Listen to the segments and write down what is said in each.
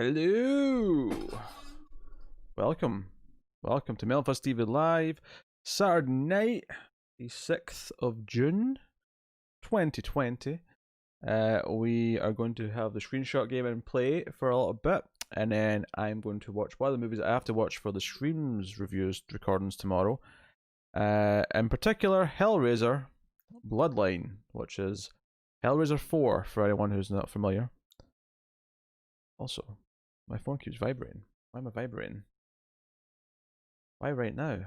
Hello! Welcome to Fuzz TV Live, Saturday night, the 6th of June, 2020. We are going to have the screenshot game in play for a little bit, and then I'm going to watch one of the movies I have to watch for the streams reviews recordings tomorrow. In particular, Hellraiser, Bloodline, which is Hellraiser 4 for anyone who's not familiar. Also, my phone keeps vibrating. Why am I vibrating? Why right now?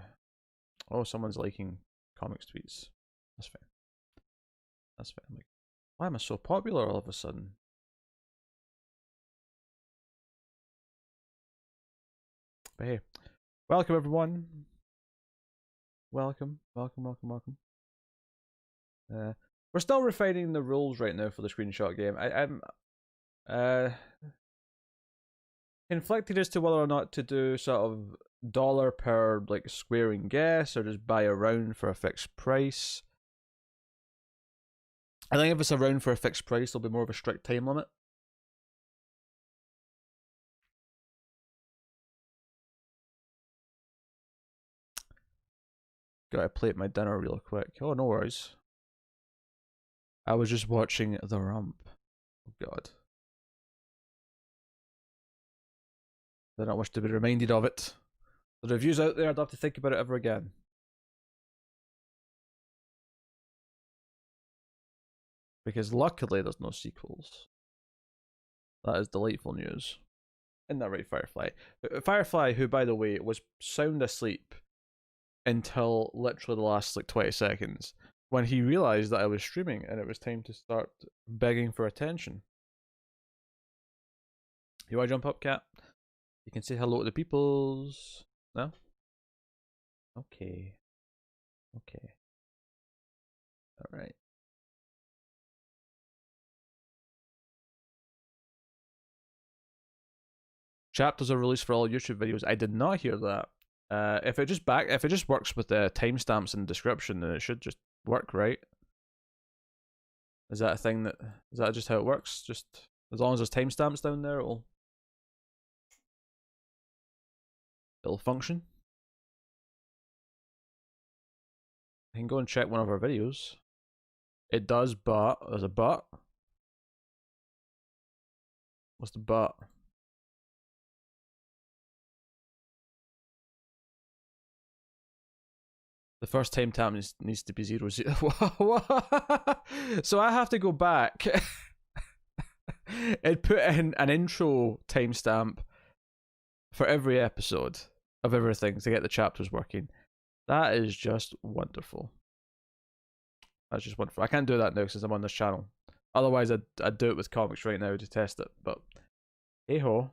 Oh, someone's liking comics tweets. That's fine. That's fine. I'm like, why am I so popular all of a sudden? But hey, welcome everyone. Welcome. We're still refining the rules right now for the screenshot game. I'm conflicted as to whether or not to do sort of dollar per like squaring guess or just buy a round for a fixed price. I think if it's a round for a fixed price, there'll be more of a strict time limit. Gotta plate my dinner real quick. Oh, no worries. I was just watching The Rump. Oh god. I don't wish to be reminded of it. The reviews out there, I'd have to think about it ever again. Because luckily there's no sequels. That is delightful news. Isn't that right, Firefly? Firefly, who by the way was sound asleep until literally the last like 20 seconds when he realised that I was streaming and it was time to start begging for attention. You wanna jump up, cat? You can say hello to the peoples. No? Okay. Okay. Alright. Chapters are released for all YouTube videos. I did not hear that. If it just works with the timestamps in the description, then it should just work, right? Is that a thing is that just how it works? Just as long as there's timestamps down there, it'll function. I can go and check one of our videos. It does, but there's a but. What's the but? The first timestamp needs to be 0, 0. So I have to go back and put in an intro timestamp for every episode of everything to get the chapters working. That is just wonderful. That's just wonderful. I can't do that now since I'm on this channel. Otherwise, I'd do it with comics right now to test it. But hey ho.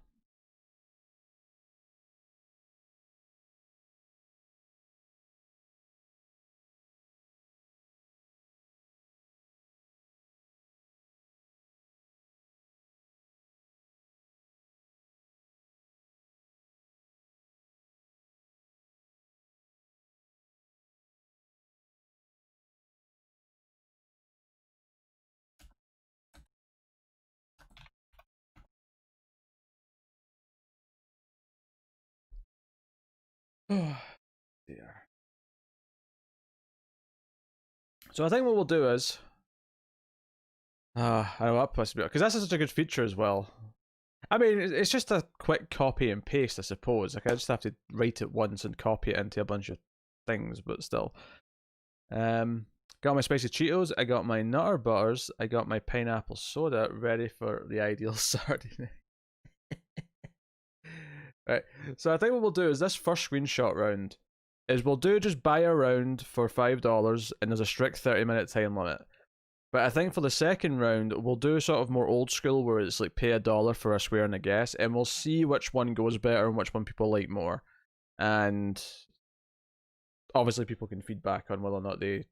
Oh dear. So I think what we'll do is I know what possibly because that's such a good feature as well. I mean, it's just a quick copy and paste, I suppose. Like I just have to write it once and copy it into a bunch of things, but still. Got my spicy Cheetos. I got my Nutter Butters. I got my pineapple soda ready for the ideal Saturday. Right. So I think what we'll do is this first screenshot round is we'll do just buy a round for $5 and there's a strict 30-minute time limit. But I think for the second round, we'll do sort of more old school where it's like pay $1 for a swear and a guess, and we'll see which one goes better and which one people like more. And obviously people can feedback on whether or not they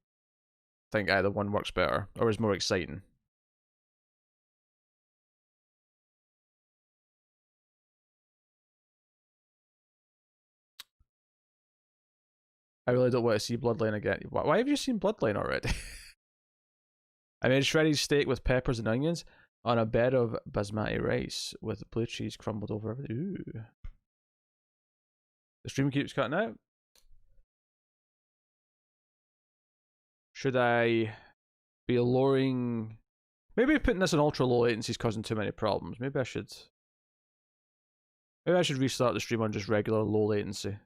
think either one works better or is more exciting. I really don't want to see Bloodline again. Why have you seen Bloodline already? I made shredded steak with peppers and onions. on a bed of basmati rice with blue cheese crumbled over everything. Ooh. The stream keeps cutting out. Should I be lowering... Maybe putting this in ultra low latency is causing too many problems. Maybe I should restart the stream on just regular low latency.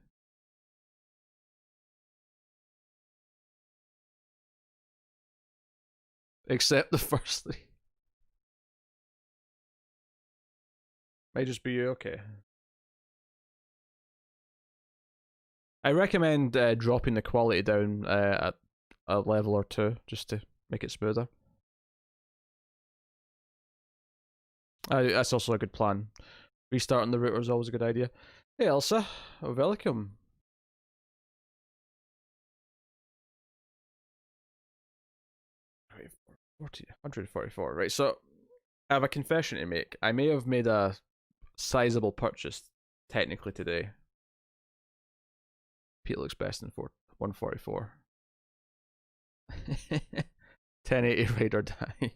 Except the first three. Might just be you, okay. I recommend dropping the quality down at a level or two, just to make it smoother. That's also a good plan. Restarting the router is always a good idea. Hey Elsa, welcome. Right, 144. Right, so I have a confession to make. I may have made a sizable purchase technically today. Pete looks best in 144. 1080 raid or die.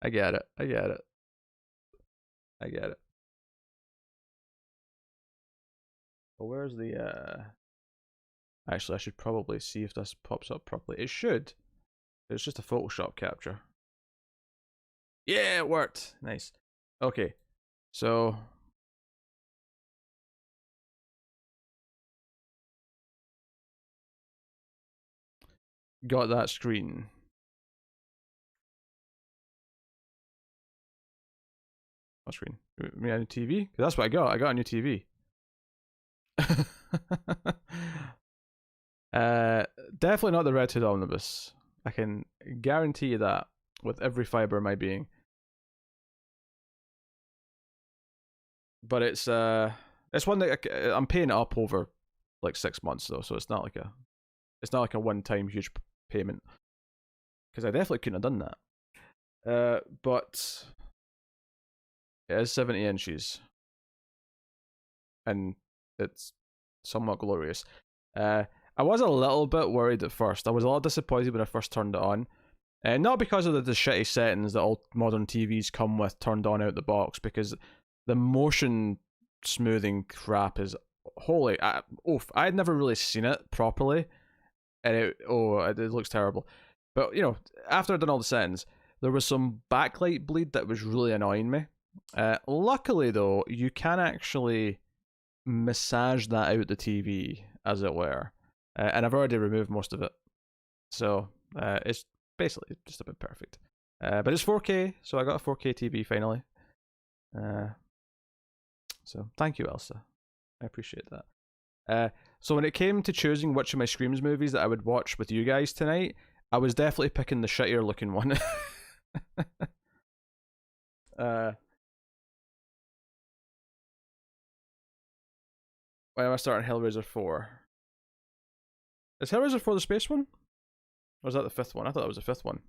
I get it. But where's the actually I should probably see if this pops up properly. It should. It's just a Photoshop capture. Yeah, it worked. Nice. Okay. So got that screen. What screen? Me a new TV? That's what I got. I got a new TV. Definitely not the Red Hood Omnibus. I can guarantee you that with every fiber of my being. But it's one that I'm paying it up over like 6 months though, so it's not like a one-time huge payment. Because I definitely couldn't have done that. But it is 70 inches. And it's somewhat glorious. I was a little bit worried at first. I was a little disappointed when I first turned it on. Not because of the shitty settings that all modern TVs come with turned on out the box, because the motion smoothing crap is holy. I had never really seen it properly, and it looks terrible. But you know, after I'd done all the settings, there was some backlight bleed that was really annoying me. Luckily though, you can actually massage that out the TV, as it were, and I've already removed most of it, so it's basically just about perfect. But it's 4K, so I got a 4K TV finally. So thank you, Elsa. I appreciate that. So when it came to choosing which of my Screams movies that I would watch with you guys tonight, I was definitely picking the shittier looking one. When am I starting Hellraiser 4? Is Hellraiser 4 the space one? Or is that the 5th one? I thought that was the 5th one.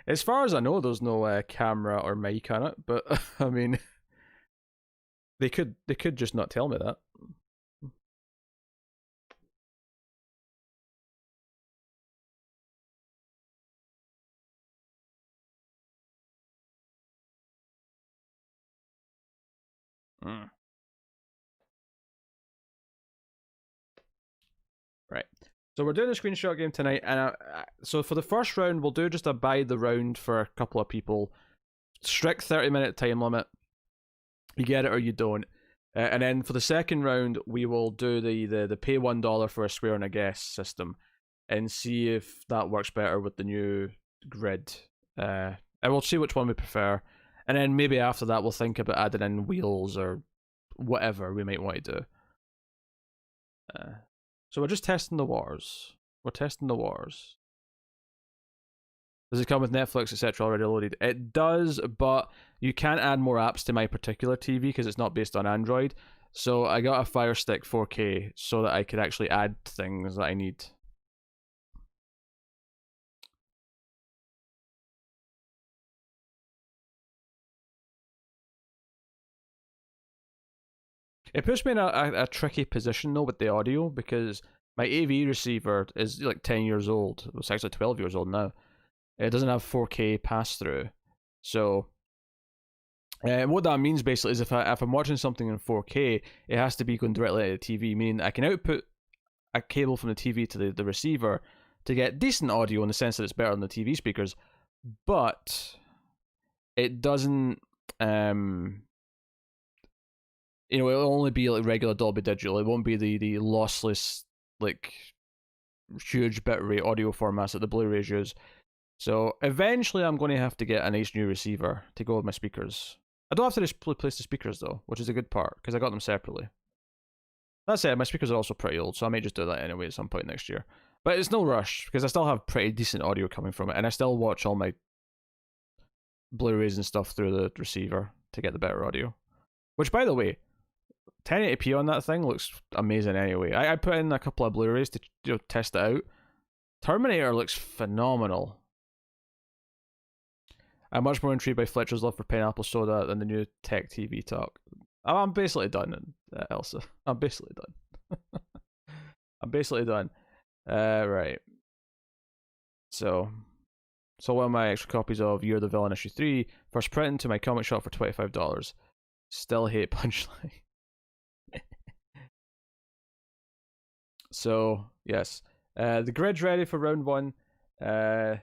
As far as I know, there's no camera or mic on it, but I mean, they could just not tell me that. Right. So we're doing a screenshot game tonight, and so for the first round, we'll do just a buy the round for a couple of people. Strict 30-minute time limit. You get it or you don't. And then for the second round, we will do the pay $1 for a swear and a guess system, and see if that works better with the new grid. And we'll see which one we prefer. And then maybe after that, we'll think about adding in wheels or whatever we might want to do. So we're just testing the waters. We're testing the waters. Does it come with Netflix, etc. already loaded? It does, but you can't add more apps to my particular TV because it's not based on Android. So I got a Fire Stick 4K so that I could actually add things that I need. It puts me in a tricky position though with the audio, because My AV receiver is like 10 years old. It's actually 12 years old now. It doesn't have 4K pass through. So what that means basically is if I'm watching something in 4K, it has to be going directly to the TV, meaning I can output a cable from the TV to the receiver to get decent audio in the sense that it's better than the TV speakers, but it doesn't it'll only be like regular Dolby Digital. It won't be the lossless, like, huge bitrate audio formats that the Blu-rays use. So eventually I'm going to have to get a nice new receiver to go with my speakers. I don't have to just replace the speakers though, which is a good part, because I got them separately. That said, my speakers are also pretty old, so I may just do that anyway at some point next year. But it's no rush, because I still have pretty decent audio coming from it, and I still watch all my Blu-rays and stuff through the receiver to get the better audio. Which, by the way, 1080p on that thing looks amazing anyway. I put in a couple of Blu-rays to test it out. Terminator looks phenomenal. I'm much more intrigued by Fletcher's love for pineapple soda than the new tech TV talk. I'm basically done, Elsa. I'm basically done. I'm basically done. Right. So one of my extra copies of You're the Villain issue 3, first printing to my comic shop for $25. Still hate Punchline. So, yes. The grid's ready for round 1. A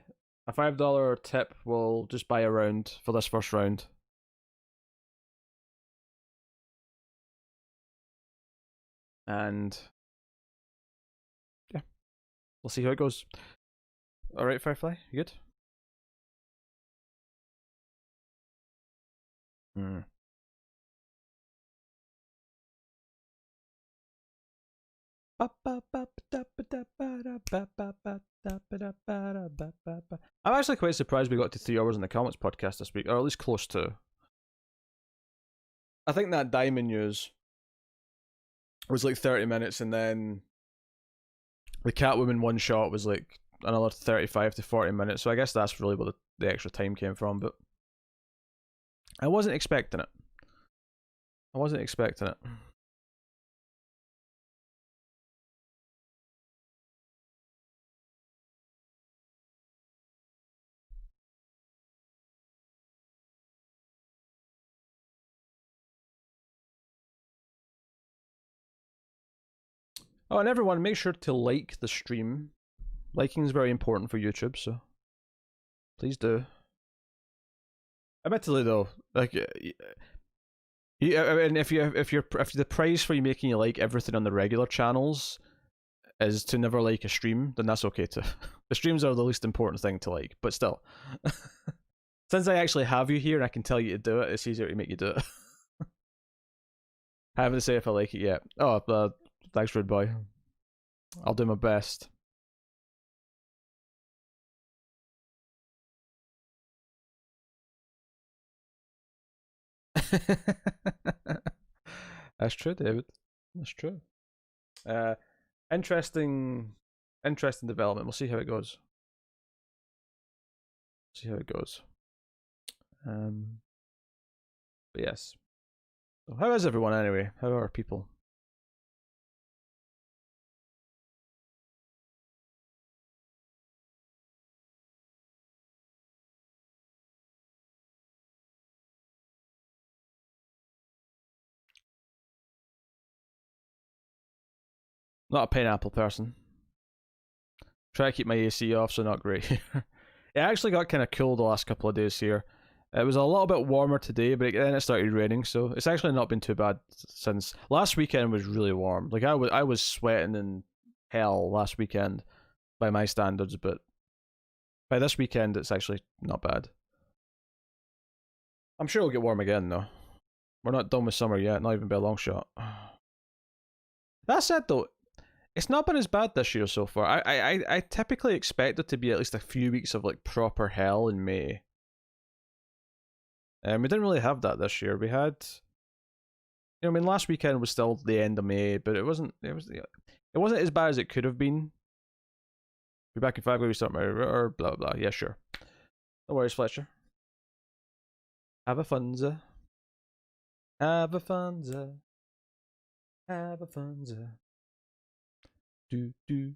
$5 tip will just buy a round for this first round. And yeah, we'll see how it goes. Alright, Firefly, you good? I'm actually quite surprised we got to 3 hours in the Comics podcast this week, or at least close to. I think that Diamond News was like 30 minutes, and then the Catwoman one shot was like another 35 to 40 minutes, so I guess that's really where the extra time came from, but I wasn't expecting it. Oh, and everyone, make sure to like the stream. Liking is very important for YouTube, so please do. Admittedly, though, like, and if the price for you making you like everything on the regular channels is to never like a stream, then that's okay too. The streams are the least important thing to like, but still, since I actually have you here and I can tell you to do it, it's easier to make you do it. I haven't said if I like it yet. Oh, thanks, Rude Boy. I'll do my best. That's true, David. That's true. Interesting development. We'll see how it goes. But yes. So how is everyone anyway? How are people? Not a pineapple person. Try to keep my AC off, so not great. It actually got kind of cool the last couple of days here. It was a little bit warmer today, but then it started raining, so it's actually not been too bad since last weekend was really warm. Like I was sweating in hell last weekend by my standards, but by this weekend it's actually not bad. I'm sure it'll get warm again though. We're not done with summer yet, not even by a long shot. That said though, it's not been as bad this year so far. I typically expect it to be at least a few weeks of like proper hell in May. And we didn't really have that this year. We had, I mean, last weekend was still the end of May, but it wasn't as bad as it could have been. Be back in 5 we start my or blah blah. Yeah, sure. No worries, Fletcher. Have a funza. Have a funza. Have a funza. Do do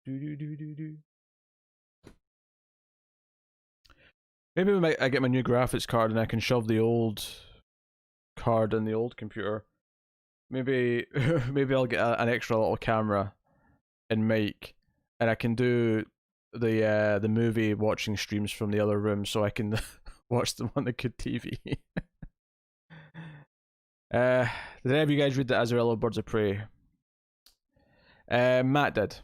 do do do do do. Maybe I get my new graphics card and I can shove the old card in the old computer. Maybe maybe I'll get an extra little camera and mic, and I can do the movie watching streams from the other room, so I can watch them on the good TV. Did any of you guys read the Azarello Birds of Prey? Matt did.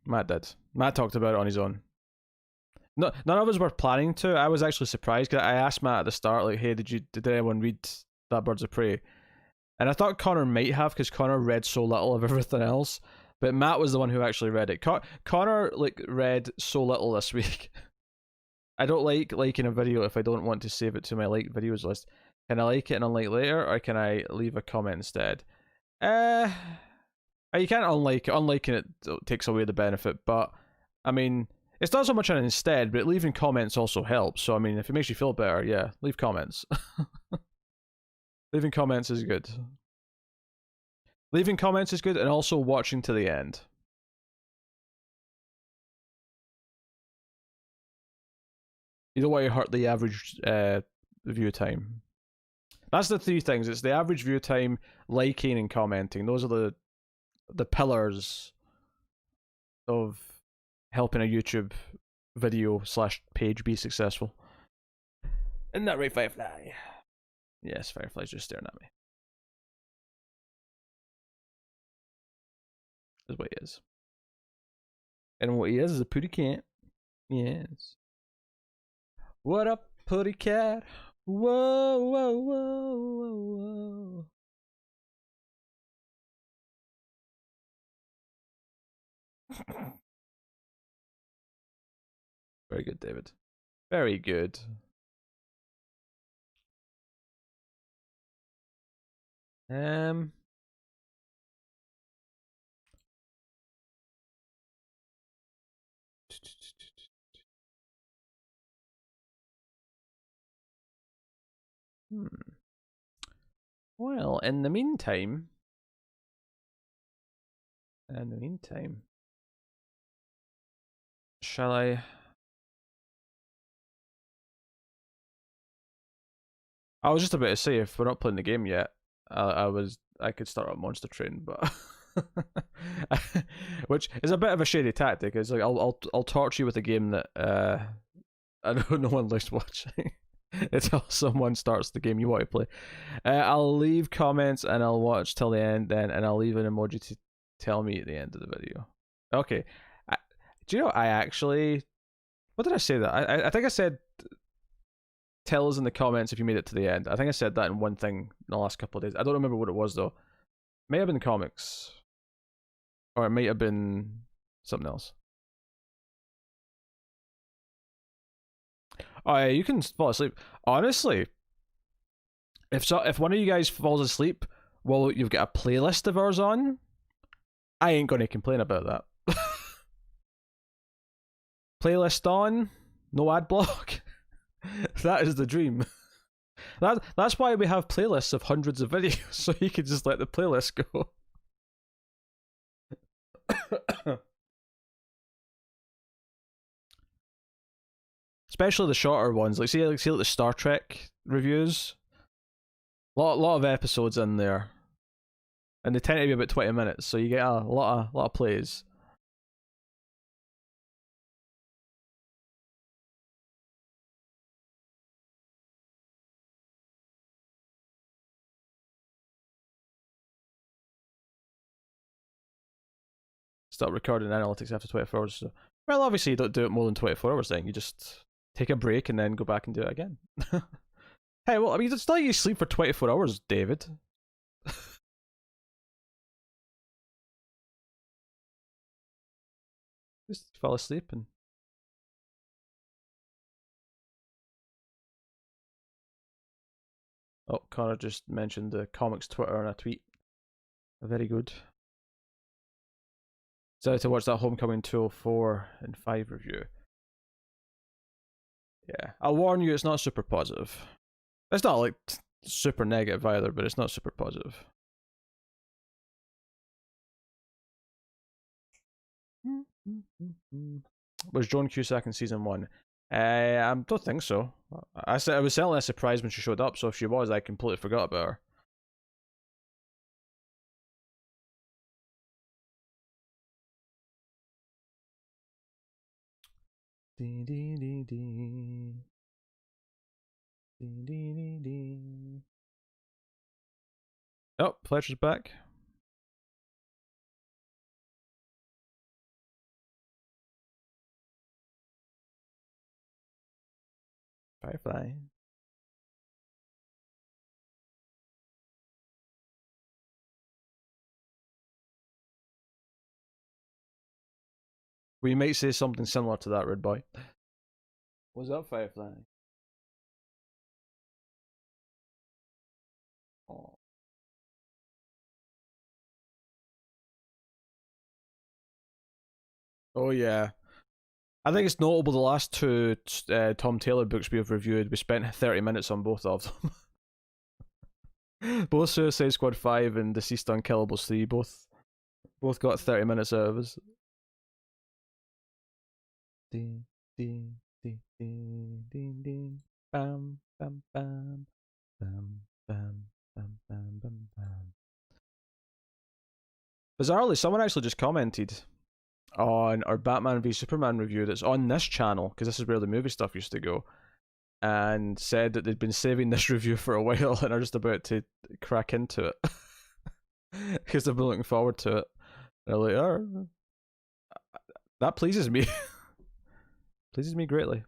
Matt talked about it on his own. No, none of us were planning to. I was actually surprised because I asked Matt at the start, like, "Hey, did anyone read that Birds of Prey?" And I thought Connor might have because Connor read so little of everything else. But Matt was the one who actually read it. Connor read so little this week. I don't like liking a video if I don't want to save it to my like videos list. Can I like it and unlike later, or can I leave a comment instead? You can't unlike it. Unliking it takes away the benefit, but I mean, it's not so much an instead, but leaving comments also helps. So I mean, if it makes you feel better, yeah, leave comments. Leaving comments is good. Leaving comments is good, and also watching to the end. You don't want to hurt the average view time. That's the three things. It's the average view time, liking, and commenting. Those are the pillars of helping a YouTube video / page be successful. Isn't that right, Firefly? Yes, Firefly's just staring at me. That's what he is. And what he is a pooty cat. Yes. What up, pooty cat? Whoa, whoa, whoa, whoa, whoa. Very good, David. Very good. Well, in the meantime, shall I? I was just about to say, if we're not playing the game yet, I could start up Monster Train, but which is a bit of a shady tactic. It's like I'll torture you with a game that I know no one likes watching until someone starts the game you want to play. I'll leave comments and I'll watch till the end, then, and I'll leave an emoji to tell me at the end of the video. Okay. Do you know I actually? What did I say that? I think I said. Tell us in the comments if you made it to the end. I think I said that in one thing in the last couple of days. I don't remember what it was though. May have been comics. Or it might have been something else. Oh yeah, you can fall asleep. Honestly, if one of you guys falls asleep while you've got a playlist of ours on, I ain't gonna complain about that. Playlist on, no ad block. That is the dream. That's why we have playlists of hundreds of videos, so you can just let the playlist go. Especially the shorter ones, like see like the Star Trek reviews. Lot of episodes in there, and they tend to be about 20 minutes, so you get a lot of plays. Stop recording analytics after 24 hours. So, well, obviously you don't do it more than 24 hours then. You just take a break and then go back and do it again. Hey, well, I mean, it's not like you sleep for 24 hours, David. Just fall asleep and... Oh, Connor just mentioned the comics Twitter on a tweet. Very good. So to watch that Homecoming 204 and 5 review. Yeah, I'll warn you, it's not super positive. It's not like super negative either, but it's not super positive. Was Joan Cusack in season 1? I don't think so. I said I was certainly surprised when she showed up. So if she was, I completely forgot about her. Dee dee dee dee. Dee dee dee dee. Oh, Fletcher's back. Firefly. We might say something similar to that, Red Boy. What's up, Firefly? Oh. Oh yeah. I think it's notable the last two Tom Taylor books we have reviewed, we spent 30 minutes on both of them. Both Suicide Squad 5 and Deceased Unkillables 3 both got 30 minutes out of us. Ding, ding, ding, ding, ding, ding. Bam, bam, bam. Bam, bam, bam, bam, bam, bam. Bizarrely, someone actually just commented on our Batman v Superman review that's on this channel, because this is where the movie stuff used to go, and said that they'd been saving this review for a while and are just about to crack into it because they've been looking forward to it. They're like, oh, that pleases me. Pleases me greatly.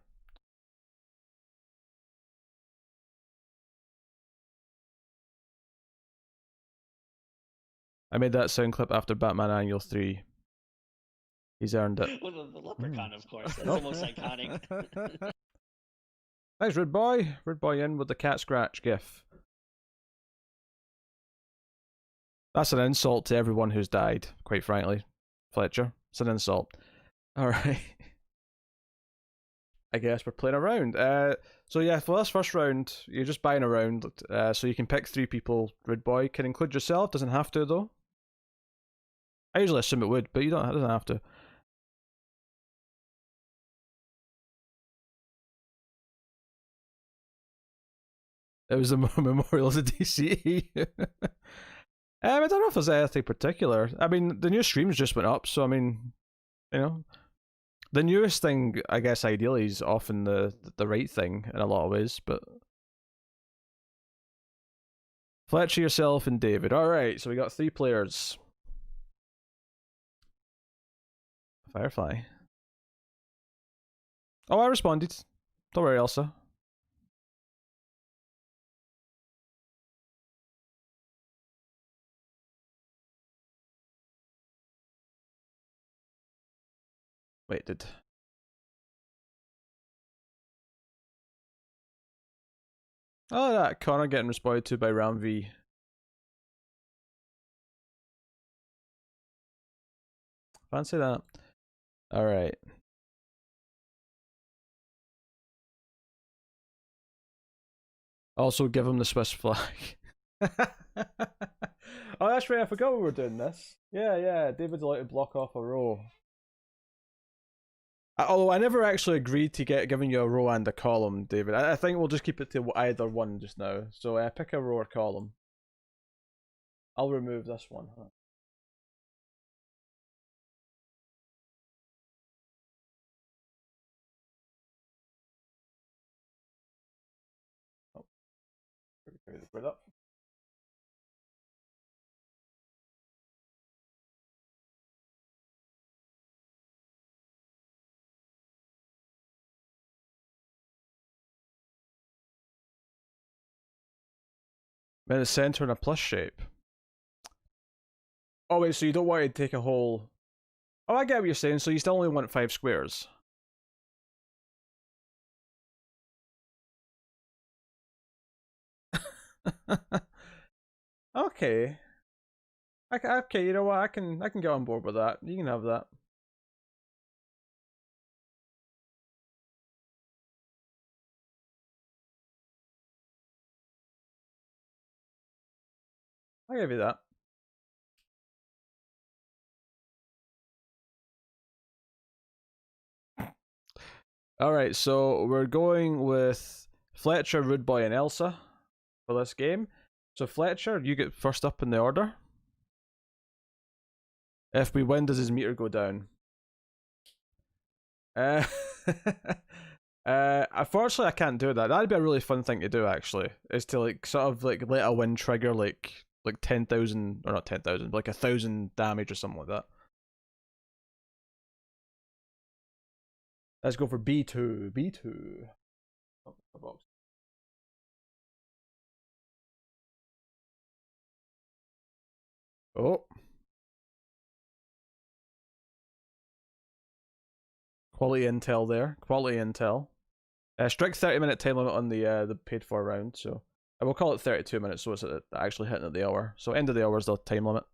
I made that sound clip after Batman Annual 3. He's earned it. Well, the leprechaun, of course. That's the most iconic. Thanks, Red Boy. Red Boy in with the cat scratch gif. That's an insult to everyone who's died, quite frankly. Fletcher. It's an insult. Alright. I guess we're playing around. So yeah, for this first round, you're just buying around. So you can pick 3 people. Red Boy can include yourself. Doesn't have to though. I usually assume it would, but you don't. It doesn't have to. It was the memorials of DC. I don't know if there's anything particular. I mean, the new streams just went up, so I mean, you know, the newest thing, I guess, ideally is often the right thing in a lot of ways. But Fletcher, yourself, and David. All right, so we got 3 players. Firefly. Oh, I responded. Don't worry, Elsa. Wait, did... Oh, that Connor getting responded to by Ram V. Fancy that. Alright. Also give him the Swiss flag. Oh, that's right, I forgot we were doing this. Yeah, David's allowed to block off a row. Although I never actually agreed to giving you a row and a column, David. I think we'll just keep it to either one just now. So pick a row or column. I'll remove this one. Oh, put it up. In the center in a plus shape. Oh wait, so you don't want to take a whole... Oh, I get what you're saying, so you still only want 5 squares. Okay. Okay, you know what? I can get on board with that. You can have that. I'll give you that. All right, so we're going with Fletcher, Rude Boy, and Elsa for this game. So Fletcher, you get first up in the order. If we win, does his meter go down? Uh, unfortunately, I can't do that. That'd be a really fun thing to do. Actually, is to like sort of like let a win trigger like 10,000 or not 10,000, like 1,000 damage or something like that. Let's go for B2. B2. Oh, quality intel there. Quality intel. Strict 30-minute time limit on the paid for round, so I will call it 32 minutes, so it's actually hitting at the hour. So end of the hour is the time limit.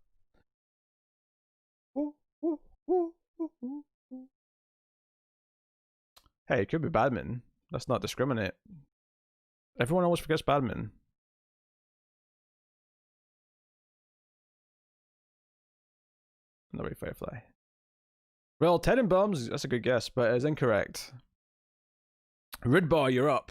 Hey, it could be badminton. Let's not discriminate. Everyone always forgets badminton. No way, Firefly. Well, Tenenbaums, that's a good guess, but it's incorrect. Rude Boy, you're up.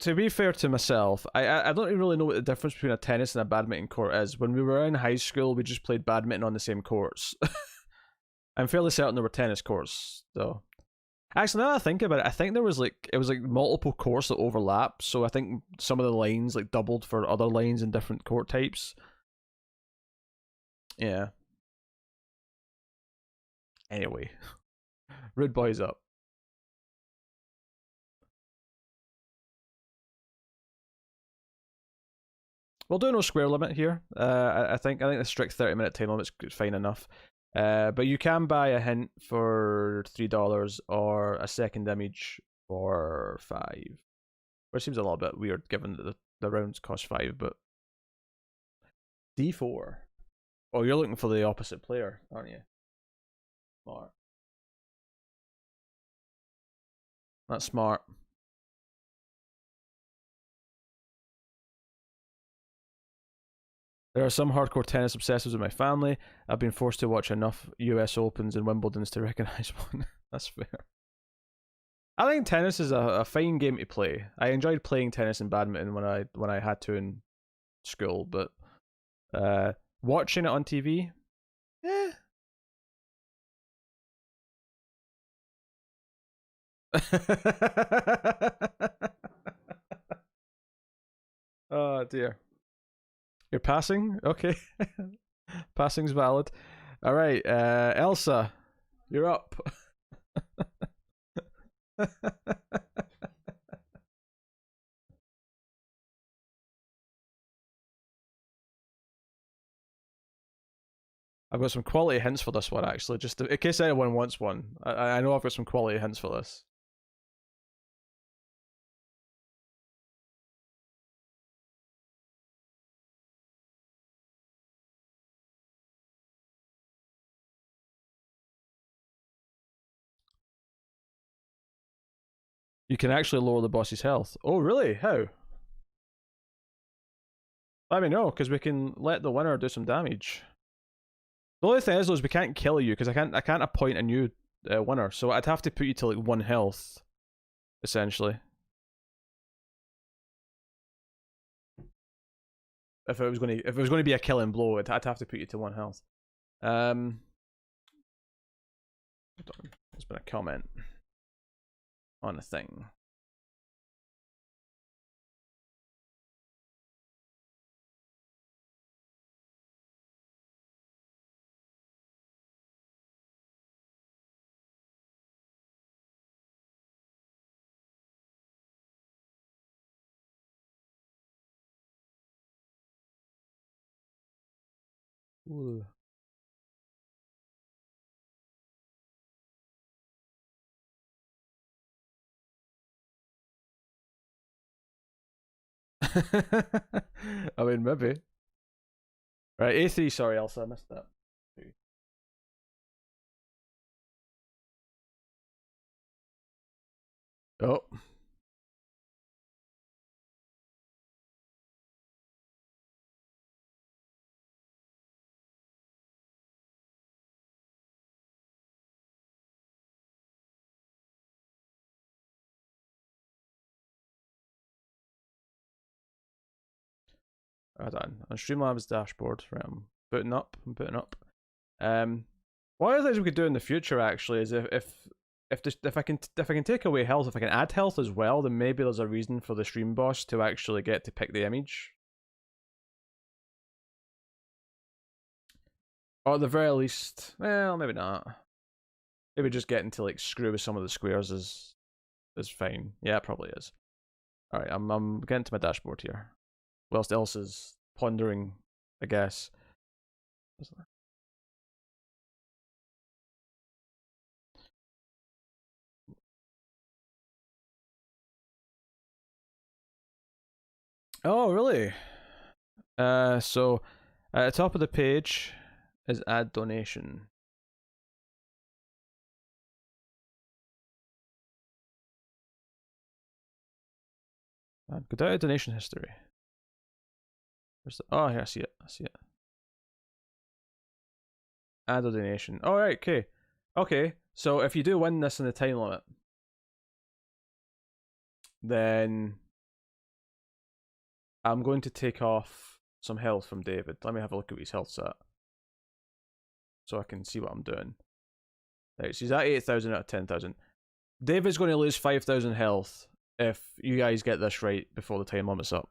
To be fair to myself, I don't really know what the difference between a tennis and a badminton court is. When we were in high school, we just played badminton on the same courts. I'm fairly certain there were tennis courts, though. Actually, now that I think about it, I think it was like multiple courts that overlap. So I think some of the lines like doubled for other lines in different court types. Yeah. Anyway, Rude Boy's up. We'll do no square limit here. I think the strict 30-minute time limit's fine enough. But you can buy a hint for $3 or a second image for $5. Which seems a little bit weird given that the rounds cost $5, but D4. Oh, you're looking for the opposite player, aren't you? Smart. That's smart. There are some hardcore tennis obsessives in my family. I've been forced to watch enough US Opens and Wimbledons to recognise one. That's fair. I think tennis is a fine game to play. I enjoyed playing tennis and badminton when I had to in school, but watching it on TV, eh. Oh dear. You're passing? Okay. Passing's valid. Alright, Elsa, you're up. I've got some quality hints for this one, actually, just in case anyone wants one. I know I've got some quality hints for this. You can actually lower the boss's health. Oh, really? How? Let me know, because we can let the winner do some damage. The only thing is, though, is we can't kill you, because I can't appoint a new winner, so I'd have to put you to like 1 health, essentially. If it was going to be a killing blow, I'd have to put you to 1 health. There's been a comment on a thing. Ooh. I mean, maybe. Right, A3, sorry, Elsa, I missed that. Oh. Hold on Streamlabs dashboard. Right, I'm putting up. One of the things we could do in the future actually is if I can take away health, if I can add health as well, then maybe there's a reason for the stream boss to actually get to pick the image. Or at the very least, well, maybe not. Maybe just getting to like screw with some of the squares is fine. Yeah, it probably is. All right, I'm getting to my dashboard here. Whilst else is pondering, I guess. Oh, really? So at the top of the page is add donation. Go down to donation history. Oh, here, I see it. Add a donation. All right, okay. Okay, so if you do win this in the time limit, then I'm going to take off some health from David. Let me have a look at what his health's at, so I can see what I'm doing. Right, so he's at 8,000 out of 10,000. David's going to lose 5,000 health if you guys get this right before the time limit's up.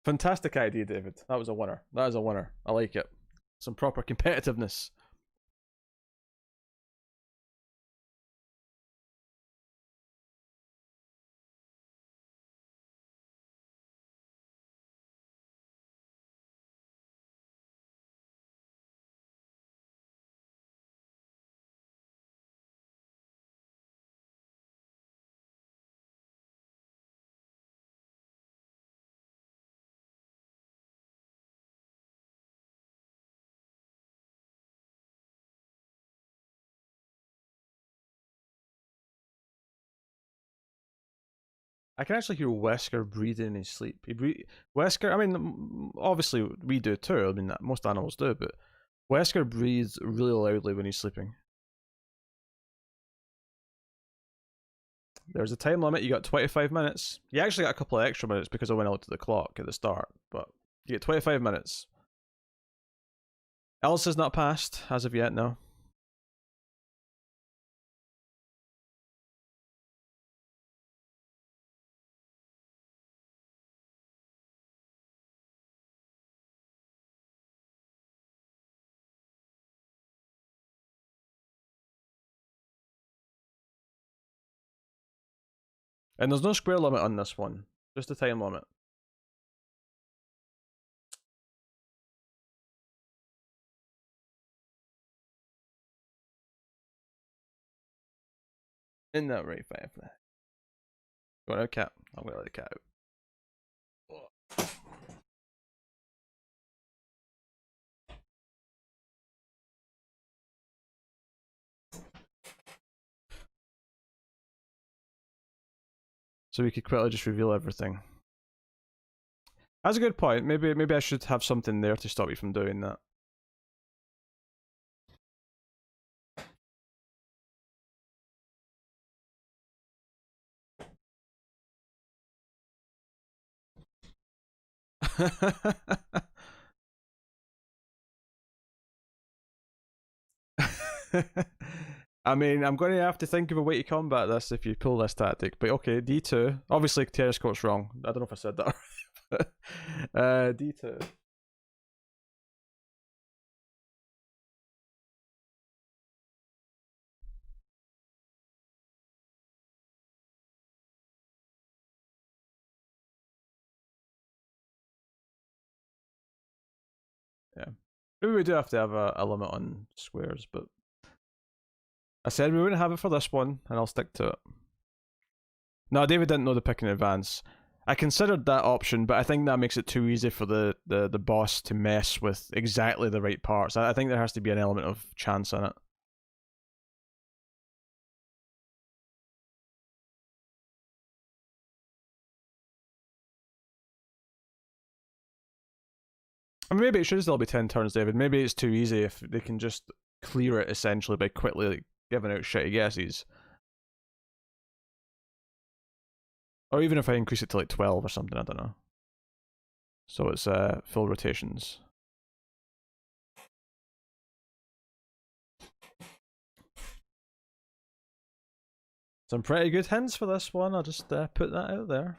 Fantastic idea, David. That was a winner. That is a winner. I like it. Some proper competitiveness. I can actually hear Wesker breathing in his sleep. Wesker, I mean, obviously we do too. I mean, most animals do, but Wesker breathes really loudly when he's sleeping. There's a time limit. You got 25 minutes. You actually got a couple of extra minutes because I went out to the clock at the start, but you get 25 minutes. Alice has not passed as of yet, no. And there's no square limit on this one, just a time limit. Isn't that right, Firefly? Go on out, cat. I'm gonna let the cat out. So we could quickly just reveal everything. That's a good point. Maybe I should have something there to stop you from doing that. I mean, I'm going to have to think of a way to combat this if you pull this tactic. But okay, D2. Obviously, Terrascope's wrong. I don't know if I said that already. D2. Yeah. Maybe we do have to have a limit on squares, but I said we wouldn't have it for this one, and I'll stick to it. No, David didn't know the pick in advance. I considered that option, but I think that makes it too easy for the boss to mess with exactly the right parts. I think there has to be an element of chance in it. I mean, maybe it should still be 10 turns, David. Maybe it's too easy if they can just clear it essentially by quickly like, giving out shitty guesses. Or even if I increase it to like 12 or something, I don't know. So it's full rotations. Some pretty good hints for this one. I'll just put that out there.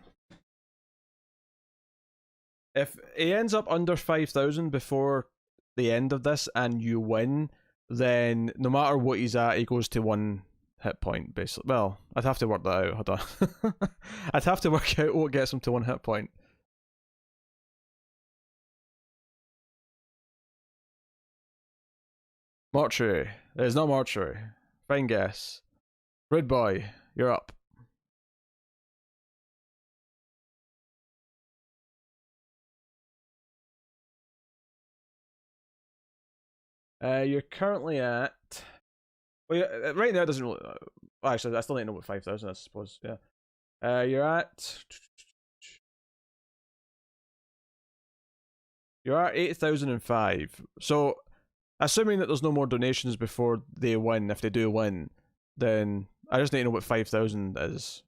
If he ends up under 5,000 before the end of this and you win, then no matter what he's at, he goes to 1 hit point, basically. Well, I'd have to work that out. Hold on. I'd have to work out what gets him to 1 hit point. Mortuary. It's not mortuary. Fine guess. Rude boy, you're up. You're currently at. Well, yeah, right now it doesn't really. Actually, I still need to know what 5,000, I suppose. Yeah. You're at. You're at 8,005. So, assuming that there's no more donations before they win, if they do win, then I just need to know what 5,000 is.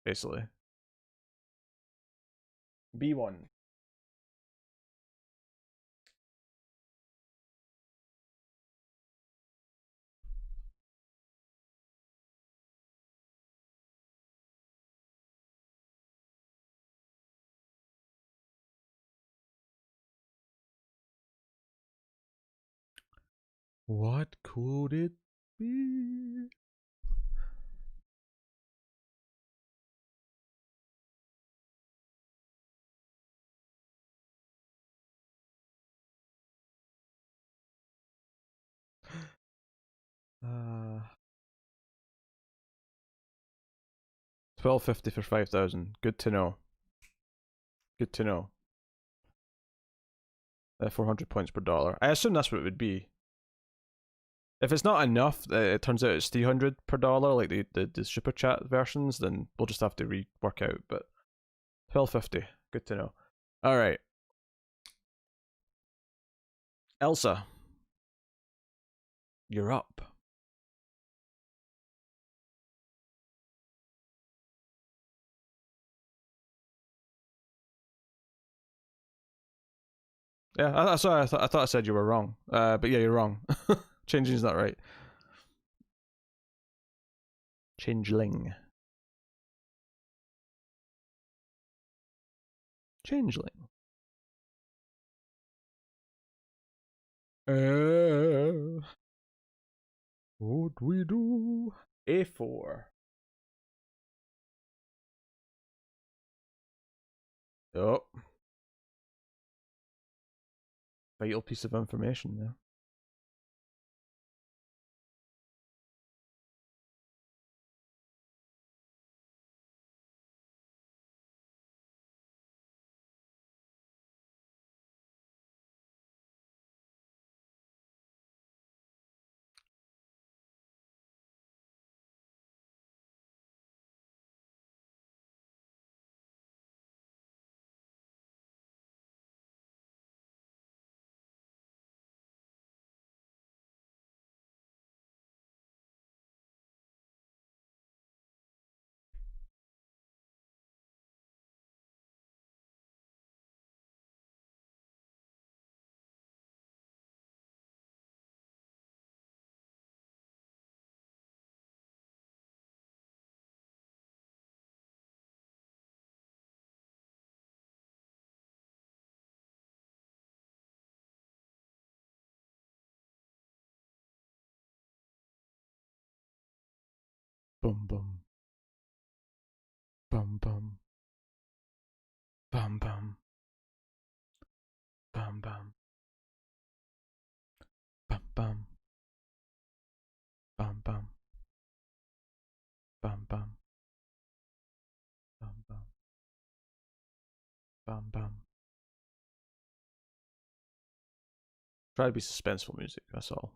Basically. B1. What could it be? Uh, 1250 for 5,000. Good to know. Good to know. 400 points per dollar. I assume that's what it would be. If it's not enough, it turns out it's 300 per dollar, like the super chat versions, then we'll just have to rework out. But 1250, good to know. All right, Elsa, you're up. Yeah, sorry, I thought I said you were wrong. But yeah, you're wrong. Changing's not right. Changeling. Changeling. What we do? A4. Oh. Vital piece of information there. Bum bum. Bum bum. Bum bum. Bum bum. Bum bum. Bum bum. Bum bum. Bum bum. Bum bum. Try to be suspenseful music, that's all.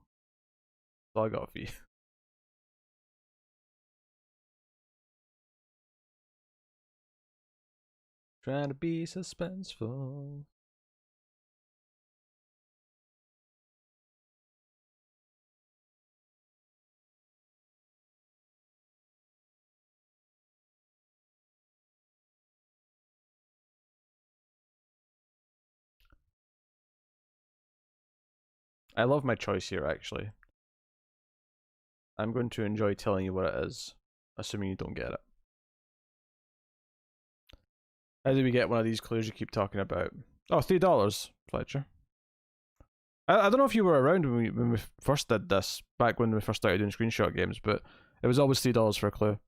That's all I got for you. Trying to be suspenseful. I love my choice here, actually. I'm going to enjoy telling you what it is, assuming you don't get it. How do we get one of these clues you keep talking about? Oh, $3, Fletcher. I don't know if you were around when we first did this, back when we first started doing screenshot games, but it was always $3 for a clue.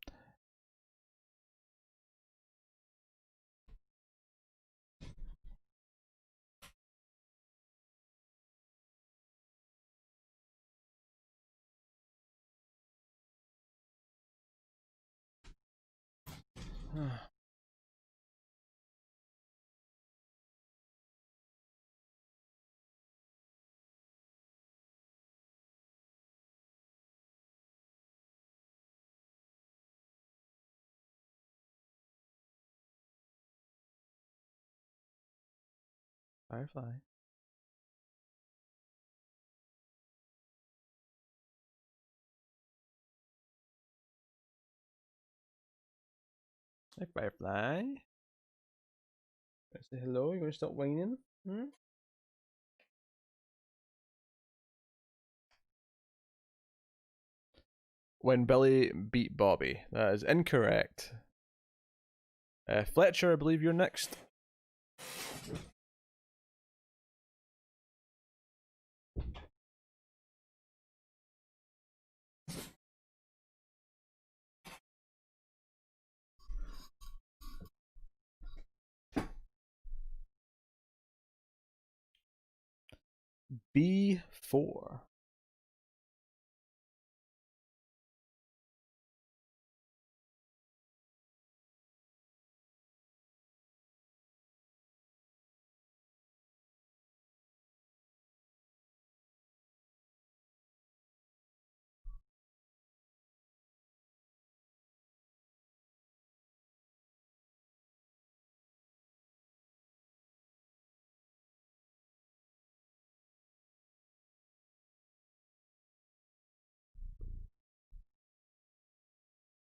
Firefly. Hey, Firefly. Say hello. You gonna stop whining? Hmm? When Billy beat Bobby. That is incorrect. Fletcher, I believe you're next. B4.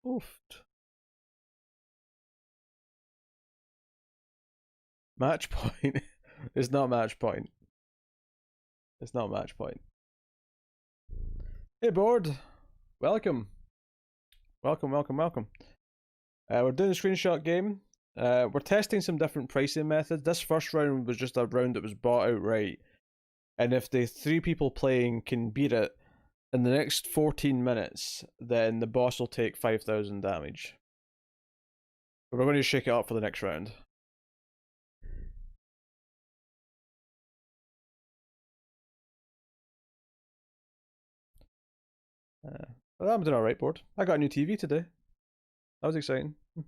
Oofed. Match point. It's not match point. It's not match point. Hey, board. Welcome. Welcome, welcome, welcome. We're doing a screenshot game. We're testing some different pricing methods. This first round was just a round that was bought outright. And if the 3 people playing can beat it in the next 14 minutes, then the boss will take 5,000 damage. But we're going to shake it up for the next round. But I'm doing alright, board. I got a new TV today. That was exciting. I'm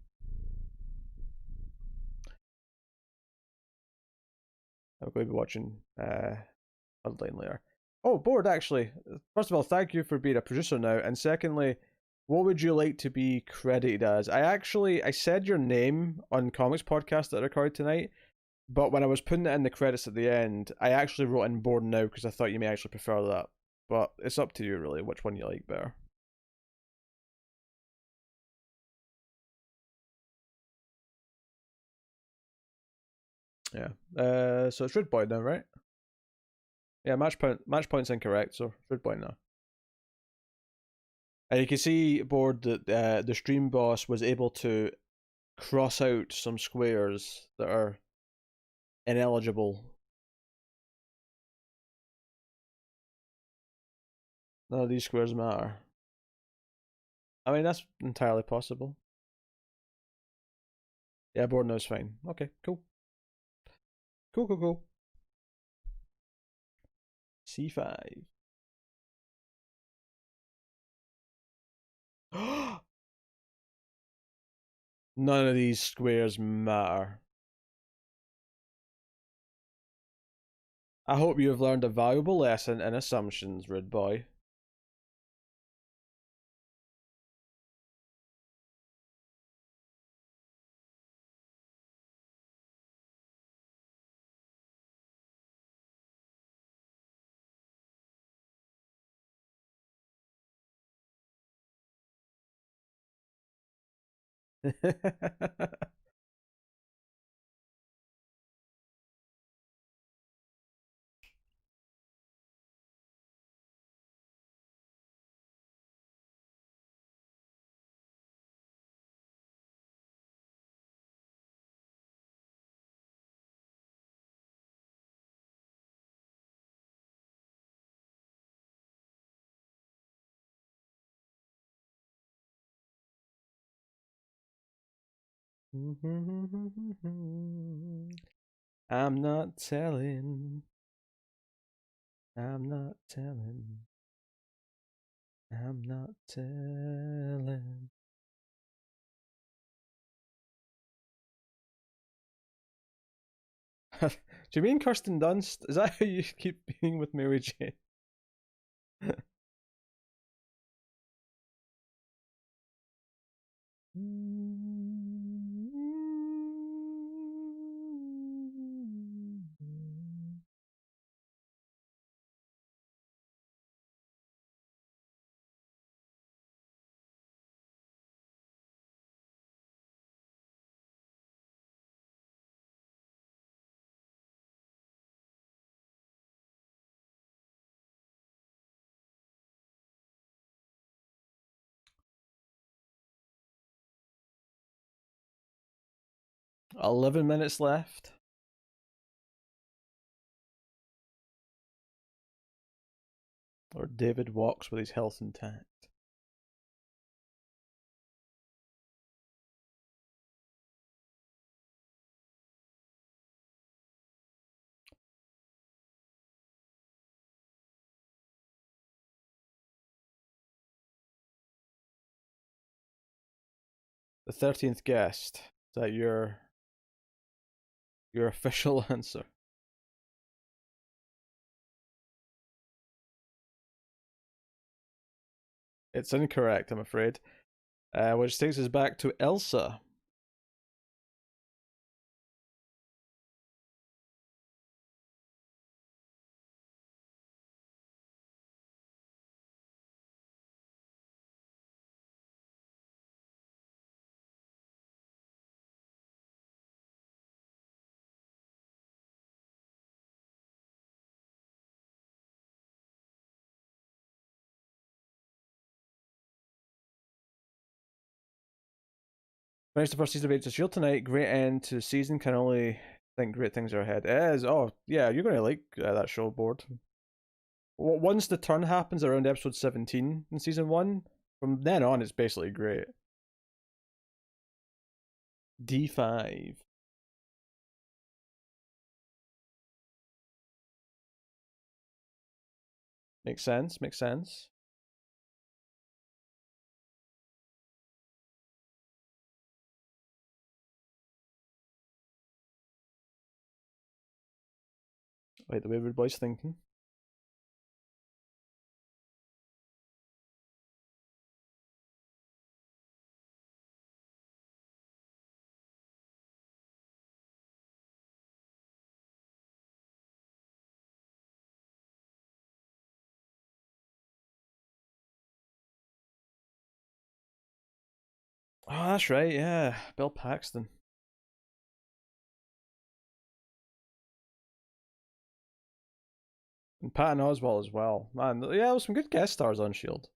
going to be watching Bloodline later. Oh, board, actually. First of all, thank you for being a producer now. And secondly, what would you like to be credited as? I said your name on Comics Podcast that I recorded tonight, but when I was putting it in the credits at the end, I actually wrote in board now because I thought you may actually prefer that. But it's up to you, really, which one you like better. Yeah. So it's Rude Boy now, right? Yeah, match point's incorrect, so Rude Boy now. And you can see board that the stream boss was able to cross out some squares that are ineligible. None of these squares matter. I mean, that's entirely possible. Yeah, board knows fine. Okay, cool. Cool. C5. None of these squares matter. I hope you have learned a valuable lesson in assumptions, Rude Boy. I'm not telling. I'm not telling. I'm not telling. Do you mean Kirsten Dunst? Is that how you keep being with Mary Jane? $11 left. Or David walks with his health intact. The 13th guest. Is that your official answer? It's incorrect, I'm afraid. Which takes us back to Elsa. Finished the first season of Agents of S.H.I.E.L.D. tonight. Great end to the season. Can only think great things are ahead. It is. Oh, yeah, you're going to like that show, Board. Once the turn happens around episode 17 in season 1, from then on, it's basically great. D5. Makes sense, makes sense. Wait, the way everybody's thinking. Oh, that's right, yeah. Bill Paxton. And Patton Oswalt as well. Man, yeah, there was some good guest stars on S.H.I.E.L.D.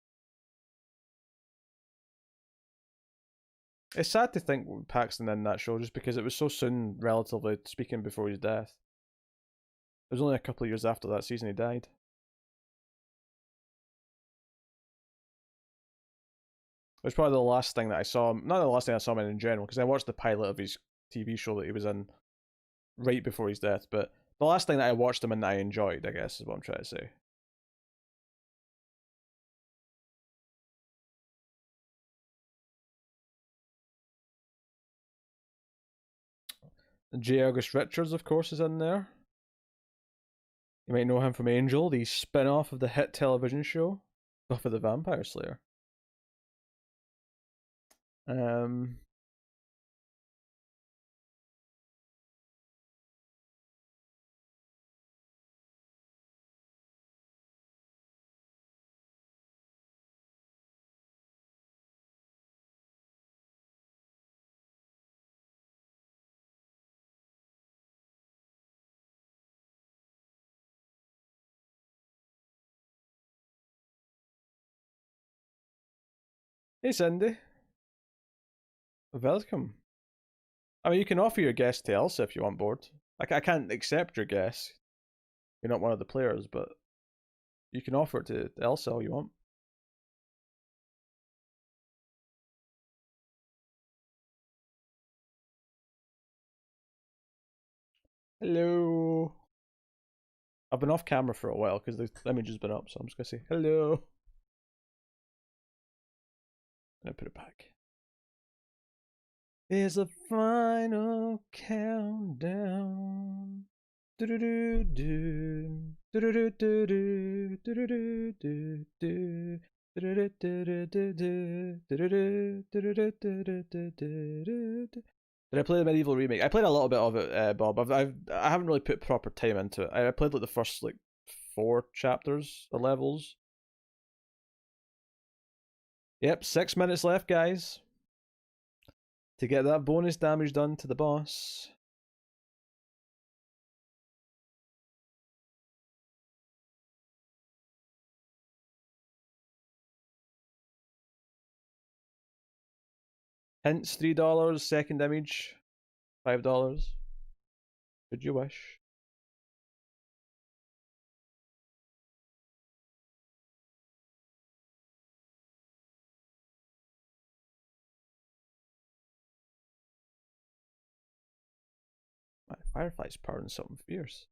It's sad to think Paxton in that show just because it was so soon, relatively speaking, before his death. It was only a couple of years after that season he died. It was probably the last thing that I saw him, not the last thing I saw him in general, because I watched the pilot of his TV show that he was in right before his death, but the last thing that I watched him in that I enjoyed, I guess, is what I'm trying to say. J. August Richards, of course, is in there. You might know him from Angel, the spin off of the hit television show, Buffy the Vampire Slayer. Um, hey, Cindy. Welcome. I mean, you can offer your guess to Elsa if you want, Board. I can't accept your guess. You're not one of the players, but you can offer it to Elsa all you want. Hello. I've been off camera for a while because the image has been up, so I'm just gonna say hello. And I put it back. Is the final countdown. Do-do-do-do. Do-do-do-do-do. Do-do-do-do-do. Did I play the medieval remake? I played a little bit of it, Bob. I haven't really put proper time into it. I played like the first 4 chapters or levels. Yep, 6 minutes left, guys, to get that bonus damage done to the boss. Hints $3, second image $5. Could you wish? My Firefly's powering something fierce.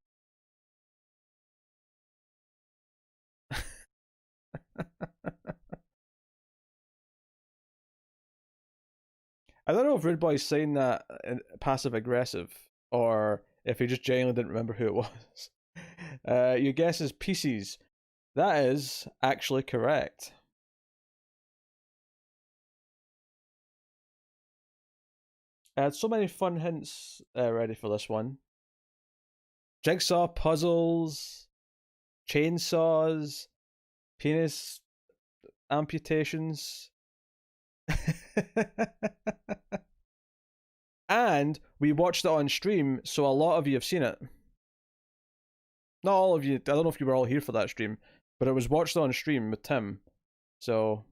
I don't know if Rude Boy's saying that passive aggressive or if he just genuinely didn't remember who it was. Your guess is PCs. That is actually correct. I had so many fun hints ready for this one. Jigsaw puzzles, chainsaws, penis amputations. And we watched it on stream, so a lot of you have seen it. Not all of you. I don't know if you were all here for that stream, but it was watched on stream with Tim. So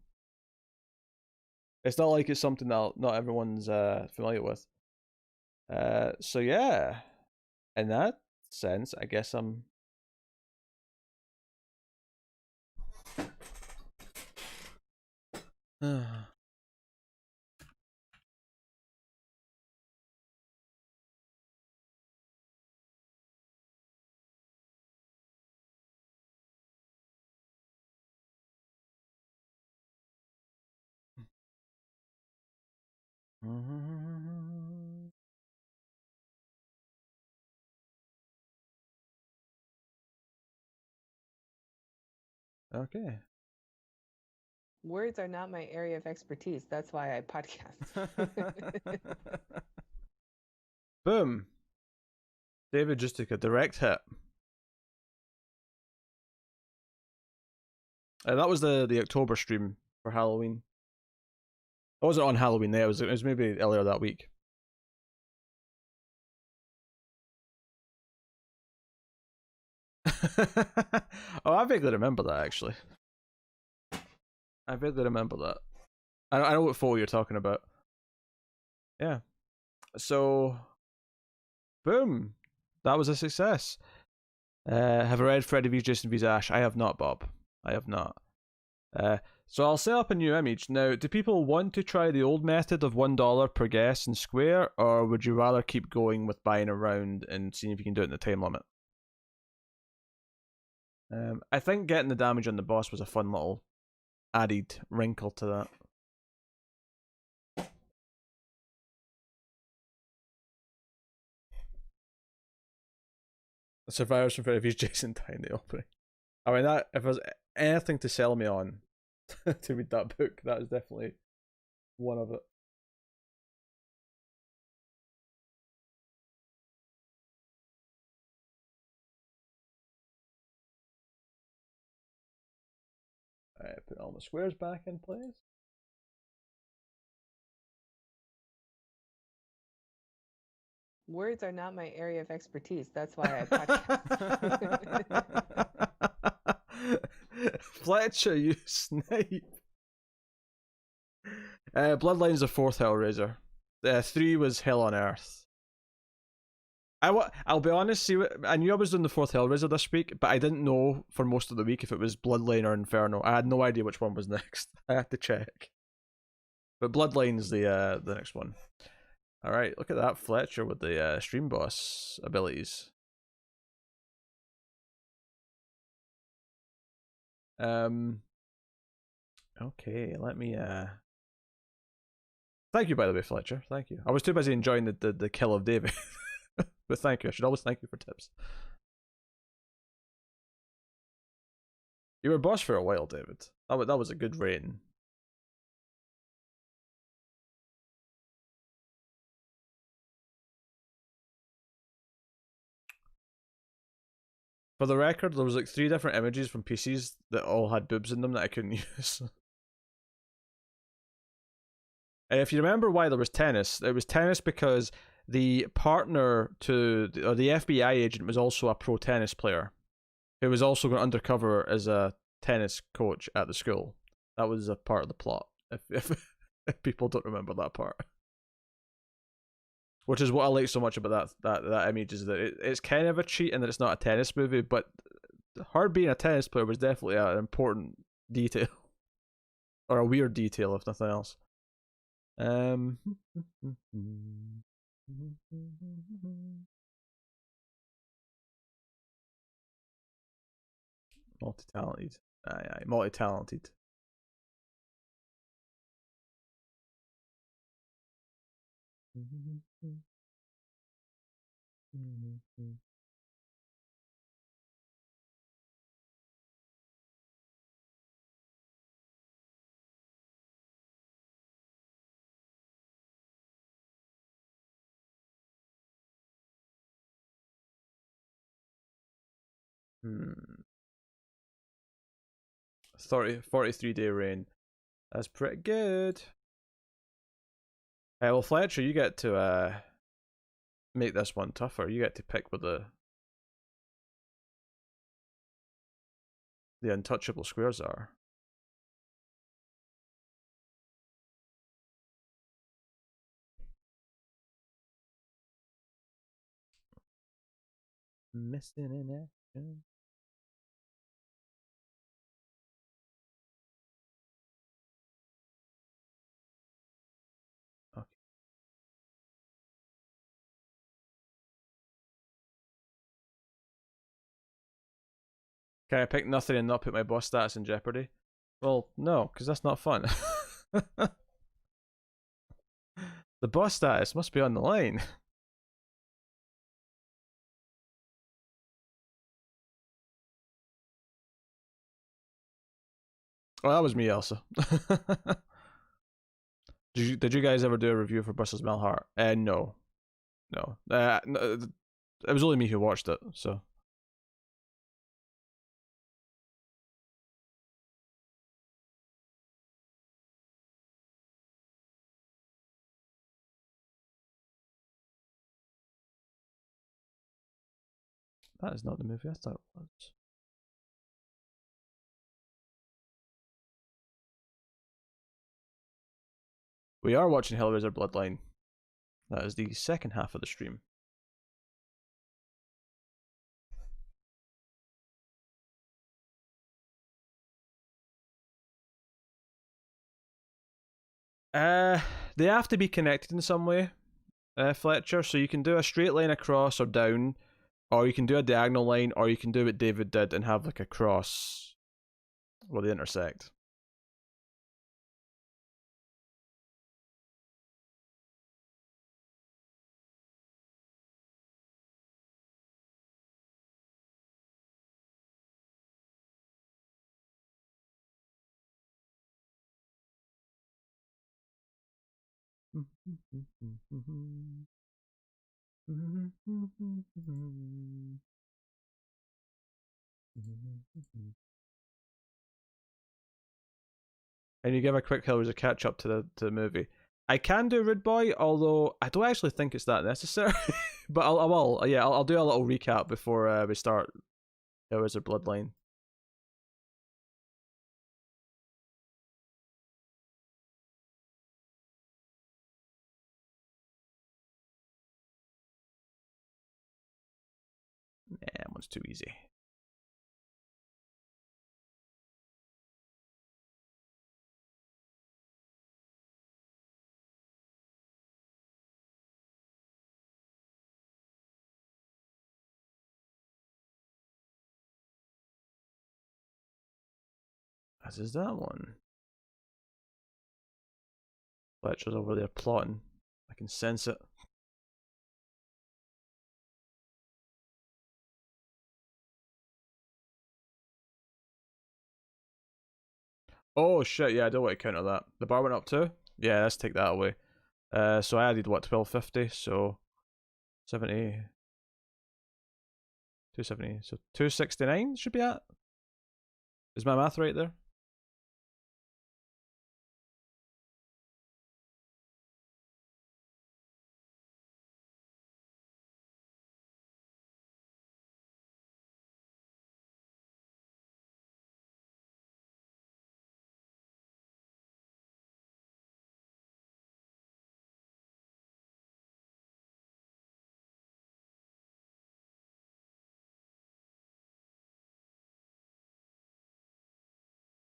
it's not like it's something that not everyone's familiar with. So yeah, in that sense, I guess I'm. Okay. Words are not my area of expertise. That's why I podcast. Boom. David just took a direct hit. That was the October stream for Halloween. It wasn't on Halloween there. It was maybe earlier that week. Oh, I vaguely remember that actually. I vaguely remember that. I know what photo you're talking about. Yeah. So, boom. That was a success. Have I read Freddy vs. Jason vs. Ash? I have not, Bob. I have not. So I'll set up a new image. Now, do people want to try the old method of $1 per guess in Square, or would you rather keep going with buying around and seeing if you can do it in the time limit? I think getting the damage on the boss was a fun little added wrinkle to that. The survivors from Freddy vs. Jason die in the opening. I mean, that if there's anything to sell me on to read that book, that is definitely one of it. Alright, put all my squares back in place. Words are not my area of expertise. That's why I podcast. Fletcher, you snipe. Bloodline is the 4th Hellraiser. 3 was Hell on Earth. I'll be honest, see, I knew I was doing the 4th Hellraiser this week, but I didn't know for most of the week if it was Bloodline or Inferno. I had no idea which one was next. I had to check. But Bloodline's the next one. All right, look at that Fletcher with the stream boss abilities. Okay, let me Thank you, by the way, Fletcher. Thank you. I was too busy enjoying the kill of David. But thank you. I should always thank you for tips. You were boss for a while, David. That was a good reign. For the record, there was like 3 different images from PCs that all had boobs in them that I couldn't use. And if you remember why there was tennis, it was tennis because the partner to the FBI agent was also a pro tennis player who was also going undercover as a tennis coach at the school. That was a part of the plot. If people don't remember that part, which is what I like so much about that image, is that it's kind of a cheat and that it's not a tennis movie, but her being a tennis player was definitely an important detail, or a weird detail if nothing else. Multi-talented. Aye, multi-talented. Hmm. 43-day reign. That's pretty good. Well, Fletcher, you get to make this one tougher. You get to pick where the untouchable squares are. Missing in action. Okay. Can I pick nothing and not put my boss stats in jeopardy? Well, no, because that's not fun. The boss status must be on the line. Well, that was me, Elsa. Did you guys ever do a review for Brussels Malhart? No. No. No. It was only me who watched it, so. That is not the movie I thought it was. We are watching Hellraiser Bloodline. That is the second half of the stream. They have to be connected in some way, Fletcher. So you can do a straight line across or down, or you can do a diagonal line, or you can do what David did and have like a cross where they intersect. And you give a quick hill as a catch up to the movie. I can do Rude Boy, although I don't actually think it's that necessary. But I will. Yeah, I'll do a little recap before we start Hellraiser Bloodline. That one's too easy. As is that one. Fletcher's over there plotting. I can sense it. Oh shit, yeah, I don't want to counter that. The bar went up too? Yeah, let's take that away. So I added what, 1250, so 70, 270, so 269 should be at? Is my math right there?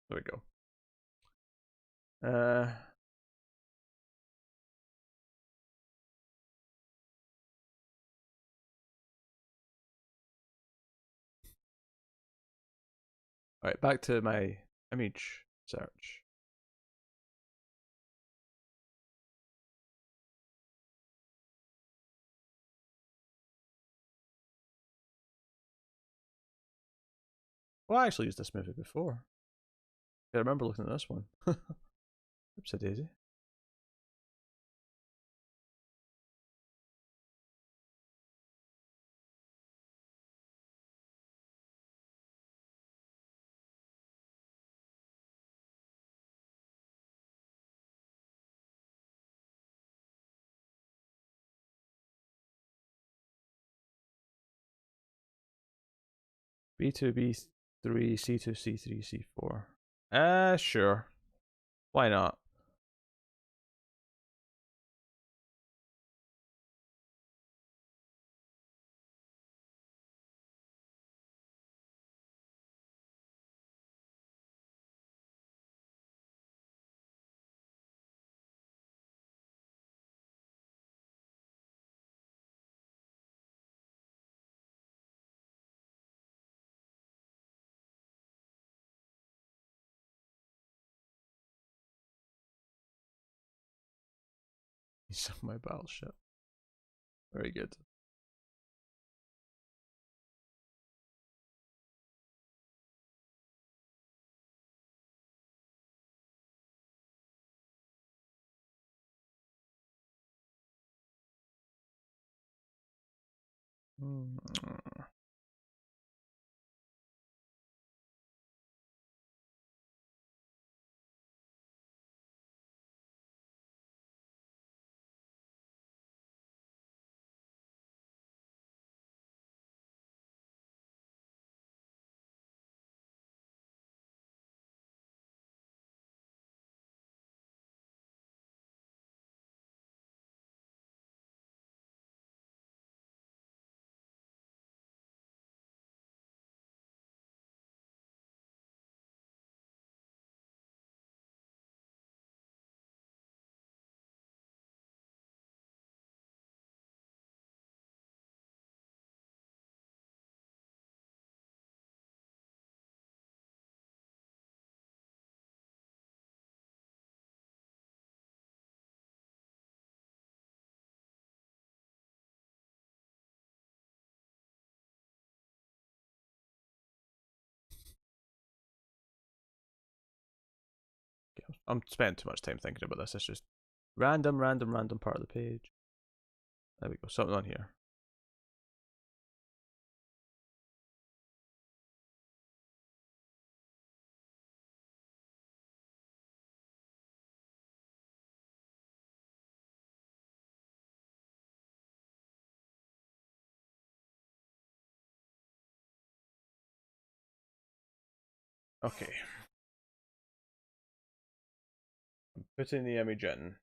There we go. Alright, back to my image search. Well, I actually used this movie before. I remember looking at this one. Oops, a daisy. B2, B3, C2, C3, C4. Sure. Why not? He's on my battleship. Very good. I'm spending too much time thinking about this. It's just random part of the page. There we go. Something on here. Okay. I'm putting the image in.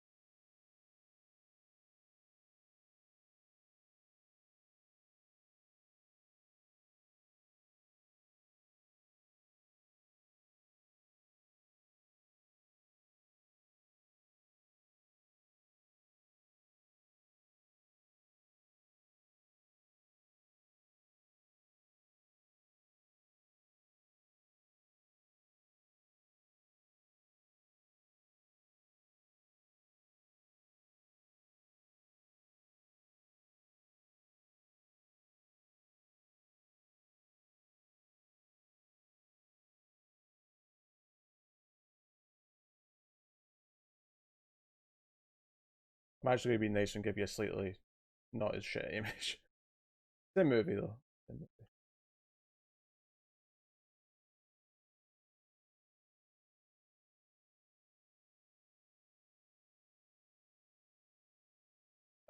I'm actually gonna be nice and give you a slightly not as shit image. Same movie though. Same movie.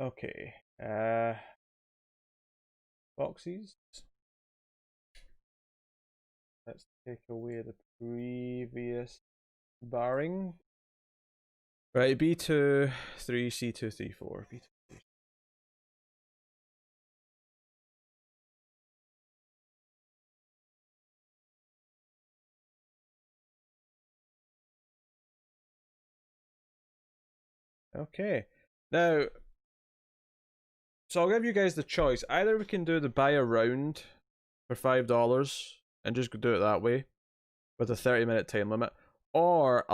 Okay. Boxes. Let's take away the previous barring. Right, B2, 3, C2, 3, 4. B2, 3. Okay. Now, so I'll give you guys the choice. Either we can do the buy a round for $5 and just do it that way with a 30-minute time limit, or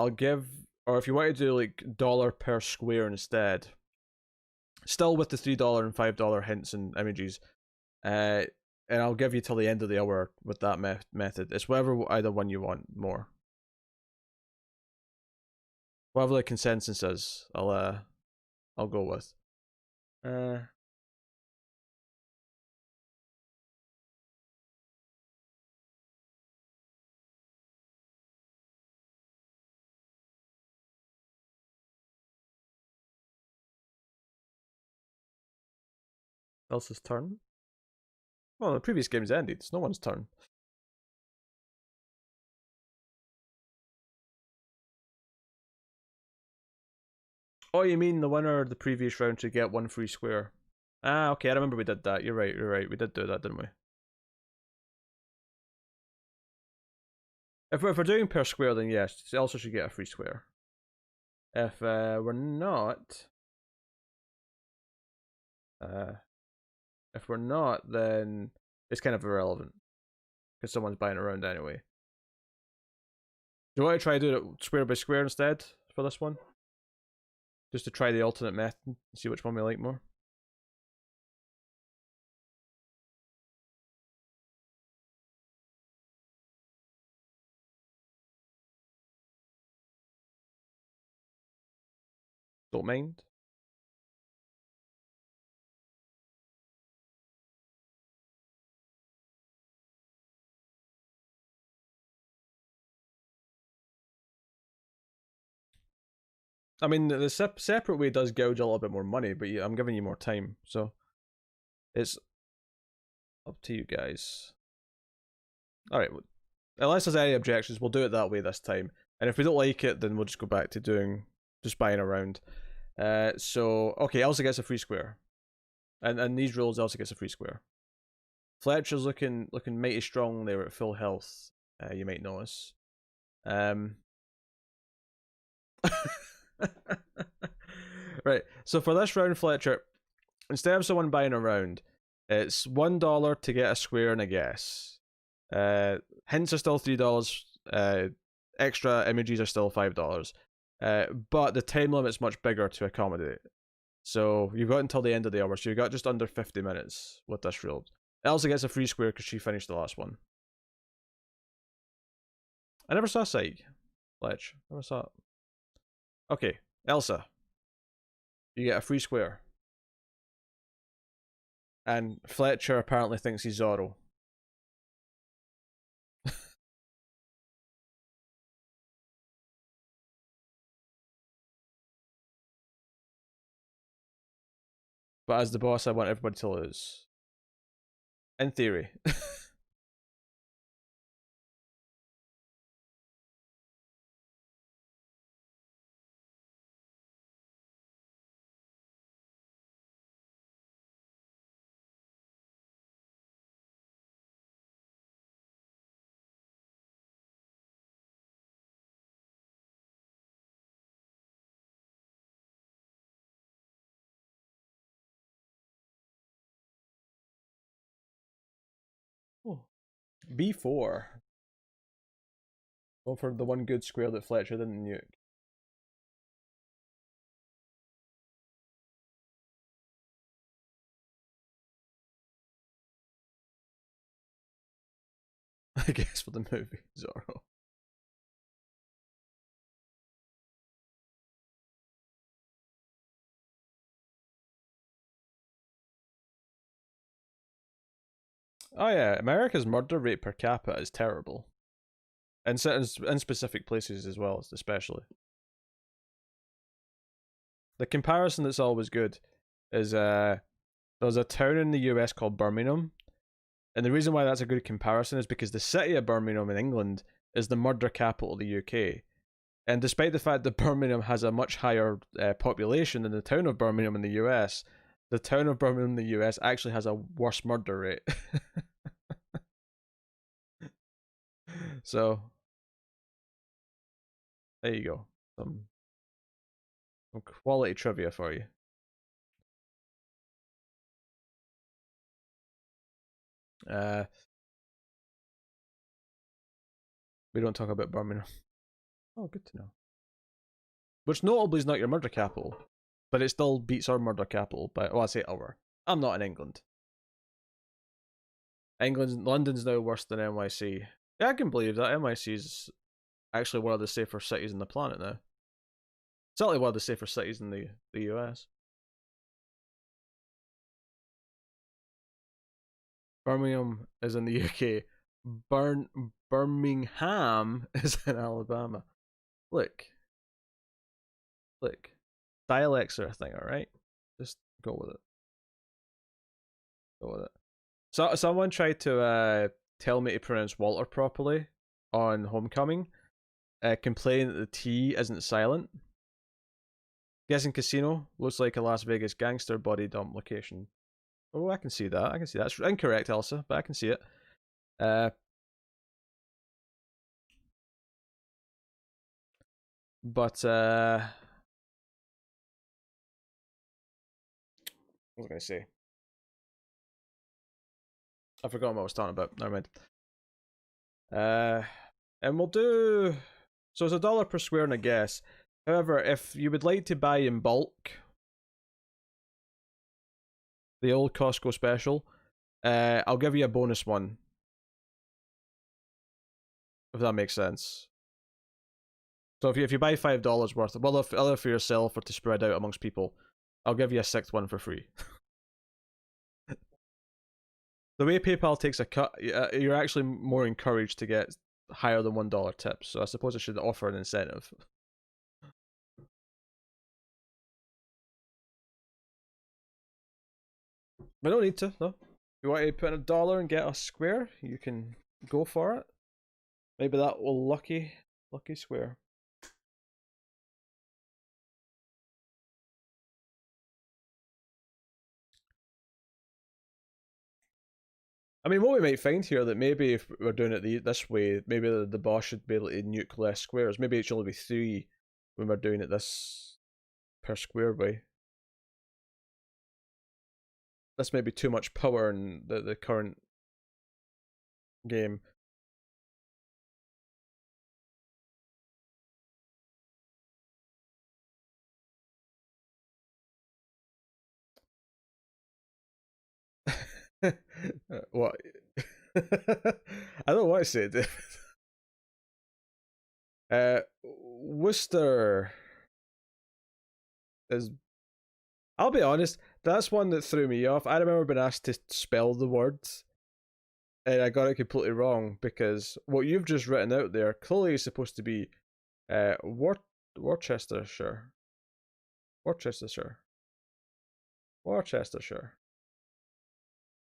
or if you want to do like dollar per square instead, still with the $3 and $5 hints and images, and I'll give you till the end of the hour with that method. It's whatever either one you want more. Whatever the consensus is, I'll go with. Elsa's turn. Well, the previous game's ended. It's no one's turn. Oh, you mean the winner of the previous round should get one free square? Ah, okay, I remember we did that. You're right, you're right. We did do that, didn't we? If we're doing per square, then yes, Elsa should get a free square. If we're not... if we're not, then it's kind of irrelevant. Because someone's buying around anyway. Do you want to try to do it square by square instead for this one? Just to try the alternate method and see which one we like more. Don't mind. I mean, the separate way does gouge a little bit more money, but I'm giving you more time, so it's up to you guys. Alright, unless there's any objections, we'll do it that way this time. And if we don't like it, then we'll just go back to just buying around. So, okay, Elsa gets a free square. And these rules, Elsa gets a free square. Fletcher's looking mighty strong there at full health, you might notice. Right, so for this round, Fletcher, instead of someone buying a round, it's $1 to get a square and a guess. Hints are still $3. Extra images are still $5. But the time limit's much bigger to accommodate. So you've got until the end of the hour. So you've got just under 50 minutes with this rule. Elsa gets a free square because she finished the last one. I never saw Psych. Fletch. Never saw it. Okay, Elsa. You get a free square. And Fletcher apparently thinks he's Zorro. But as the boss, I want everybody to lose. In theory. B4. Go for the one good square that Fletcher didn't nuke. I guess for the movie, Zorro. Oh yeah, America's murder rate per capita is terrible, and in specific places as well, especially. The comparison that's always good is there's a town in the US called Birmingham, and the reason why that's a good comparison is because the city of Birmingham in England is the murder capital of the UK. And despite the fact that Birmingham has a much higher population than the town of Birmingham in the US, the town of Birmingham in the US actually has a worse murder rate. So, there you go. Some quality trivia for you. We don't talk about Birmingham. Oh, good to know. Which notably is not your murder capital, but it still beats our murder capital. But well, I say our. I'm not in England. London's now worse than NYC. Yeah, I can believe that. NYC is actually one of the safer cities on the planet now. Certainly one of the safer cities in the US. Birmingham is in the UK. Birmingham is in Alabama. Look. Dialects are a thing, alright? Just go with it. So someone tried to tell me to pronounce Walter properly on Homecoming, complaining that the T isn't silent. Guessing casino looks like a Las Vegas gangster body dump location. Oh, I can see that. It's incorrect, Elsa, but I can see it. But what was I gonna say? I forgot what I was talking about. Never mind. And we'll do. So it's $1 per square, and I guess. However, if you would like to buy in bulk, the old Costco special, I'll give you a bonus one. If that makes sense. So if you buy $5 worth, well, if either for yourself or to spread out amongst people, I'll give you a sixth one for free. The way PayPal takes a cut, you're actually more encouraged to get higher than $1 tips. So I suppose I should offer an incentive. I don't need to, though. If you want to put in $1 and get a square, you can go for it. Maybe that will lucky square. I mean, what we might find here that maybe if we're doing it this way, maybe the boss should be able to nuke less squares. Maybe it should only be 3 when we're doing it this per square way. This may be too much power in the current game. What? I don't want to say it, David. Worcester is. I'll be honest, that's one that threw me off. I remember being asked to spell the words, and I got it completely wrong because what you've just written out there clearly is supposed to be Worcestershire. Worcestershire. Worcestershire.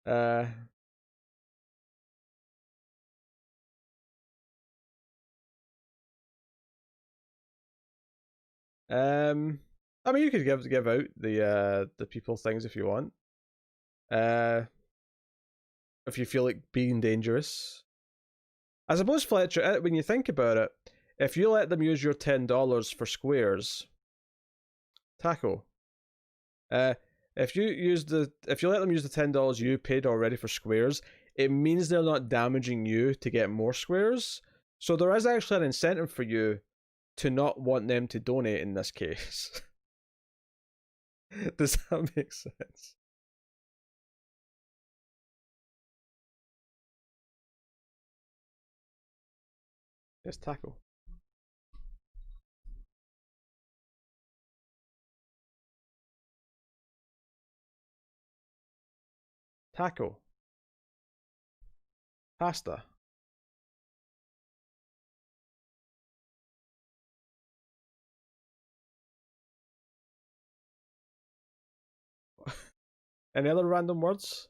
I mean, you could give out the people things if you want. If you feel like being dangerous, I suppose Fletcher. When you think about it, if you let them use your $10 for squares, taco. If you let them use the $10 you paid already for squares, it means they're not damaging you to get more squares. So there is actually an incentive for you to not want them to donate in this case. Does that make sense? It's taco. Taco. Pasta. Any other random words?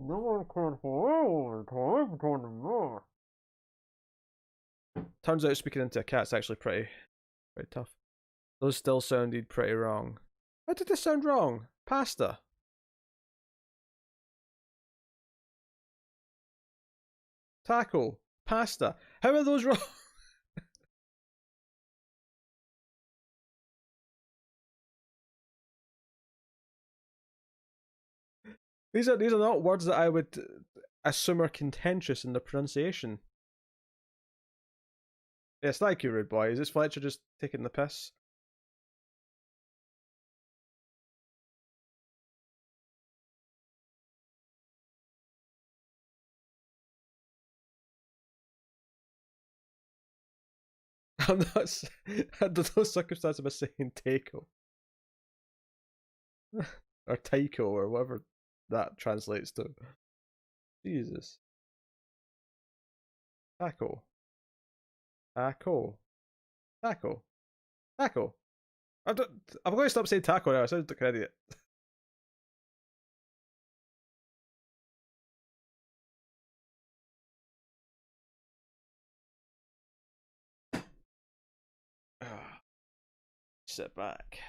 No one can hold time. Turns out speaking into a cat's actually pretty tough. Those still sounded pretty wrong. How did this sound wrong? Pasta. Taco. Pasta. How are those wrong? These are not words that I would assume are contentious in the pronunciation. Yes, thank you, rude boy. Is this Fletcher just taking the piss? I'm not. Under those circumstances, I'm saying taco or taiko or whatever that translates to. Jesus. Taco. Taco. Taco. Taco. I'm going to stop saying taco now. I sound like an idiot. Sit back.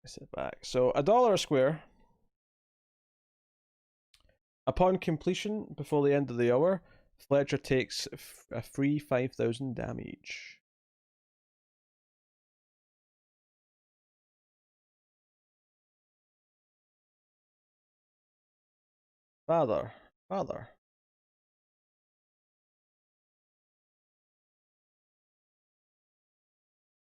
Sit back. So $1 a square. Upon completion, before the end of the hour, Fletcher takes a free 5,000 damage. Father.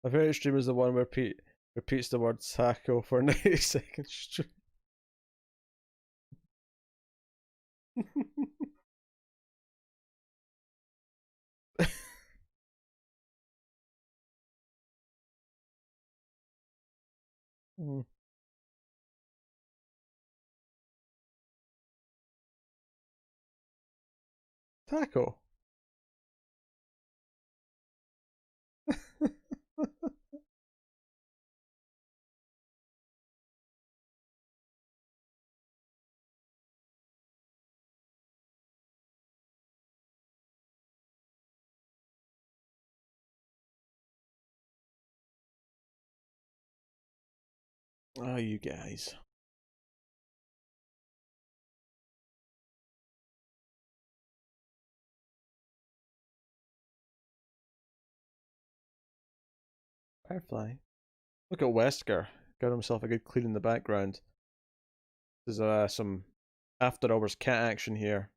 My favorite stream is the one where Pete repeats the word taco for 90 seconds straight. Taco. Oh, you guys. Firefly. Look at Wesker. Got himself a good clean in the background. There's some after hours cat action here.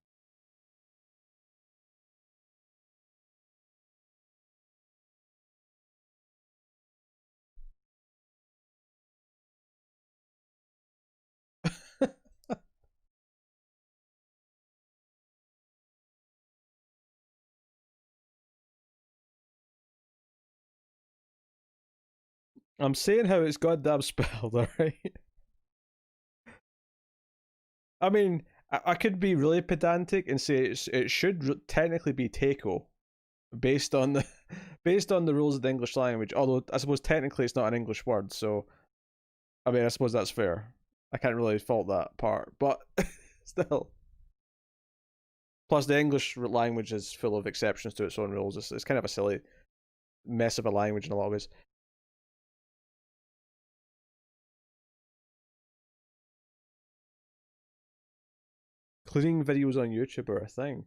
I'm saying how it's goddamn spelled, alright? I mean, I could be really pedantic and say it should technically be taco, based on the rules of the English language. Although I suppose technically it's not an English word, so I mean I suppose that's fair. I can't really fault that part, but still. Plus, the English language is full of exceptions to its own rules. It's kind of a silly mess of a language in a lot of ways. Cleaning videos on YouTube are a thing.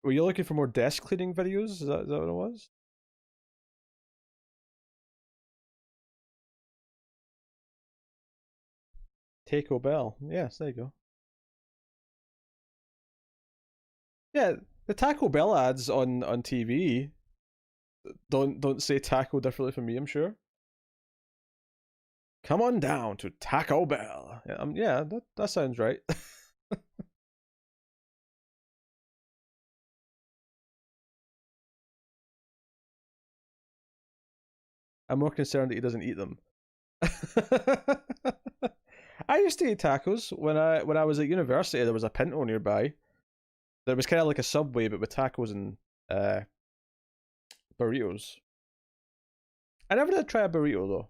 Were you looking for more desk cleaning videos? Is that what it was? Taco Bell. Yes, there you go. Yeah, the Taco Bell ads on TV don't say taco differently from me, I'm sure. Come on down to Taco Bell. Yeah, that sounds right. I'm more concerned that he doesn't eat them. I used to eat tacos when I was at university. There was a Pinto nearby. There was kind of like a Subway, but with tacos and burritos. I never did try a burrito though.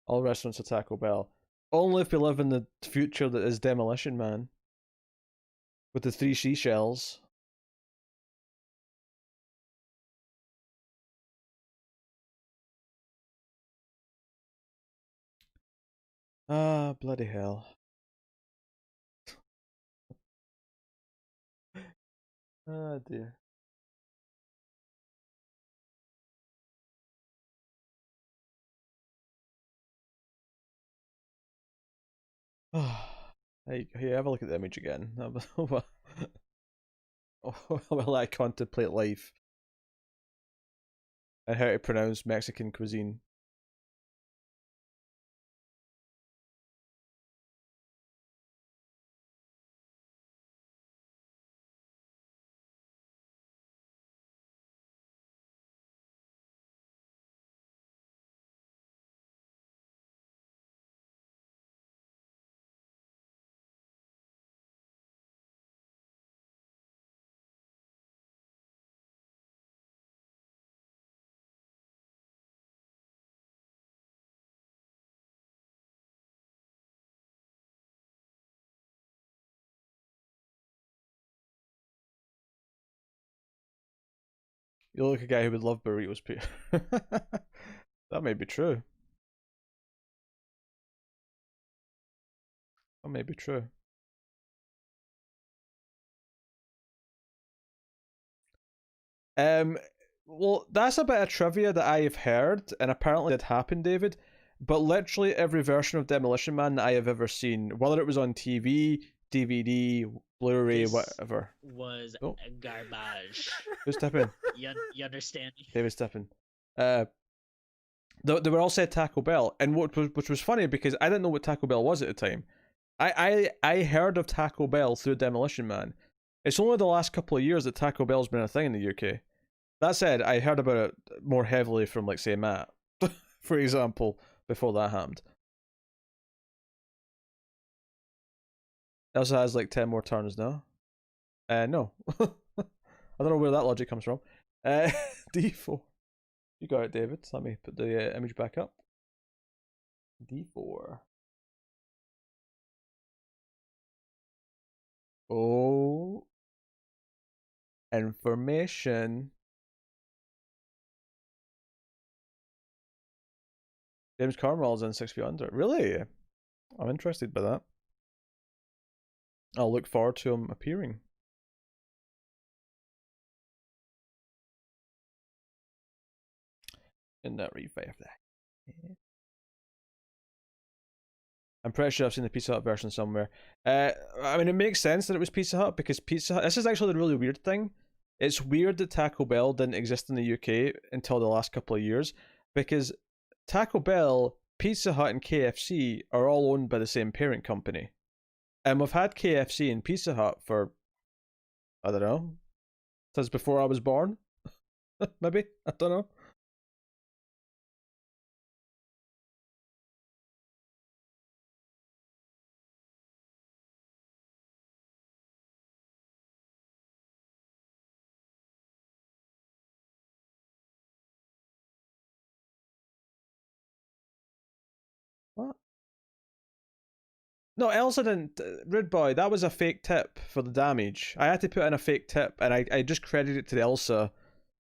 All restaurants are Taco Bell. Only if we live in the future that is Demolition Man. With the 3 seashells. Ah, bloody hell. Ah, dear. Hey, have a look at the image again. While I contemplate life and how to pronounce Mexican cuisine. You look like a guy who would love burritos, Peter. That may be true. That may be true. Well, that's a bit of trivia that I have heard, and apparently did happen, David. But literally every version of Demolition Man that I have ever seen, whether it was on TV, DVD, Blu-ray, This whatever. was Oh. garbage. Who's stepping? You understand? David stepping. They were all said Taco Bell, and which was funny because I didn't know what Taco Bell was at the time. I heard of Taco Bell through Demolition Man. It's only the last couple of years that Taco Bell's been a thing in the UK. That said, I heard about it more heavily from, like, say, Matt, for example, before that happened. It also has, like, 10 more turns now. No. I don't know where that logic comes from. D4. You got it, David. Let me put the image back up. D4. Oh. Information. James Carmichael's in 6 Feet Under. Really? I'm interested by that. I'll look forward to him appearing. In that revive that. I'm pretty sure I've seen the Pizza Hut version somewhere. I mean, it makes sense that it was Pizza Hut because Pizza Hut. This is actually the really weird thing. It's weird that Taco Bell didn't exist in the UK until the last couple of years because Taco Bell, Pizza Hut, and KFC are all owned by the same parent company. And we've had KFC and Pizza Hut for, I don't know, since before I was born. Maybe? I don't know. What? No, Elsa didn't. Rude boy, that was a fake tip for the damage. I had to put in a fake tip, and I just credited it to Elsa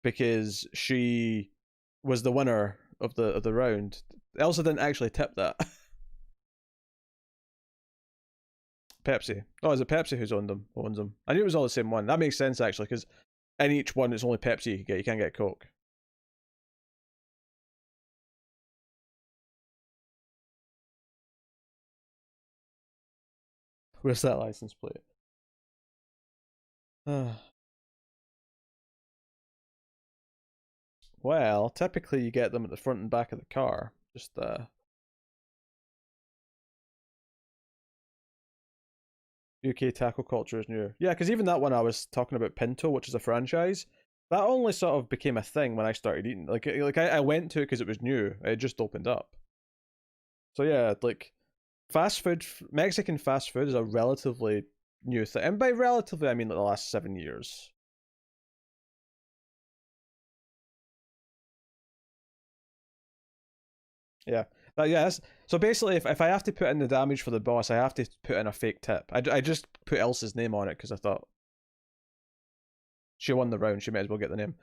because she was the winner of the round. Elsa didn't actually tip that. Pepsi. Oh, is it Pepsi who's owns them? I knew it was all the same one. That makes sense actually, because in each one it's only Pepsi you can get. You can't get Coke. Where's that license plate? Well, typically you get them at the front and back of the car. Just UK taco culture is new. Yeah, because even that one I was talking about, Pinto, which is a franchise, that only sort of became a thing when I started eating. Like I went to it because it was new. It just opened up. So yeah, like fast food, Mexican fast food is a relatively new thing, and by relatively I mean like the last 7 years. Yeah. So basically, if I have to put in the damage for the boss, I have to put in a fake tip. I just put Elsa's name on it because I thought she won the round. She might as well get the name.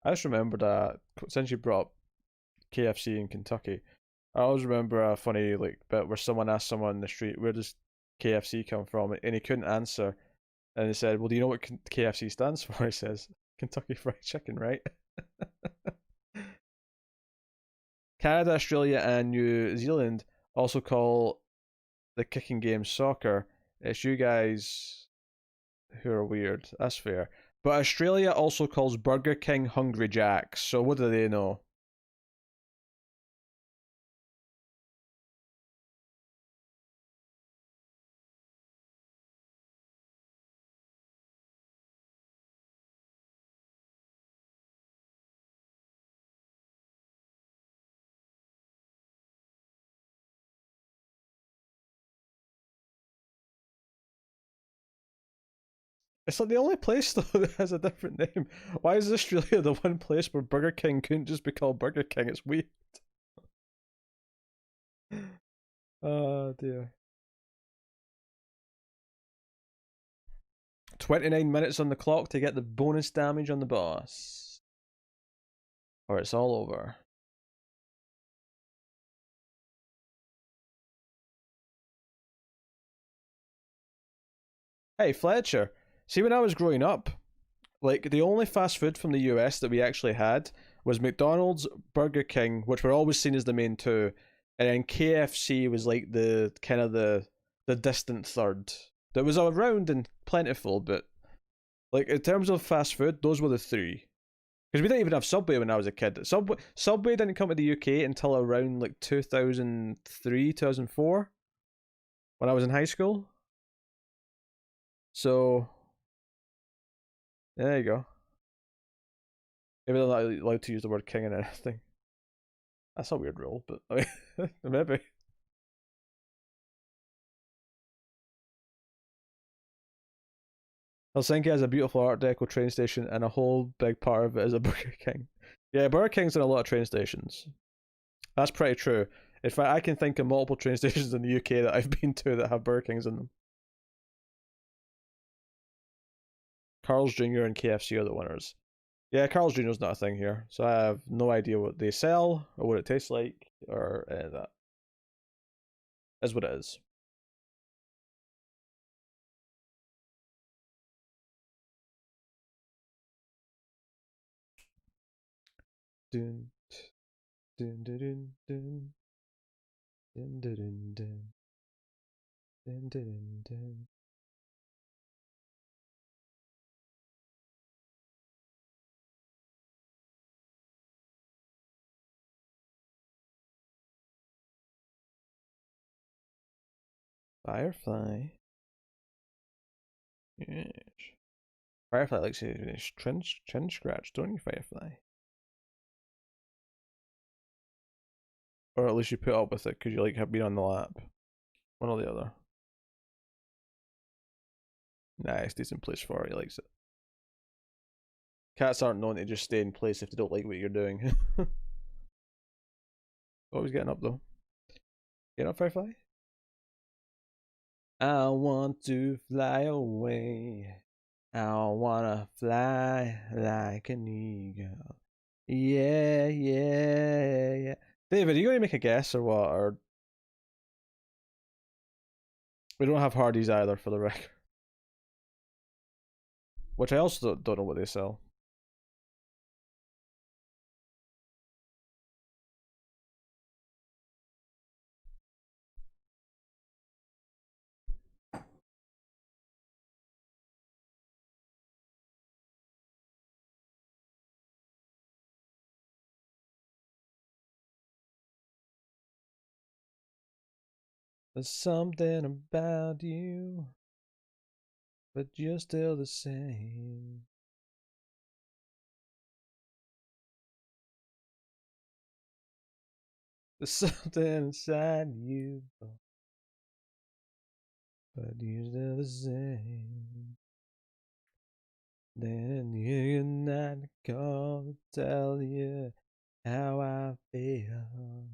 I just remembered that since you brought up KFC in Kentucky, I always remember a funny like bit where someone asked someone in the street, "Where does KFC come from?" and he couldn't answer, and he said, "Well, do you know what KFC stands for?" He says, "Kentucky Fried Chicken, right?" Canada, Australia, and New Zealand also call the kicking game soccer. It's you guys who are weird. That's fair. But Australia also calls Burger King Hungry Jacks. So what do they know? It's like the only place though that has a different name. Why is Australia the one place where Burger King couldn't just be called Burger King? It's weird. Oh dear. 29 minutes on the clock to get the bonus damage on the boss. Or it's all over. Hey, Fletcher. See, when I was growing up, like the only fast food from the US that we actually had was McDonald's, Burger King, which were always seen as the main two, and then KFC was like the kind of the distant third. That was around and plentiful, but like in terms of fast food, those were the three. Because we didn't even have Subway when I was a kid. Subway didn't come to the UK until around like 2003, 2004, when I was in high school. So yeah, there you go. Maybe they're not allowed to use the word king in anything. That's a weird rule, but I mean, maybe. Helsinki has a beautiful Art Deco train station, and a whole big part of it is a Burger King. Yeah, Burger King's in a lot of train stations. That's pretty true. In fact, I can think of multiple train stations in the UK that I've been to that have Burger Kings in them. Carl's Jr. and KFC are the winners. Yeah, Carl's Jr.'s not a thing here, so I have no idea what they sell or what it tastes like or any of that. Is what it is. Dun, dun, dun, dun, dun. Dun, dun, dun, dun. Dun, dun, dun. Firefly. Yes. Firefly likes his chin scratch, don't you, Firefly? Or at least you put up with it because you like being on the lap. One or the other. Nice, decent place for it. He likes it. Cats aren't known to just stay in place if they don't like what you're doing. Always getting up though. Getting up, Firefly? I want to fly away. I wanna fly like an eagle. Yeah, yeah, yeah. David, are you going to make a guess or what? Or we don't have Hardee's either, for the record. Which I also don't know what they sell. There's something about you, but you're still the same. There's something inside you, but you're still the same. Then you're not gonna tell you how I feel.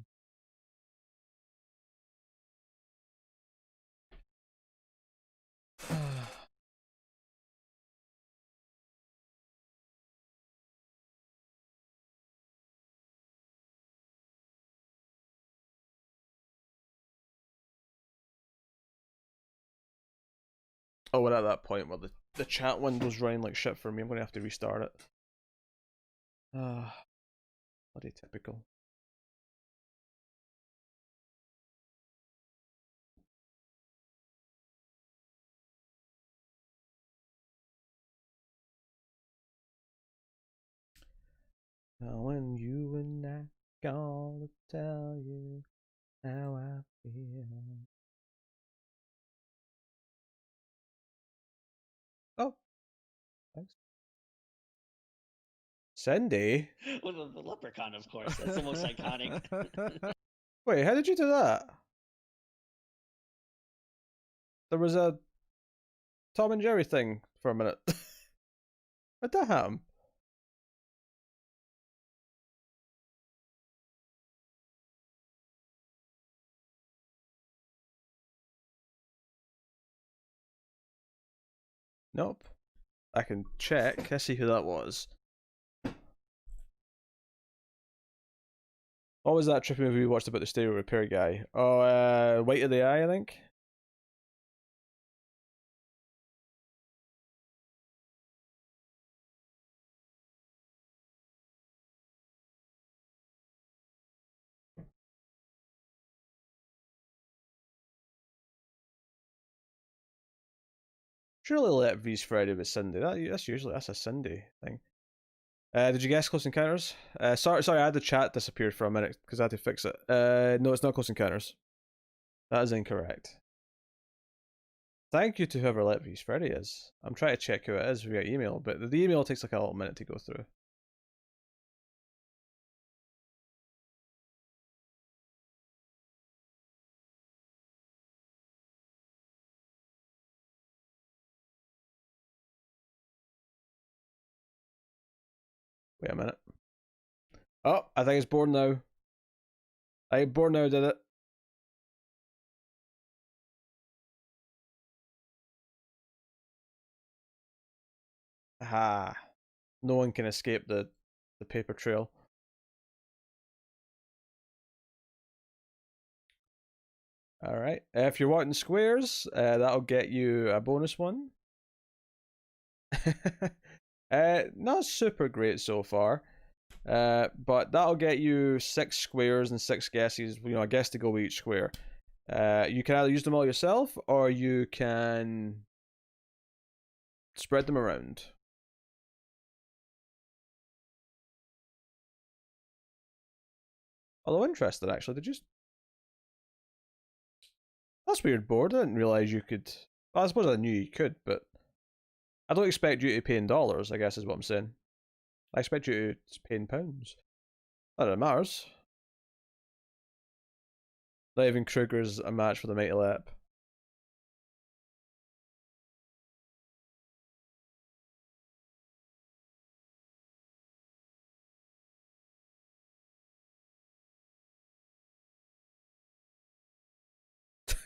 Oh, we're at that point where the chat window's running like shit for me. I'm gonna have to restart it. Bloody typical. Now when you and I gonna tell you how I feel. Oh, thanks. Cindy? Well, the leprechaun, of course. That's the most iconic. Wait, how did you do that? There was a Tom and Jerry thing for a minute. What the hell? Nope. I can check. Let's see who that was. What was that trippy movie we watched about the stereo repair guy? Oh, White of the Eye, I think. Surely let V's Friday was Cindy. That's a Cindy thing. Did you guess Close Encounters? Sorry, I had the chat disappeared for a minute because I had to fix it. No, it's not Close Encounters. That is incorrect. Thank you to whoever let V's Freddy is. I'm trying to check who it is via email, but the email takes like a little minute to go through. Wait a minute. Oh, I think it's Born Now. I think Born Now did it. Aha. No one can escape the paper trail. Alright. If you're wanting squares, that'll get you a bonus one. Not super great so far. But that'll get you 6 squares and 6 guesses. You know, a guess to go with each square. You can either use them all yourself, or you can spread them around. Although interested, actually, did you? That's weird, board. I didn't realize you could. Well, I suppose I knew you could, but I don't expect you to pay in dollars. I guess is what I'm saying. I expect you to pay in pounds. Not that it matters. Not even Kruger's a match for the Mighty Lep.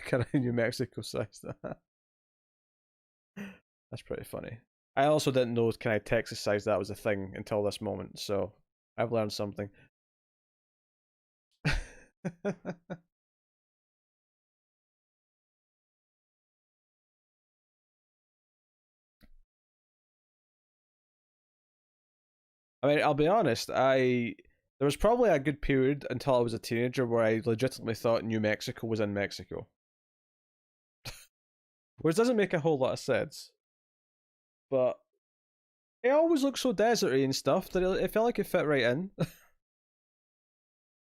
Kind of New Mexico size that. That's pretty funny. I also didn't know kind of Texas size that was a thing until this moment, so I've learned something. I mean, I'll be honest. There was probably a good period until I was a teenager where I legitimately thought New Mexico was in Mexico, which doesn't make a whole lot of sense. But it always looked so deserty and stuff that it felt like it fit right in.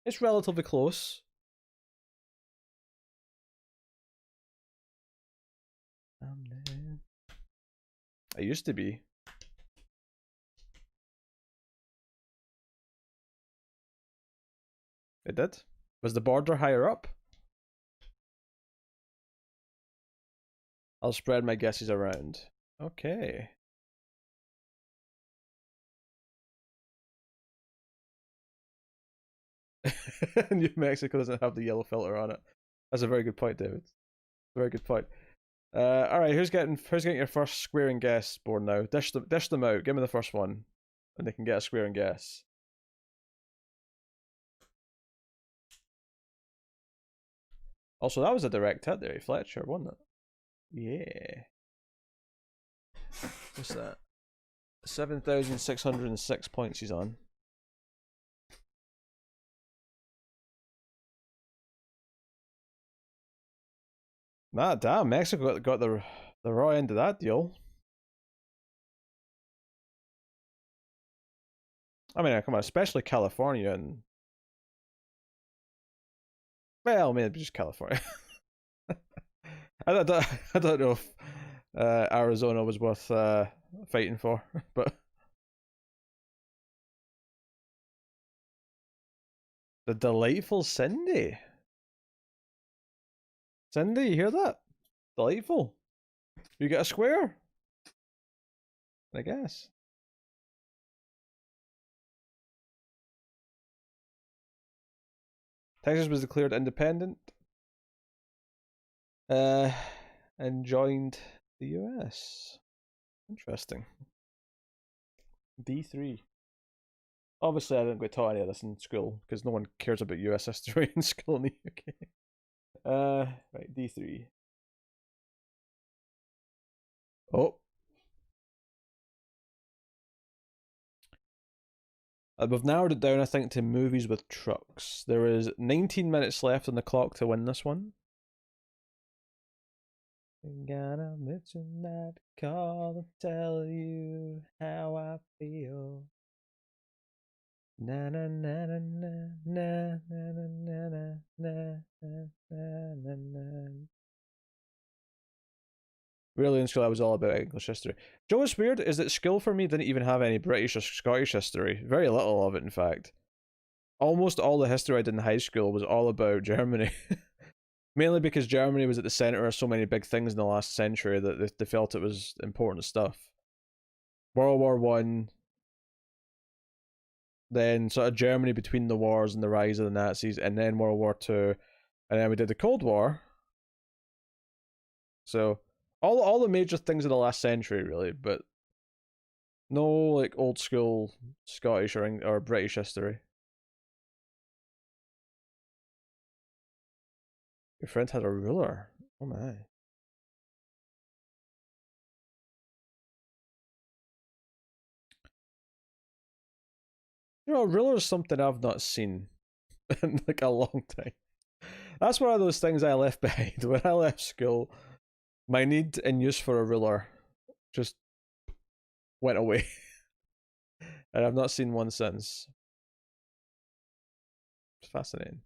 It's relatively close. It used to be. It did. Was the border higher up? I'll spread my guesses around. Okay. New Mexico doesn't have the yellow filter on it. That's a very good point, David. Very good point. All right, who's getting your first square and guess board now? Dish them out. Give me the first one, and they can get a square and guess. Also, that was a direct hit there, Fletcher, wasn't it? Yeah. What's that? 7,606 points he's on. Nah, damn, Mexico got the raw end of that deal. I mean, come on, especially California and well, maybe just California. I don't know if Arizona was worth fighting for, but the delightful Cindy. Cindy, you hear that? Delightful. You get a square? I guess. Texas was declared independent. And joined the US. Interesting. D3. Obviously, I didn't get taught any of this in school because no one cares about US history in school in the UK. Right, D3. Oh. We've narrowed it down, I think, to movies with trucks. There is 19 minutes left on the clock to win this one. Gotta mention that call and tell you how I feel. Na na na na na na na na na na na na na. Really in school I was all about English history. Joe, what's weird is that school for me didn't even have any British or Scottish history. Very little of it, in fact. Almost all the history I did in high school was all about Germany. Mainly because Germany was at the centre of so many big things in the last century that they felt it was important stuff. World War One, then sort of Germany between the wars and the rise of the Nazis, and then World War Two, and then we did the Cold War. So all the major things of the last century, really, but no like old school Scottish or British history. Your friend had a ruler. Oh my. You know, a ruler is something I've not seen in like a long time. That's one of those things I left behind when I left school. My need and use for a ruler just went away, and I've not seen one since. It's fascinating.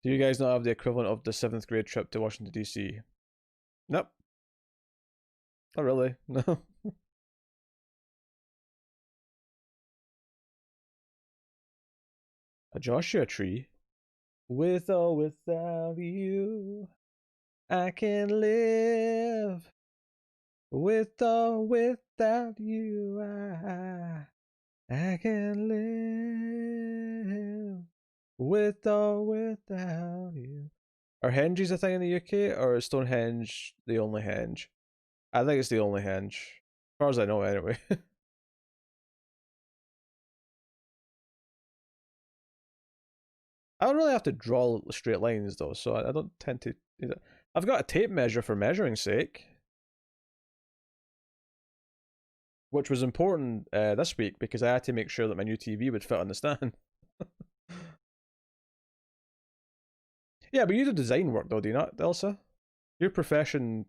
Do you guys not have the equivalent of the 7th grade trip to Washington D.C.? Nope. Not really. No. A Joshua tree. With or without you, I can live. With or without you, I can live. With or without you. Are henges a thing in the UK, or is Stonehenge the only henge? I think it's the only henge. As far as I know, anyway. I don't really have to draw straight lines though, so I don't tend to. I've got a tape measure for measuring sake, which was important this week because I had to make sure that my new TV would fit on the stand. Yeah, but you do design work though, do you not, Elsa? Your profession,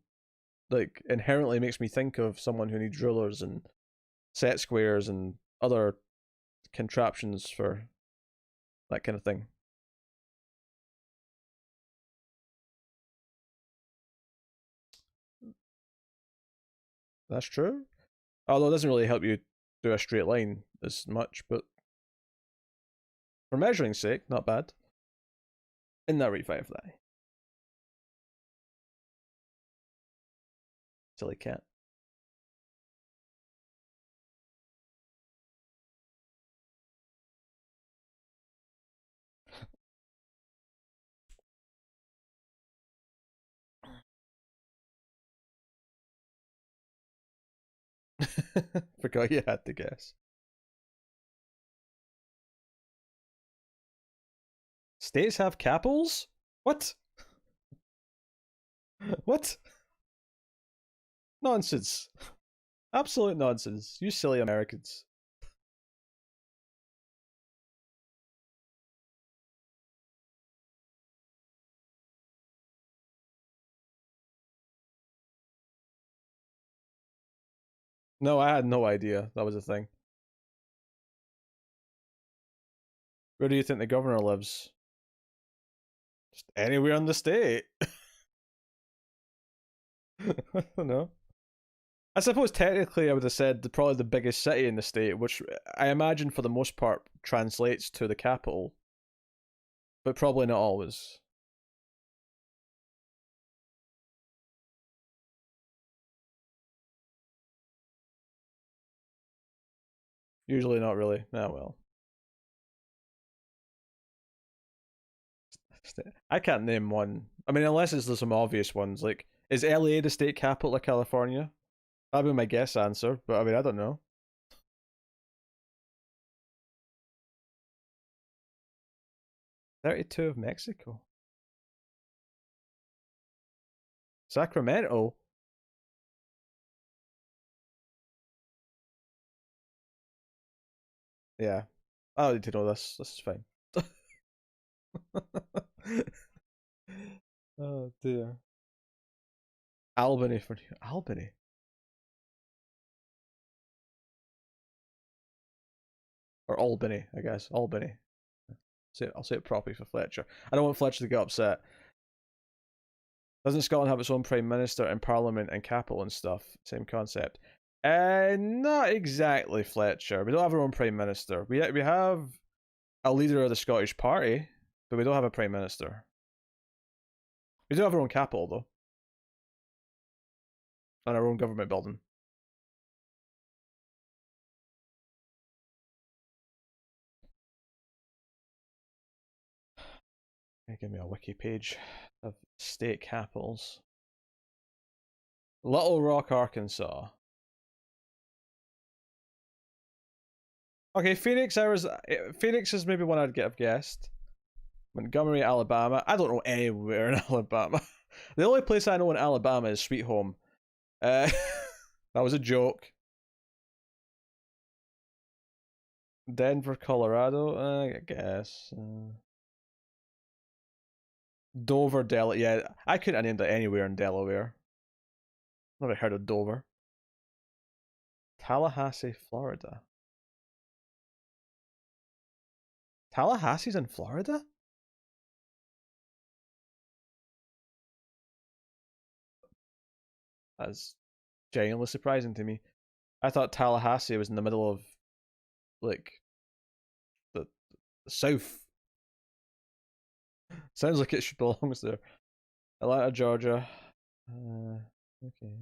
like, inherently makes me think of someone who needs rulers and set squares and other contraptions for that kind of thing. That's true. Although it doesn't really help you do a straight line as much, but for measuring's sake, not bad. In that revive that. Silly cat. Forgot you had to guess. States have capitals? What? What? Nonsense. Absolute nonsense. You silly Americans. No, I had no idea that was a thing. Where do you think the governor lives? Just anywhere in the state. I don't know. I suppose technically I would have said probably the biggest city in the state, which I imagine for the most part translates to the capital, but probably not always. Usually not really. Ah, well. I can't name one. I mean, unless there's some obvious ones. Like, is LA the state capital of California? That'd be my guess answer, but I mean, I don't know. 32 of Mexico. Sacramento? Yeah. I don't need to know this. This is fine. Oh dear. Albany for Albany. Or Albany, I guess. Albany. I'll say it properly for Fletcher. I don't want Fletcher to get upset. Doesn't Scotland have its own prime minister and parliament and capital and stuff? Same concept. Not exactly, Fletcher. We don't have our own prime minister. We have a leader of the Scottish Party, but we don't have a prime minister. We do have our own capital though, and our own government building. Give me a wiki page of state capitals. Little Rock, Arkansas. Okay, Phoenix is maybe one I'd have guessed. Montgomery, Alabama. I don't know anywhere in Alabama. The only place I know in Alabama is Sweet Home. That was a joke. Denver, Colorado. I guess. Dover, Delaware. Yeah, I couldn't have named it anywhere in Delaware. Never heard of Dover. Tallahassee, Florida. Tallahassee's in Florida? That's genuinely surprising to me. I thought Tallahassee was in the middle of, like, the south. Sounds like it should belongs there. Atlanta, Georgia. Okay.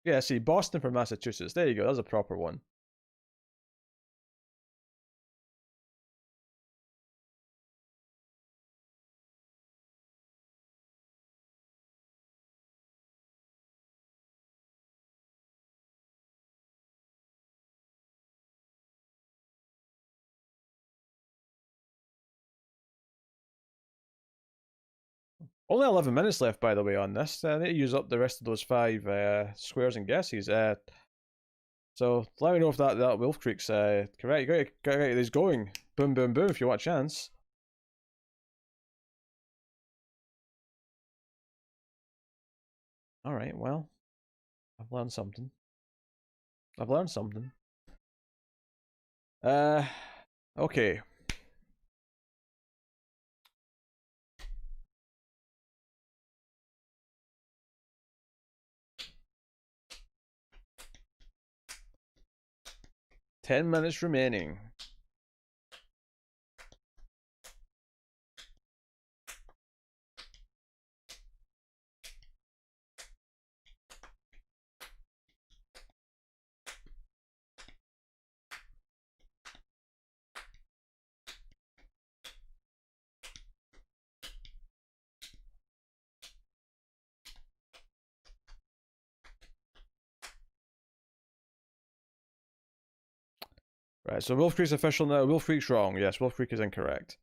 Yeah, see, Boston for Massachusetts. There you go. That's a proper one. Only 11 minutes left, by the way, on this. I need to use up the rest of those 5 squares and guesses. So let me know if that Wolf Creek's correct. You gotta get these going. Boom, boom, boom if you want a chance. Alright, well. I've learned something. Okay. Ten minutes remaining. Right, so Wolf Creek's official now. Wolf Creek's wrong. Yes, Wolf Creek is incorrect.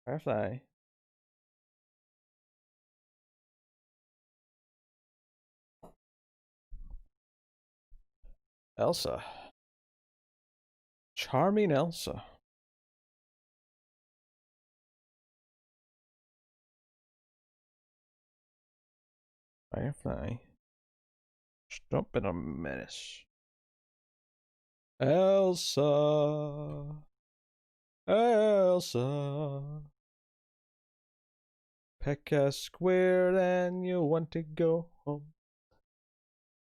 Firefly. Elsa. Charming Elsa. Firefly. Stop in a menace. Elsa. Elsa. Pick a square and you want to go home.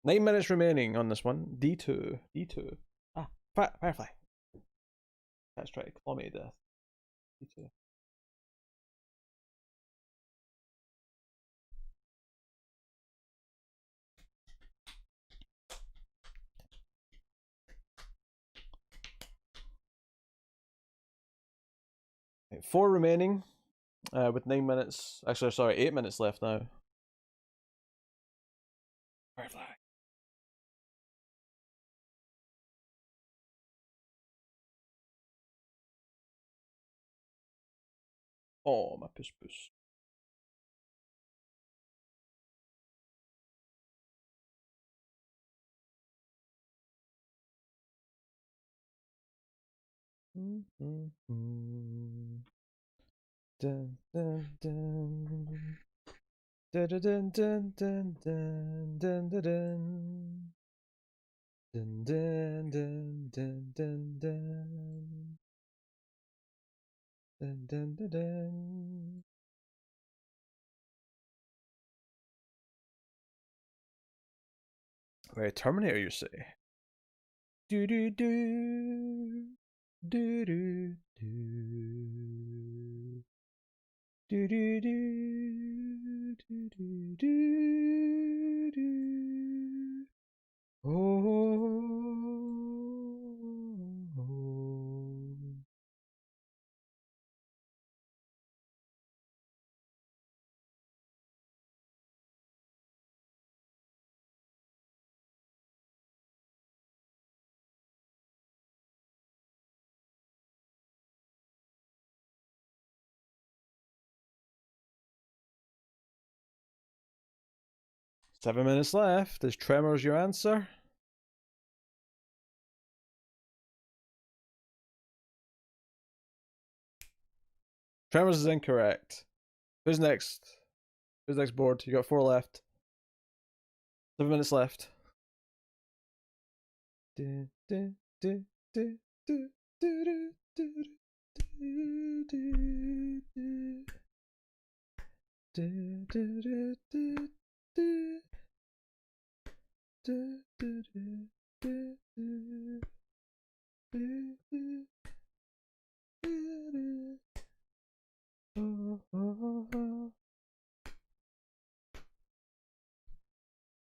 9 minutes remaining on this one. D2. D2. Ah, Firefly. Let's try to claw me to death. D2. Right, 4 remaining. With 9 minutes. Actually, sorry, 8 minutes left now. Firefly. Oh, my puss puss. Dun, dun, dun. Dun, dun, dun, dun, dun, dun, dun, dun. Dun, dun, dun, dun, dun, dun. Dun, dun, dun, dun. Right, Terminator, you say? Do do do do do do do do do do do do do. Oh. Seven minutes left. Is Tremors your answer? Tremors is incorrect. Who's next? Who's next board? You got 4 left. 7 minutes left.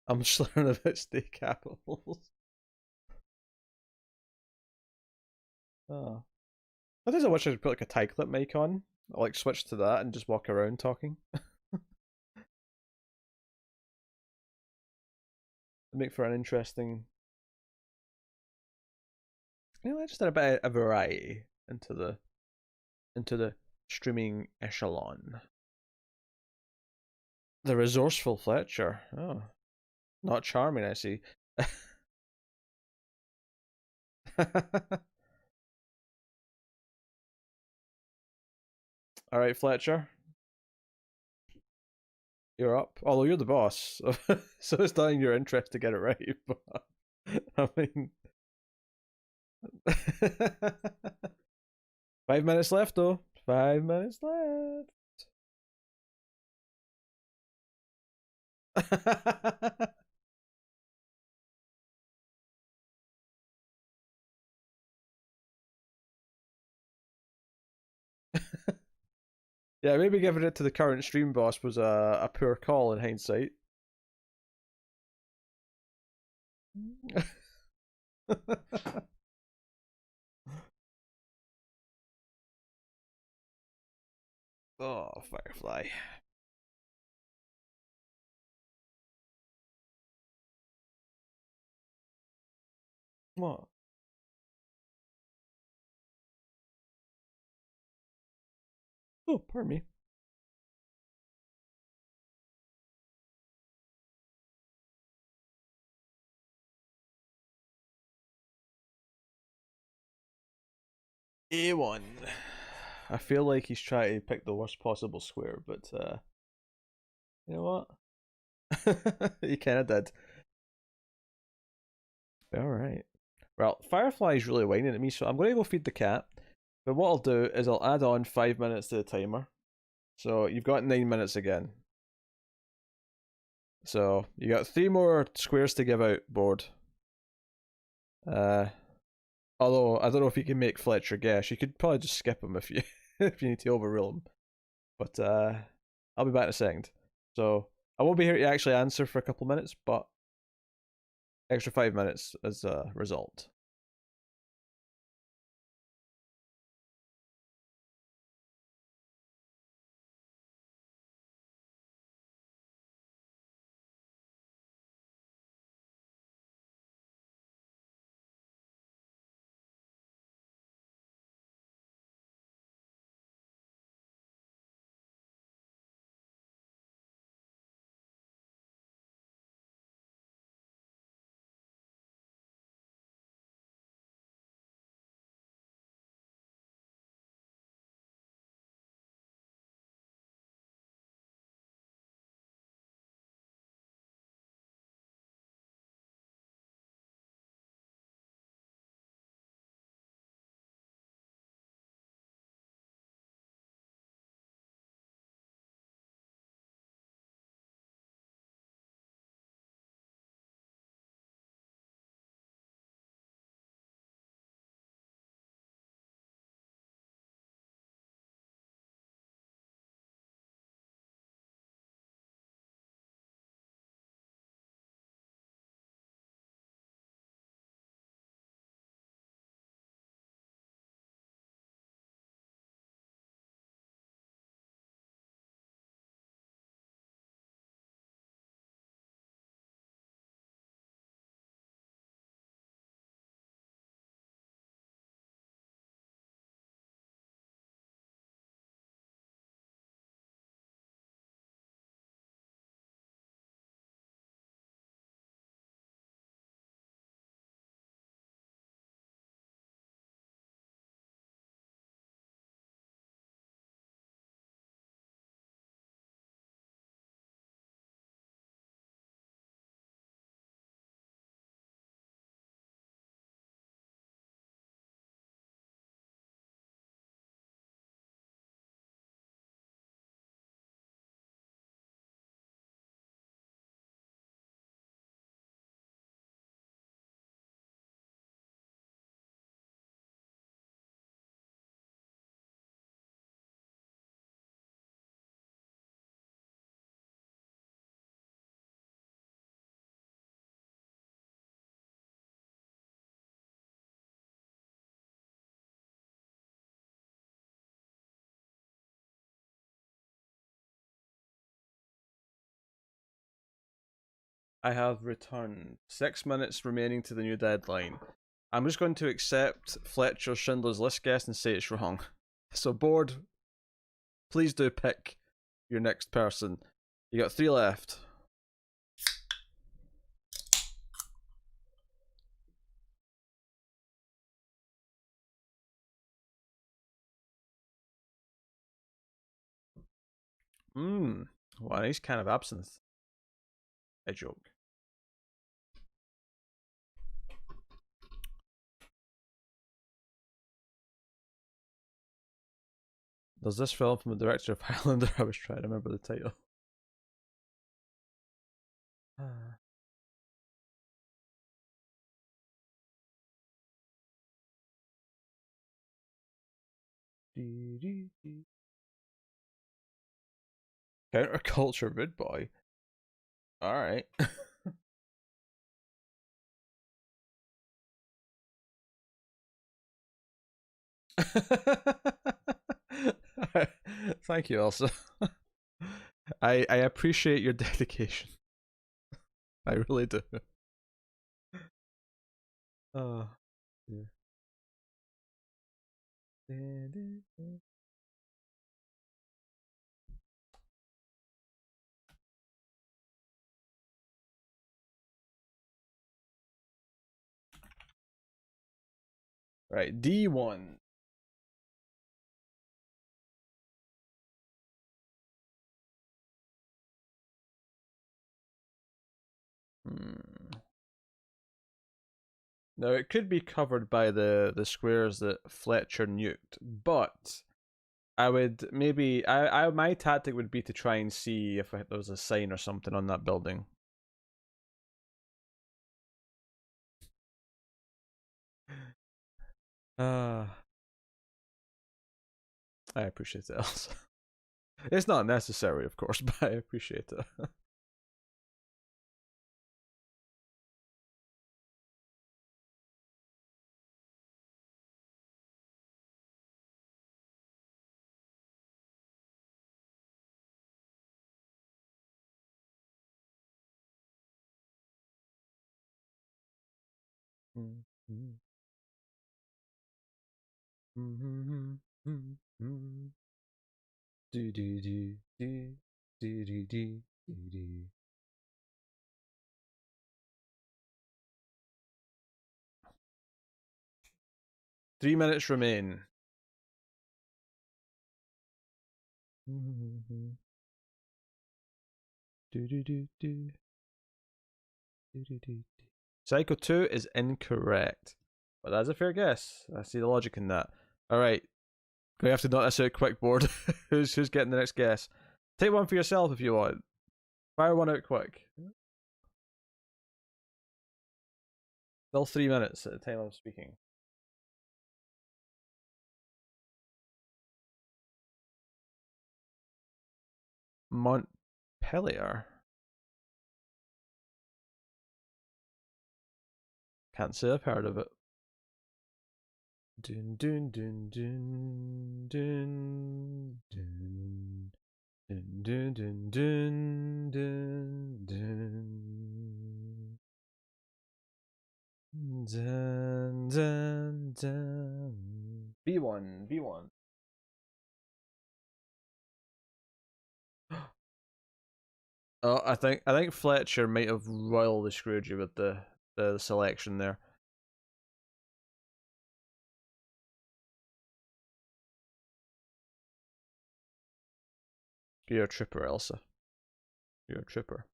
I'm just learning about state capitals. Oh. I think I wish I could put like a tie clip mic on. I'll like switch to that and just walk around talking. Make for an interesting. I just did a bit of variety into the streaming echelon. The resourceful Fletcher. Oh, not charming, I see. All right, Fletcher, you're up. Although you're the boss, so it's not in your interest to get it right. But I mean, 5 minutes left, though. 5 minutes left. Yeah, maybe giving it to the current stream boss was a poor call in hindsight. Oh, Firefly. What? Oh, pardon me. A1. I feel like he's trying to pick the worst possible square, but you know what? He kind of did. All right. Well, Firefly's really whining at me, so I'm going to go feed the cat. But what I'll do is I'll add on 5 minutes to the timer. So you've got 9 minutes again. So you got 3 more squares to give out, board. Although I don't know if you can make Fletcher guess. You could probably just skip him if you if you need to overrule him. But I'll be back in a second. So I won't be here to actually answer for a couple minutes, but extra 5 minutes as a result. I have returned. 6 minutes remaining to the new deadline. I'm just going to accept Fletcher's Schindler's List guess and say it's wrong. So, board, please do pick your next person. You got 3 left. Well, nice can of absinthe. I joke. Does this film from the director of Highlander? I was trying to remember the title. Counterculture rude boy. Alright. Thank you, Elsa. I appreciate your dedication. I really do. Oh, dear. Right, D1. Now it could be covered by the squares that Fletcher nuked, but I would maybe I my tactic would be to try and see if there was a sign or something on that building. I appreciate it, Elsa. It's not necessary, of course, but I appreciate it. Do do do do do do do do. 3 minutes remain. Do do do do. Psycho 2 is incorrect. But that's a fair guess. I see the logic in that. Alright. We have to knock this out quick, board. who's getting the next guess? Take one for yourself if you want. Fire one out quick. Still 3 minutes at the time I'm speaking. Montpellier? Can't say I've heard of it. Dun dun dun dun dun dun dun dun dun dun dun dun dun dun. B1. Oh, I think Fletcher might have royally screwed you with the selection there. You're a tripper, Elsa. You're a tripper.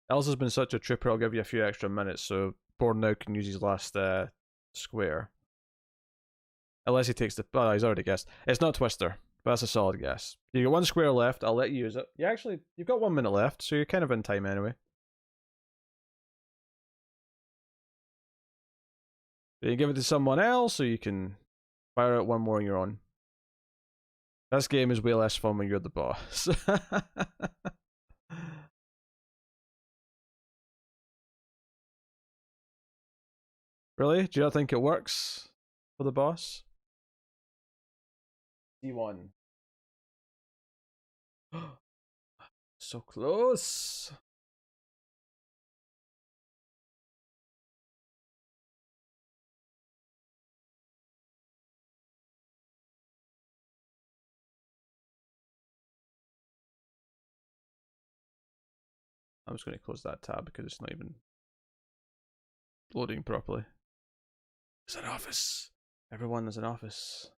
Elsa's been such a tripper, I'll give you a few extra minutes, so Bourne now can use his last square. Unless he takes the... Oh, he's already guessed. It's not Twister, but that's a solid guess. You got 1 square left, I'll let you use it. You've got 1 minute left, so you're kind of in time anyway. You can give it to someone else, or you can fire out 1 more on your own. This game is way less fun when you're the boss. Really? Do you not think it works for the boss? C1. So close. I'm just going to close that tab because it's not even loading properly. It's an office. Everyone is an office.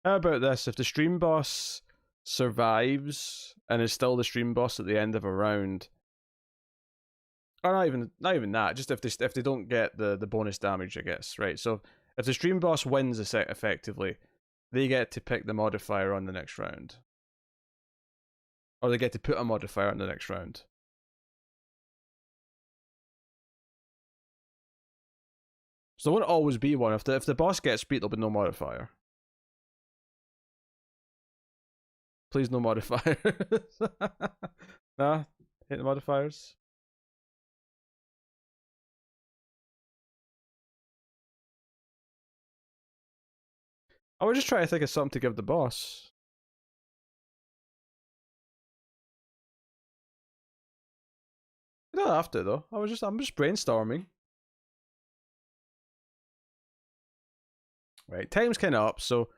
How about this? If the stream boss survives and is still the stream boss at the end of a round, or not even that, just if they don't get the bonus damage, I guess, right? So if the stream boss wins effectively, they get to pick the modifier on the next round, or they get to put a modifier on the next round. So there won't always be one. If the boss gets beat, there'll be no modifier. Please, no modifiers. Nah, hit the modifiers. I was just trying to think of something to give the boss. You don't have to though. I'm just brainstorming. Right, time's kind of up, so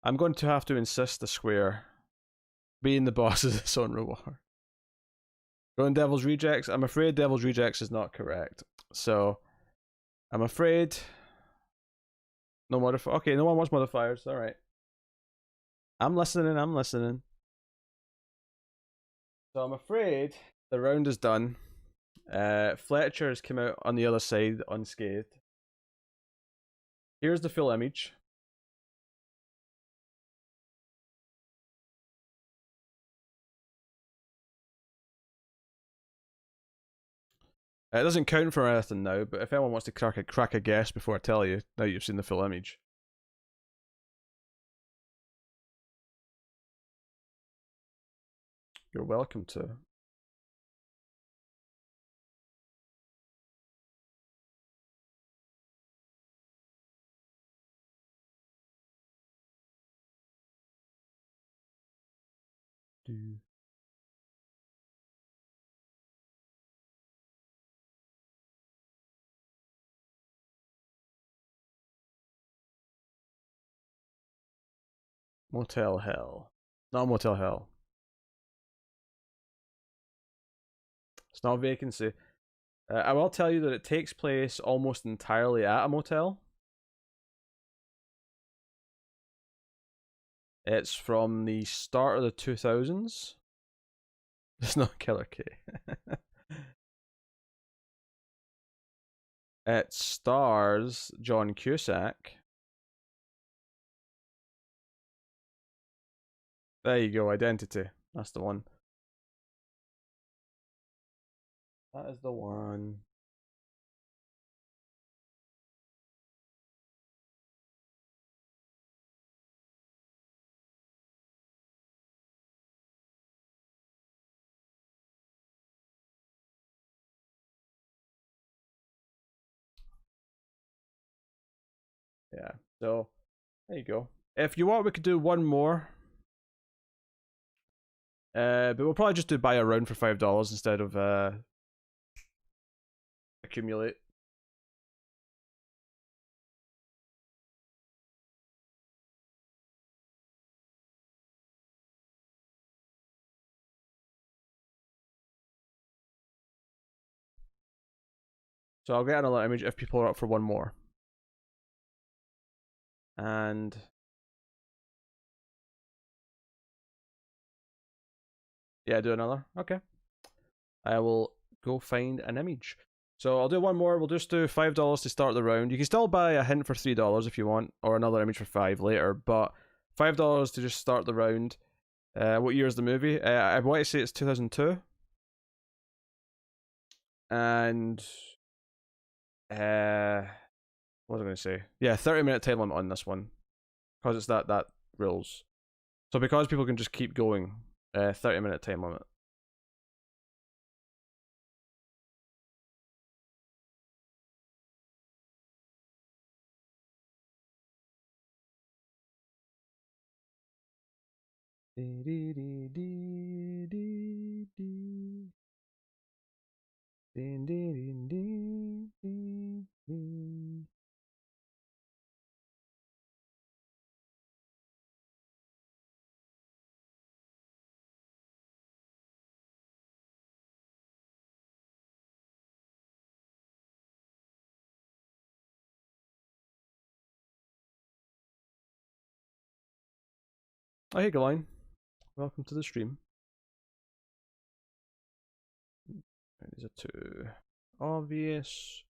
I'm going to have to insist the square being the boss is its own reward. Going Devil's Rejects. I'm afraid Devil's Rejects is not correct. So I'm afraid no modifier. Okay, no one wants modifiers. All right. I'm listening. I'm listening. So I'm afraid the round is done. Fletcher has come out on the other side unscathed. Here's the full image. It doesn't count for anything now, but if anyone wants to crack a guess before I tell you, now you've seen the full image. You're welcome to. Do. Motel Hell. Not Motel Hell. It's not a vacancy. I will tell you that it takes place almost entirely at a motel. It's from the start of the 2000s. It's not Killer K. It stars John Cusack. There you go, Identity. That's the one. That is the one. Yeah, so there you go. If you want, we could do one more. But we'll probably just do buy a round for $5 instead of accumulate. So I'll get another image if people are up for one more. And Yeah, do another. Okay. I will go find an image. So I'll do one more. We'll just do $5 to start the round. You can still buy a hint for $3 if you want, or another image for $5 later. But $5 to just start the round. What year is the movie? I want to say it's 2002. And what was I going to say? Yeah, 30-minute time limit on this one, because it's that rules. So because people can just keep going, 30-minute time limit. Oh, hey, Galine. Welcome to the stream. These are too obvious.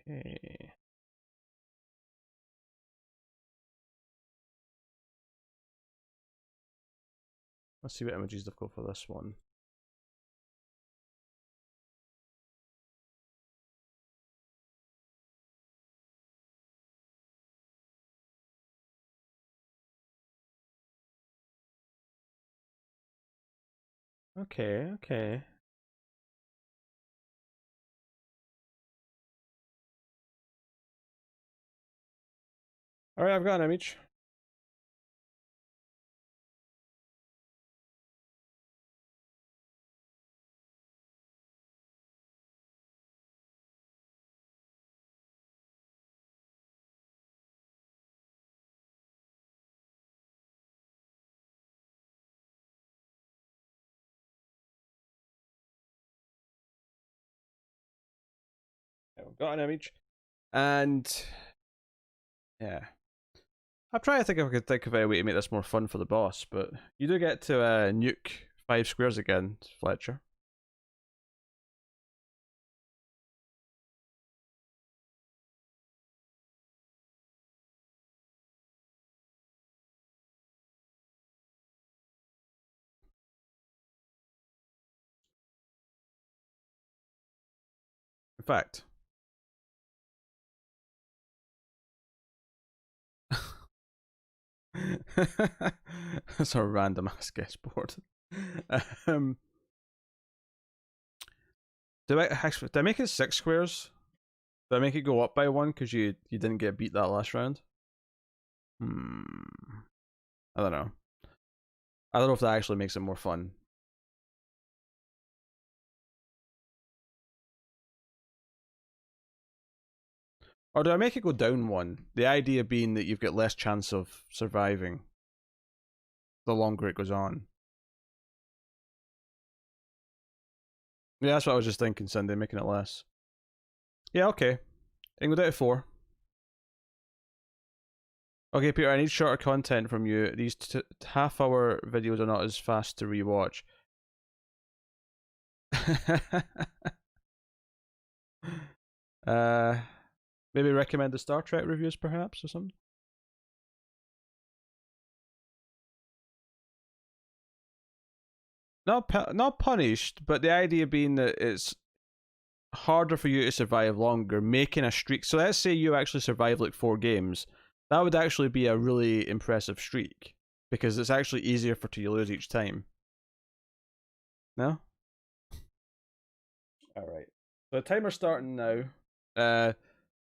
Okay. Let's see what images they've got for this one. Okay, okay. Alright, I've got an image. I've got an image. And yeah. I'm trying to think if I could think of a way to make this more fun for the boss, but you do get to nuke 5 squares again, Fletcher. In fact, that's a random ass guessboard. um, do I make it 6 squares? Do I make it go up by 1 because you didn't get beat that last round? I don't know. I don't know if that actually makes it more fun. Or do I make it go down 1? The idea being that you've got less chance of surviving the longer it goes on. Yeah, that's what I was just thinking, Cindy, making it less. Yeah, okay. I can go down to 4. Okay, Peter, I need shorter content from you. These half-hour videos are not as fast to rewatch. Maybe recommend the Star Trek reviews, perhaps, or something? Not punished, but the idea being that it's harder for you to survive longer, making a streak. So let's say you actually survive like 4 games. That would actually be a really impressive streak, because it's actually easier for you to lose each time. No? Alright. So the timer's starting now.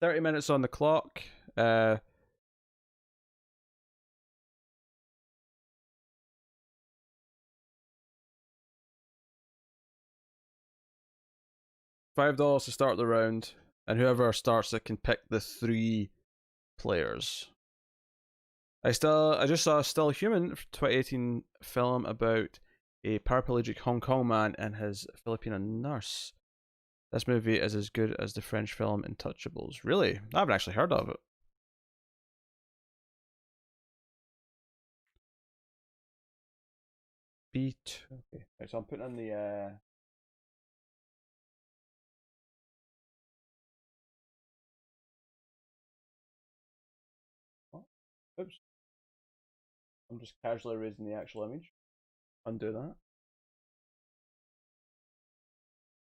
30 minutes on the clock. 5 dollars to start the round, and whoever starts it can pick the 3 players. I just saw Still Human, 2018 film about a paraplegic Hong Kong man and his Filipino nurse. This movie is as good as the French film Intouchables. Really? I haven't actually heard of it. Beat. Okay. Right, so I'm putting in the oh, oops. I'm just casually raising the actual image. Undo that.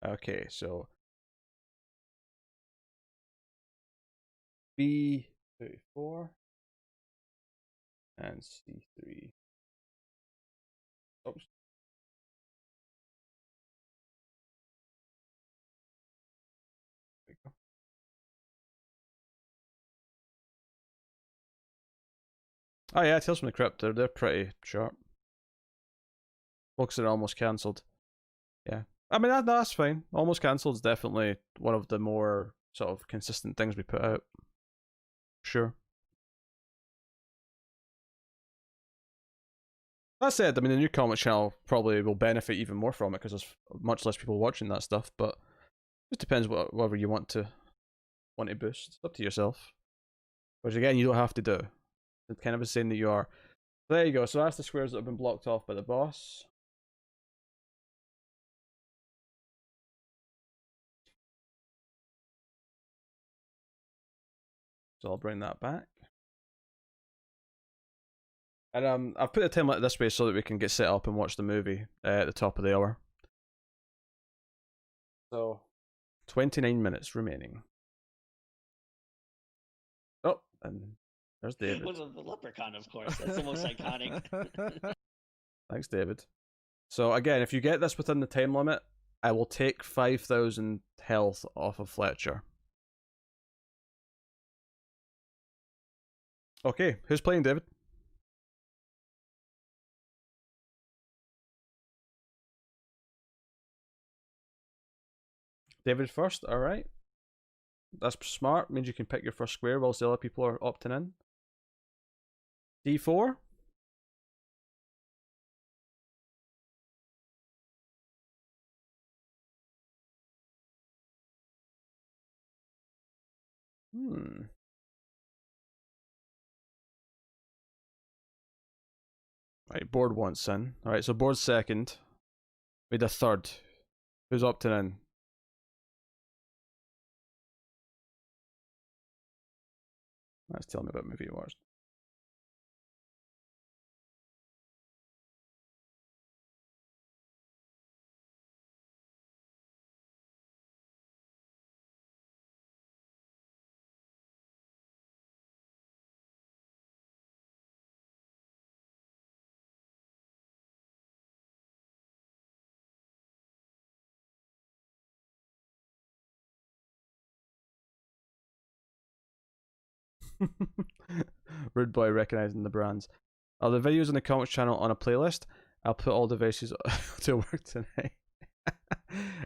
Okay, so B34 and C3. Oops. There we go. Oh yeah, Tales from the Crypt. They're pretty sharp. Looks are almost cancelled. Yeah, I mean that's fine. Almost cancelled is definitely one of the more sort of consistent things we put out. Sure. That said, I mean the new comic channel probably will benefit even more from it because there's much less people watching that stuff. But it just depends whatever you want to boost. It's up to yourself. Which again, you don't have to do. It's kind of insane that you are. There you go. So that's the squares that have been blocked off by the boss. So I'll bring that back. And I've put the timeline this way so that we can get set up and watch the movie at the top of the hour. So 29 minutes remaining. Oh, and there's David. Well, the leprechaun, of course. That's the most iconic. Thanks, David. So again, if you get this within the time limit, I will take 5,000 health off of Fletcher. Okay, who's playing David? David first, alright. That's smart, means you can pick your first square whilst the other people are opting in. D4. Right, board wants in. Alright, so board's second. Made a third. Who's opting in? That's telling me about movie you watched. Rude boy recognizing the brands. Are the videos on the comics channel on a playlist? I'll put all the videos to work tonight.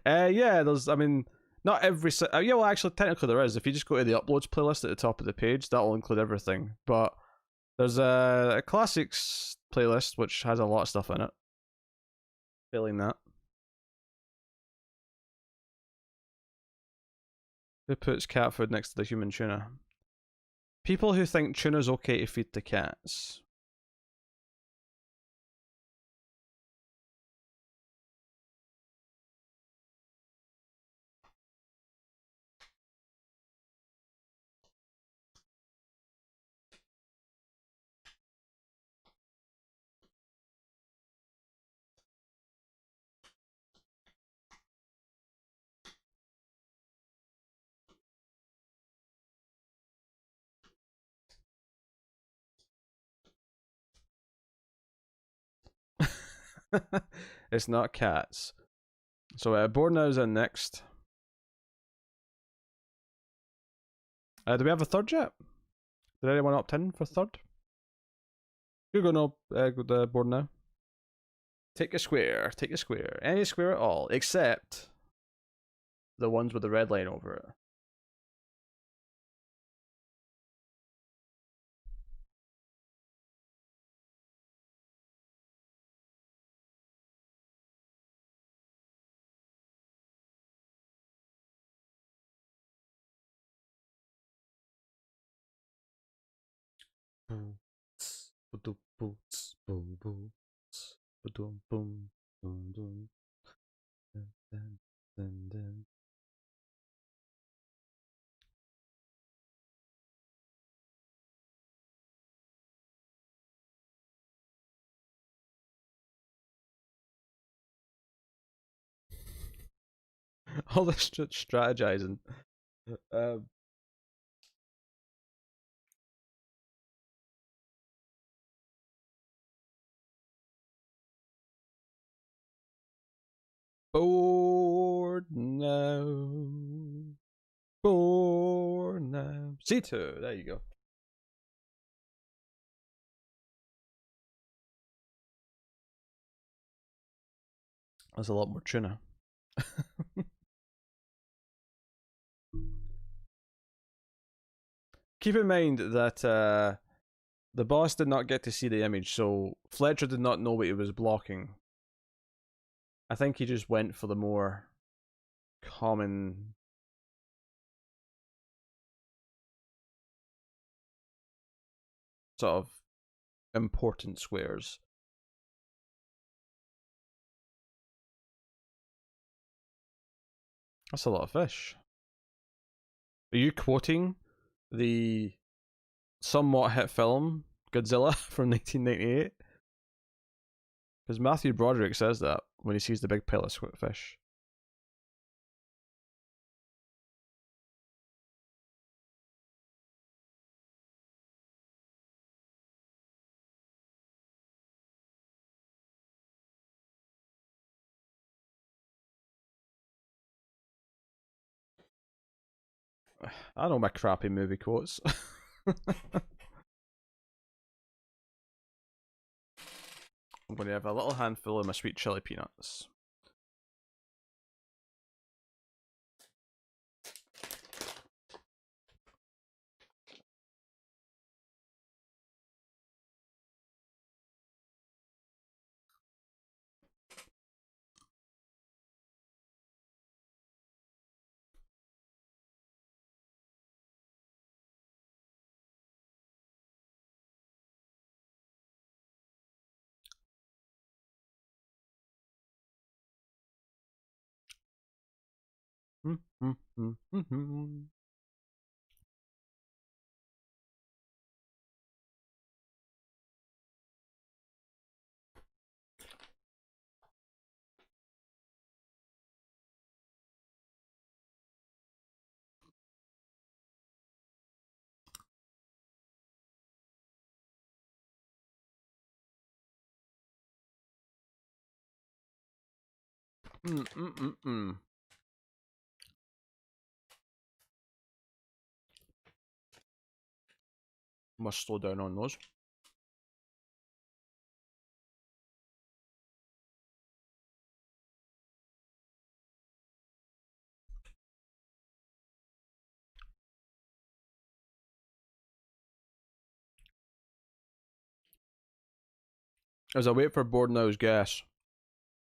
Yeah, there's, I mean, not every, yeah, well, actually, technically there is. If you just go to the uploads playlist at the top of the page, that'll include everything. But there's a classics playlist which has a lot of stuff in it. Failing that. Who puts cat food next to the human tuna? People who think tuna's okay to feed to cats. It's not cats. So board now's in next. Do we have a third yet? Did anyone opt in for third? You go no, go the board now. Take a square. Take a square. Any square at all, except the ones with the red line over it. All this strategizing. Board now. Board now. C2. There you go. That's a lot more tuna. Keep in mind that the boss did not get to see the image, so Fletcher did not know what he was blocking. I think he just went for the more common sort of important squares. That's a lot of fish. Are you quoting the somewhat hit film Godzilla from 1998? Because Matthew Broderick says that when he sees the big pile of fish. I know my crappy movie quotes. I'm going to have a little handful of my sweet chili peanuts. Must slow down on those. As I wait for board now's guess,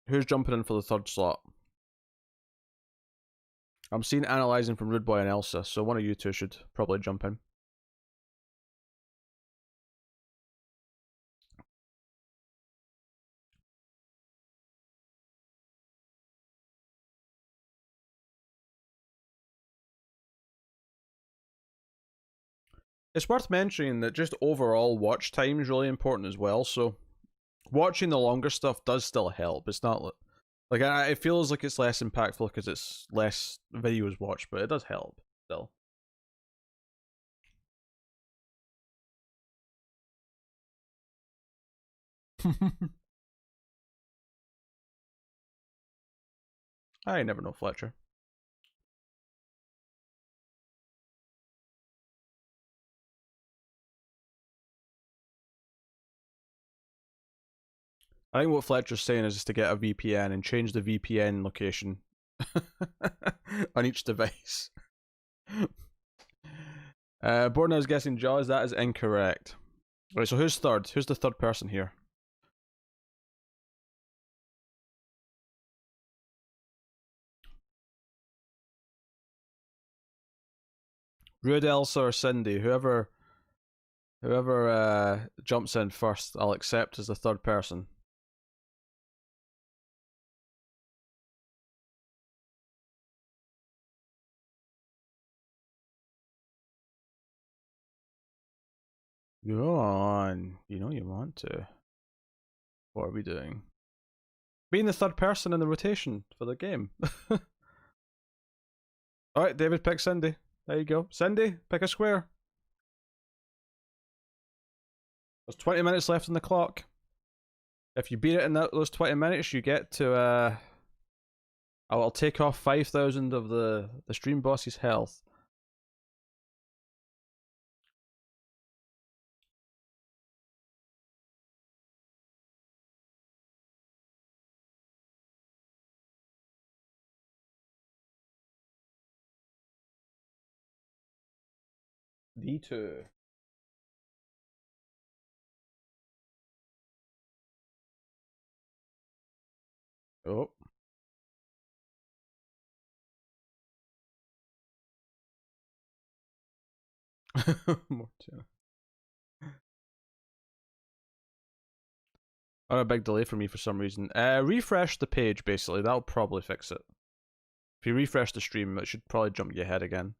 who's jumping in for the third slot? I'm seeing analyzing from Rude Boy and Elsa, so one of you two should probably jump in. It's worth mentioning that just overall watch time is really important as well, so watching the longer stuff does still help. It's not like it feels like it's less impactful because it's less videos watched, but it does help still. I never know Fletcher. I think what Fletcher's saying is just to get a VPN and change the VPN location on each device. Borna is guessing Jaws. That is incorrect. Right, so who's third? Who's the third person here? Rude, Elsa, or Cindy? Whoever jumps in first, I'll accept as the third person. Go on. You know you want to. What are we doing? Being the third person in the rotation for the game. Alright, David, pick Cindy. There you go. Cindy, pick a square. There's 20 minutes left on the clock. If you beat it in those 20 minutes, you get to I'll take off 5,000 of the stream boss's health. D2. Oh. Mortina. Oh, a big delay for me for some reason. Refresh the page, basically. That'll probably fix it. If you refresh the stream, it should probably jump you ahead again.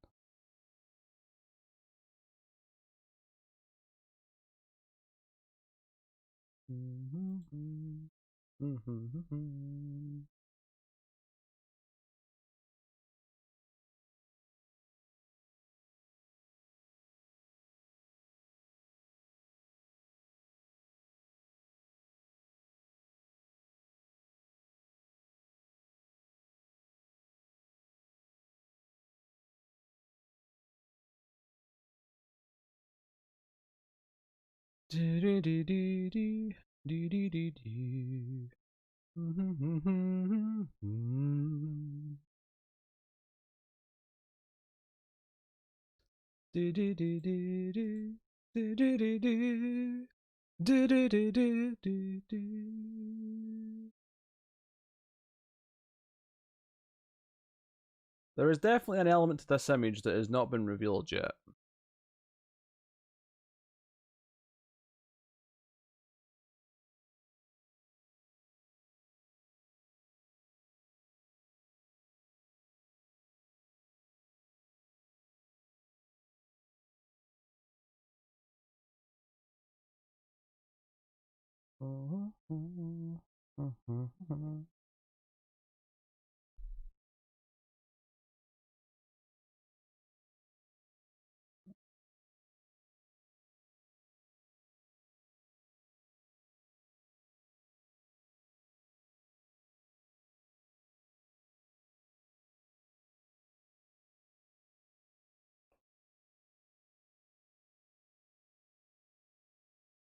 There is definitely an element to this image that has not been revealed yet.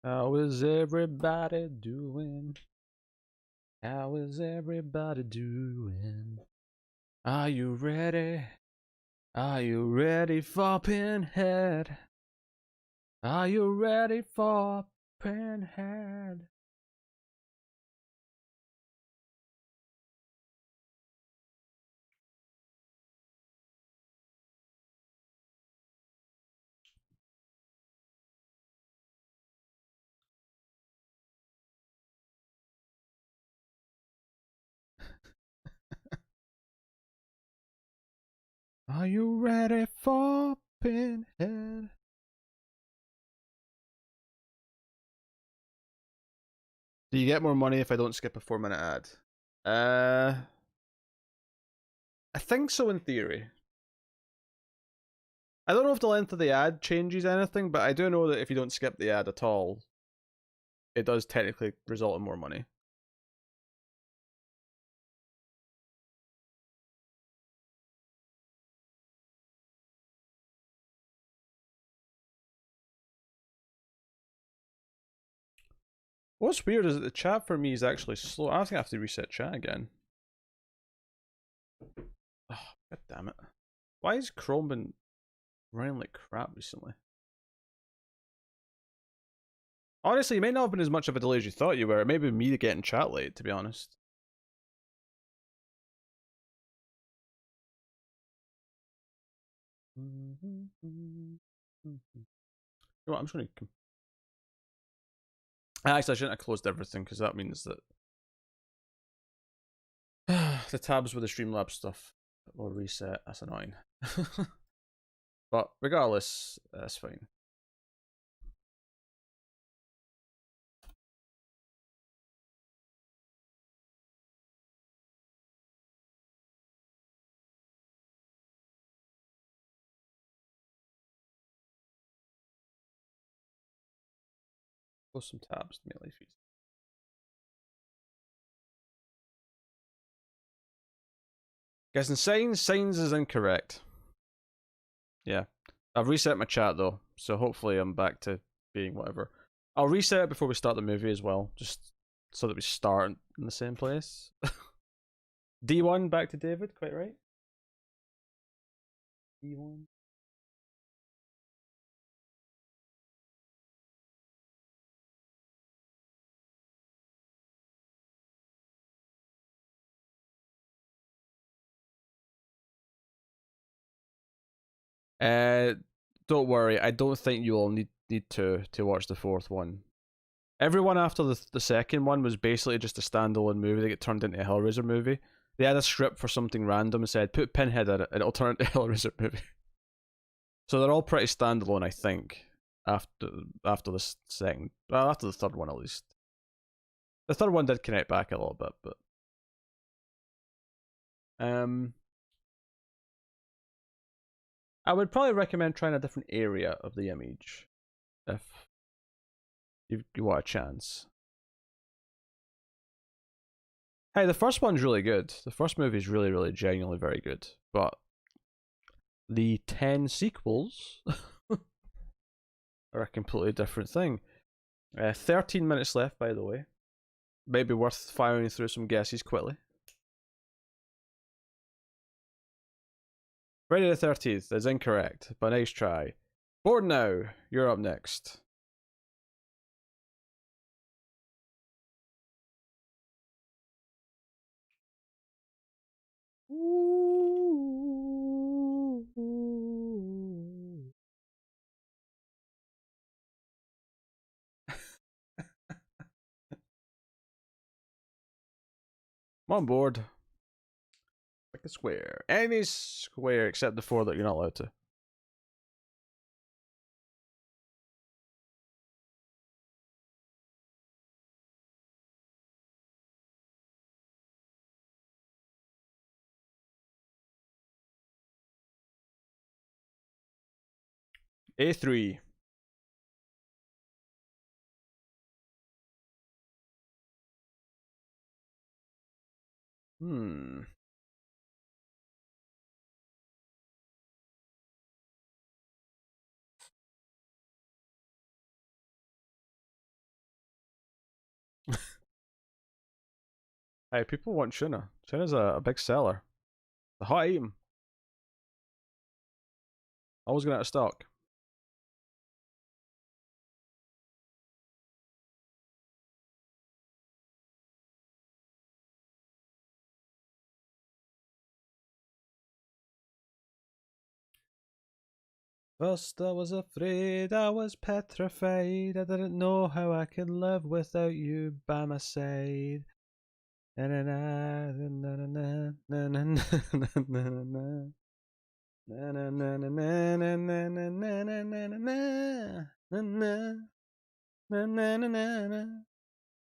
How is everybody doing? How is everybody doing? Are you ready? Are you ready for Pinhead? Are you ready for Pinhead? Are you ready for Pinhead? Do you get more money if I don't skip a 4-minute ad? I think so in theory. I don't know if the length of the ad changes anything, but I do know that if you don't skip the ad at all, it does technically result in more money. What's weird is that the chat for me is actually slow. I think I have to reset chat again. Oh, god damn it. Why has Chrome been running like crap recently? Honestly, it may not have been as much of a delay as you thought you were. It may be me getting chat late, to be honest. You know what, I'm just going to... Actually, I shouldn't have closed everything, because that means that the tabs with the Streamlabs stuff will reset. That's annoying. But regardless, that's fine. Close some tabs to make life easy. Guessing signs is incorrect. Yeah. I've reset my chat though, so hopefully I'm back to being whatever. I'll reset it before we start the movie as well, just so that we start in the same place. D1 back to David, quite right. D1. Uh, don't worry. I don't think you all need to watch the fourth one. Everyone after the second one was basically just a standalone movie that get turned into a Hellraiser movie. They had a script for something random and said put Pinhead in it and it'll turn into a Hellraiser movie. So they're all pretty standalone, I think. After the second, well, after the third one at least. The third one did connect back a little bit, but I would probably recommend trying a different area of the image if you want a chance. Hey, the first one's really good. The first movie is really, really genuinely very good. But the 10 sequels are a completely different thing. 13 minutes left, by the way. Maybe worth firing through some guesses quickly. Friday the 13th is incorrect, but nice try. Board now, you're up next. I'm on board. Pick a square. Any square except the 4 that you're not allowed to. A3. Hey, people want tuna. Tuna's a big seller. The hot item. Always going out of stock. First I was afraid, I was petrified. I didn't know how I could live without you by my side. Na na na na na na na na na na na. Na na na na na na na na na na na na na na na na na na.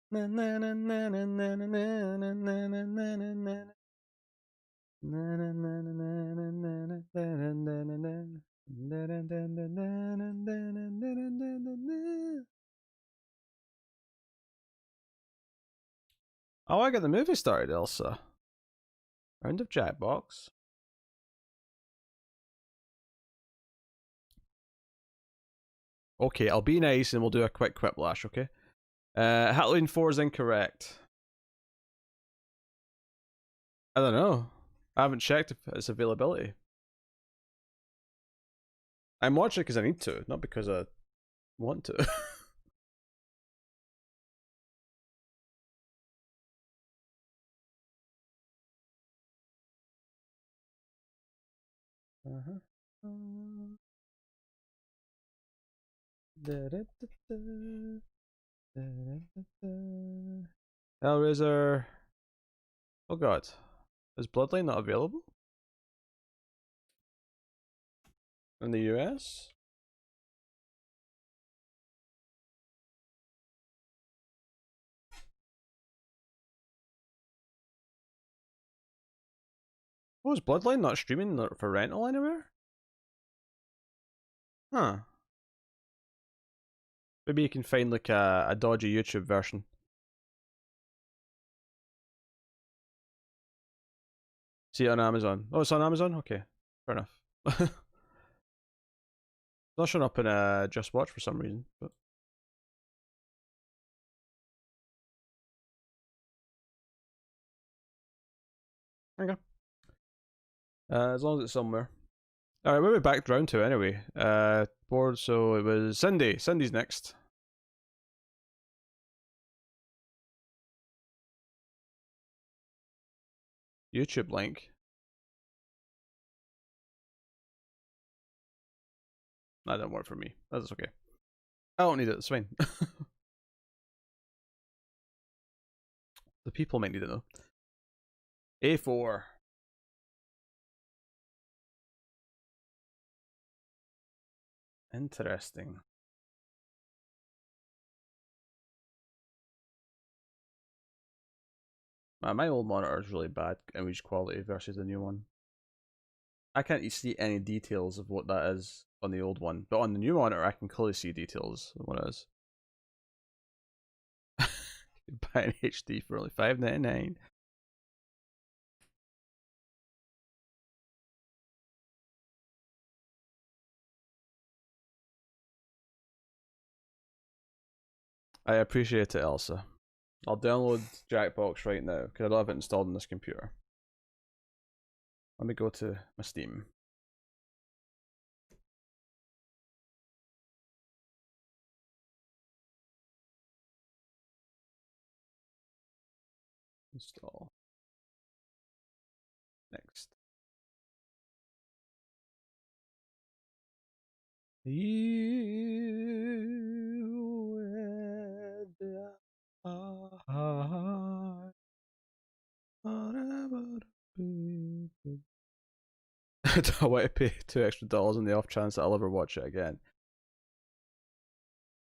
Na na na na na na na na na na na na na. Na na na na na na na na na na na. Oh, I got the movie started, Elsa. Round of Jackbox. Okay, I'll be nice and we'll do a quick quiplash, okay? Halloween 4 is incorrect. I don't know. I haven't checked if its availability. I'm watching it because I need to, not because I want to. Uh-huh. Hellraiser. Oh god. Is Bloodline not available? In the US? Oh, is Bloodline not streaming for rental anywhere? Huh. Maybe you can find like a dodgy YouTube version. See it on Amazon. Oh, it's on Amazon? Okay. Fair enough. It's not showing up in Just Watch for some reason, but there you go. As long as it's somewhere. Alright, we'll be back round to it anyway. Board, so it was Cindy. Cindy's next. YouTube link. That didn't work for me. That's okay. I don't need it, it's fine. The people might need it though. A4. Interesting. My old monitor is really bad image quality versus the new one. I can't see any details of what that is on the old one, but on the new monitor I can clearly see details of what it is. Buy an HD for only $5.99. I appreciate it, Elsa. I'll download Jackbox right now because I don't have it installed on this computer. Let me go to my Steam. Install. Next. Do I want to pay $2 extra on the off chance that I'll ever watch it again?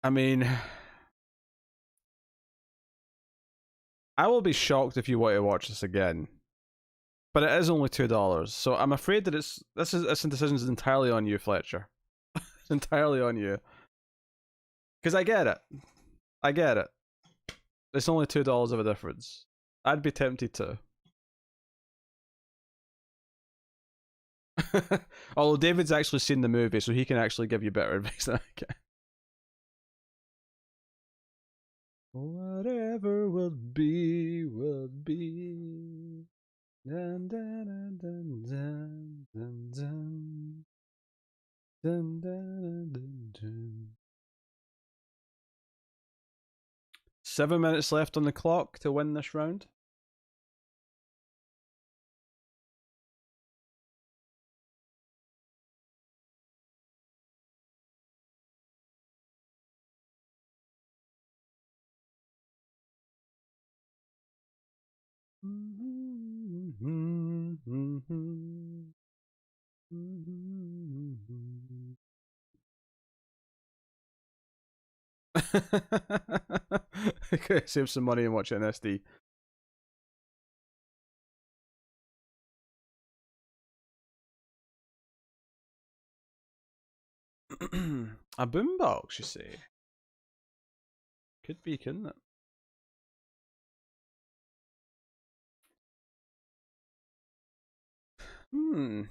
I mean, I will be shocked if you want to watch this again. But it is only $2, so I'm afraid that this decision is entirely on you, Fletcher. It's entirely on you. Because I get it. I get it. It's only $2 of a difference. I'd be tempted to. Although David's actually seen the movie, so he can actually give you better advice than I can. Whatever will be, will be. Dun, dun, dun, dun, dun, dun, dun. Dun, dun, dun, dun. 7 minutes left on the clock to win this round. Okay, save some money and watch it in SD. A boombox, you say? Could be, couldn't it? Hmm.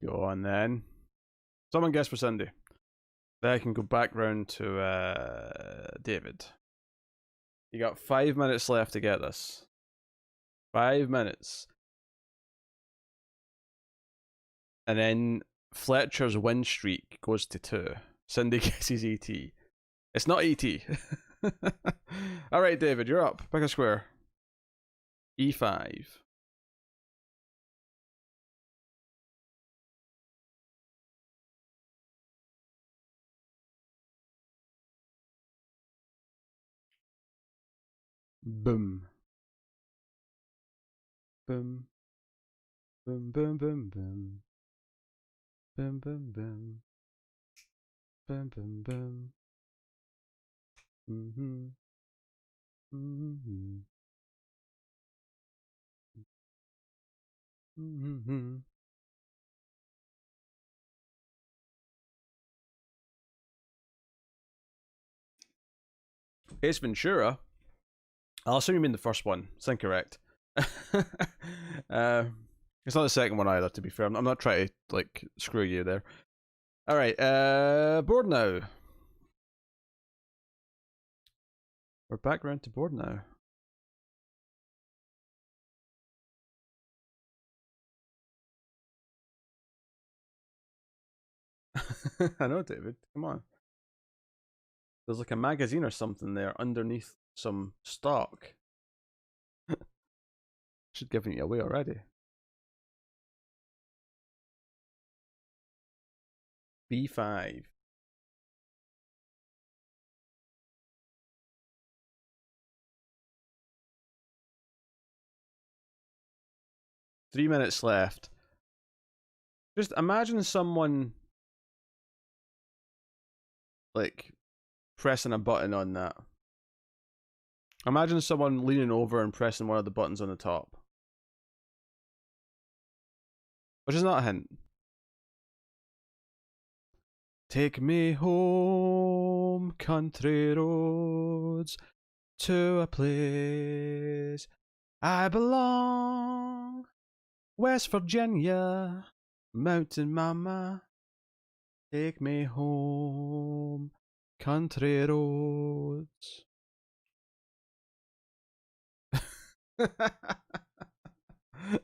Go on then. Someone guess for Cindy. Then I can go back round to David. You got 5 minutes left to get this. 5 minutes. And then Fletcher's win streak goes to 2. Cindy guesses ET. It's not ET. Alright, David, you're up. Pick a square. E5. Boom. Boom. Boom, boom, boom, boom. Boom, boom, boom. Boom, boom, boom. Mm-hmm. Mm-hmm. Mm-hmm. Ace Ventura. I'll assume you mean the first one. It's incorrect. It's not the second one either, to be fair. I'm not trying to, like, screw you there. Alright, board now. We're back round to board now. I know, David. Come on. There's like a magazine or something there underneath some stock. Should give it away already. B5. Three minutes left. Just imagine someone like pressing a button on that. Imagine someone leaning over and pressing one of the buttons on the top. Which is not a hint. Take me home, country roads, to a place I belong. West Virginia, mountain mama. Take me home, country roads.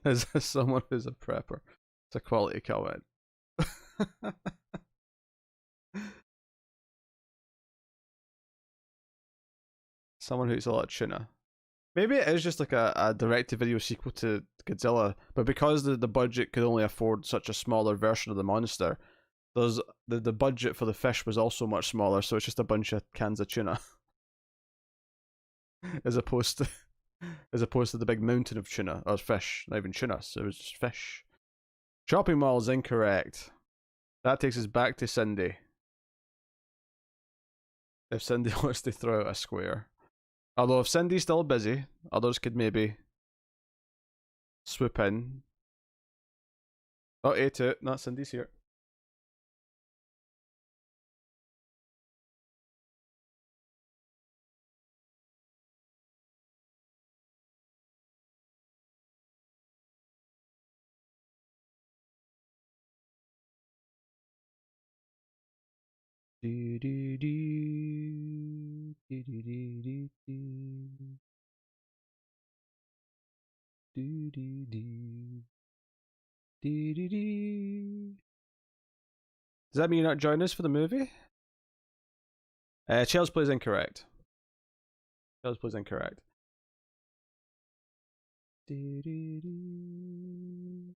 Is this someone who's a prepper? It's a quality comment. Someone who eats a lot of tuna. Maybe it is just like a direct-to-video sequel to Godzilla, but because the budget could only afford such a smaller version of the monster, there's the budget for the fish was also much smaller, so it's just a bunch of cans of tuna. as opposed to the big mountain of tuna, or fish, not even tuna, so it was just fish. Shopping mall is incorrect. That takes us back to Cindy. If Cindy wants to throw out a square. Although if Cindy's still busy, others could maybe swoop in. Oh, A2, not Cindy's here. Do do do do do do do do do do do do do. Does that mean you're not joining us for the movie? Chelsea plays incorrect. Chelsea plays incorrect. Do do do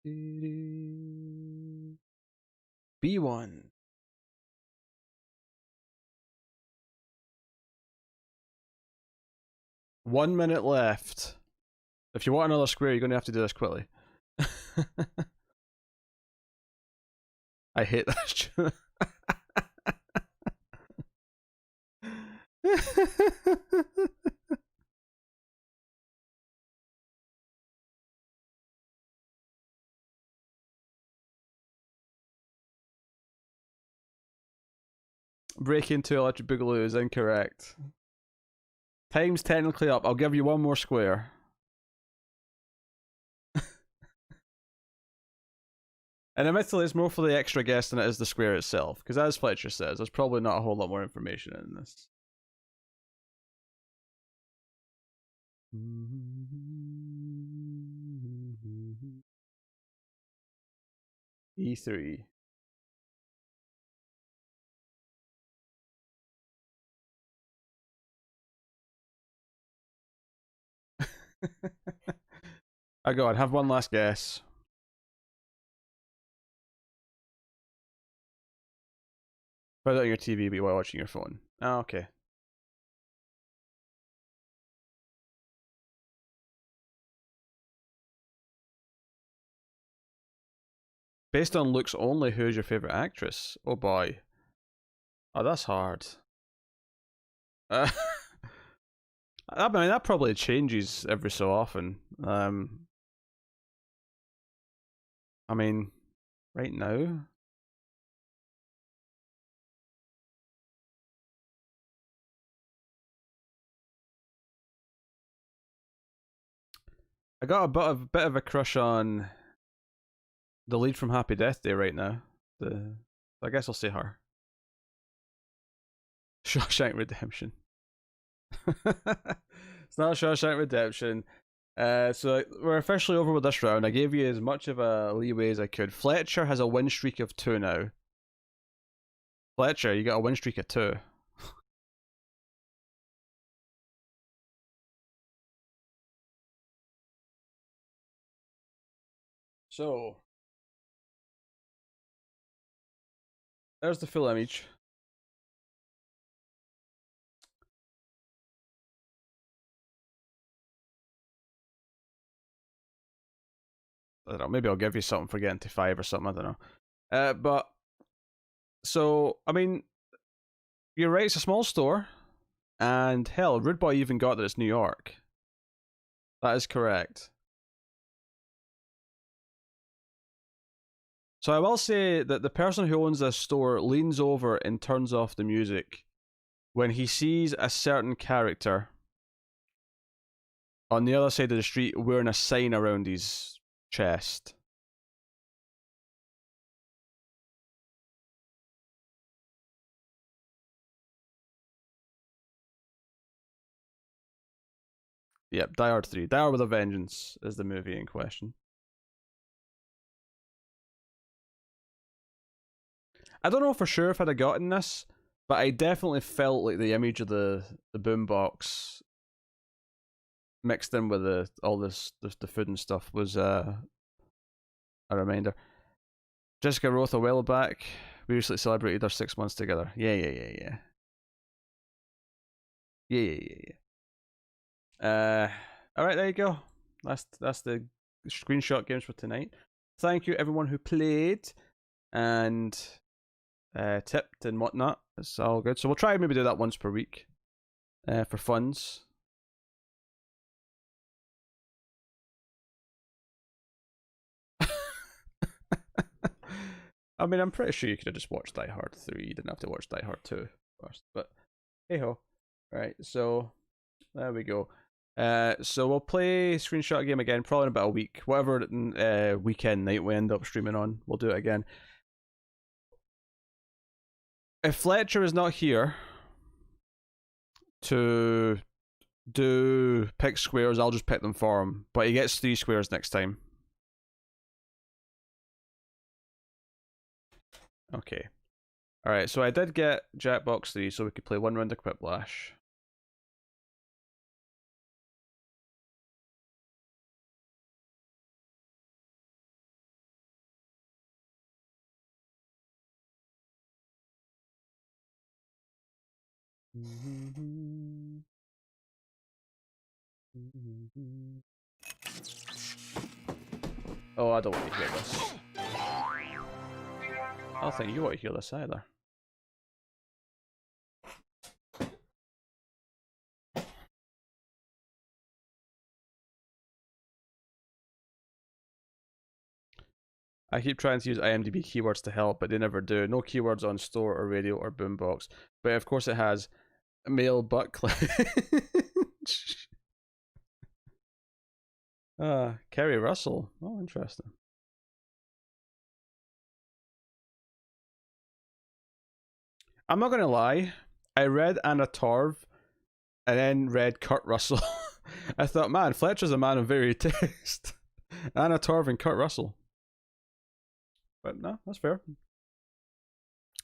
do do. B1. One minute left. If you want another square, you're going to have to do this quickly. I hate that. Break into Electric Boogaloo is incorrect. Time's technically up. I'll give you one more square. And admittedly, it's more for the extra guess than it is the square itself. Because as Fletcher says, there's probably not a whole lot more information in this. E3. I go on, have one last guess. Put it on your TV, but you're watching your phone. Oh, okay. Based on looks only, who's your favourite actress? Oh boy. Oh, that's hard. I mean, that probably changes every so often. I mean, right now, I got a bit of a crush on the lead from Happy Death Day right now. I guess I'll say her. Shawshank Redemption. It's not Shawshank Redemption. So we're officially over with this round. I gave you as much of a leeway as I could. Fletcher has a win streak of 2 now. Fletcher, you got a win streak of 2. So there's the full image. I don't know, maybe I'll give you something for getting to 5 or something, I don't know. But, so, I mean, you're right, it's a small store. And hell, Rude Boy even got that it's New York. That is correct. So I will say that the person who owns this store leans over and turns off the music when he sees a certain character on the other side of the street wearing a sign around his chest. Yep, Die Hard 3. Die Hard with a Vengeance is the movie in question. I don't know for sure if I'd have gotten this, but I definitely felt like the image of the boombox mixed in with all the food and stuff was a reminder. Jessica Roth a while back. We recently celebrated our 6 months together. Yeah. Alright, there you go. That's the screenshot games for tonight. Thank you everyone who played and tipped and whatnot. It's all good. So we'll try and maybe do that once per week for funds. I mean, I'm pretty sure you could have just watched Die Hard 3. You didn't have to watch Die Hard 2 first. But hey ho. Right, so there we go. So we'll play screenshot game again, probably in about a week. Whatever weekend night we end up streaming on, we'll do it again. If Fletcher is not here to do pick squares, I'll just pick them for him. But he gets 3 squares next time. Okay. Alright, so I did get Jackbox 3 so we could play 1 round of Quiplash. Oh, I don't want to hear this. I don't think you want to hear this either. I keep trying to use IMDb keywords to help, but they never do. No keywords on store or radio or boombox. But of course it has male butt clench. Kerry Russell. Oh, interesting. I'm not going to lie. I read Anna Torv and then read Kurt Russell. I thought, man, Fletcher's a man of varied taste. Anna Torv and Kurt Russell. But no, that's fair.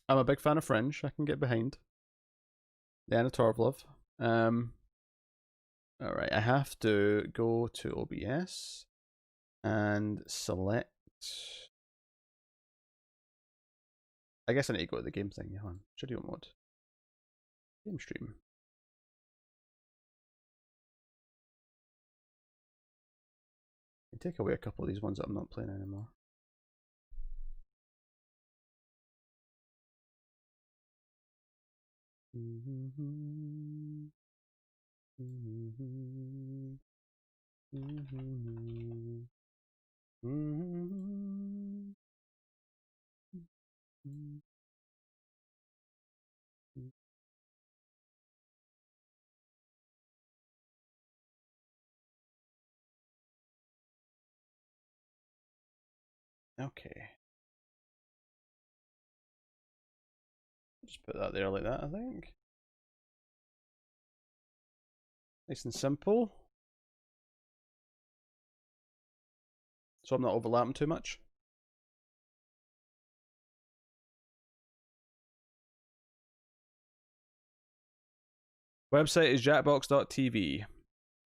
I'm a big fan of Fringe. I can get behind the Anna Torv love. Alright, I have to go to OBS and select. I guess I need to go to the game thing. Yeah, on studio mode. Game stream. I take away a couple of these ones that I'm not playing anymore. Okay. Just put that there like that, I think. Nice and simple. So I'm not overlapping too much. Website is jackbox.tv.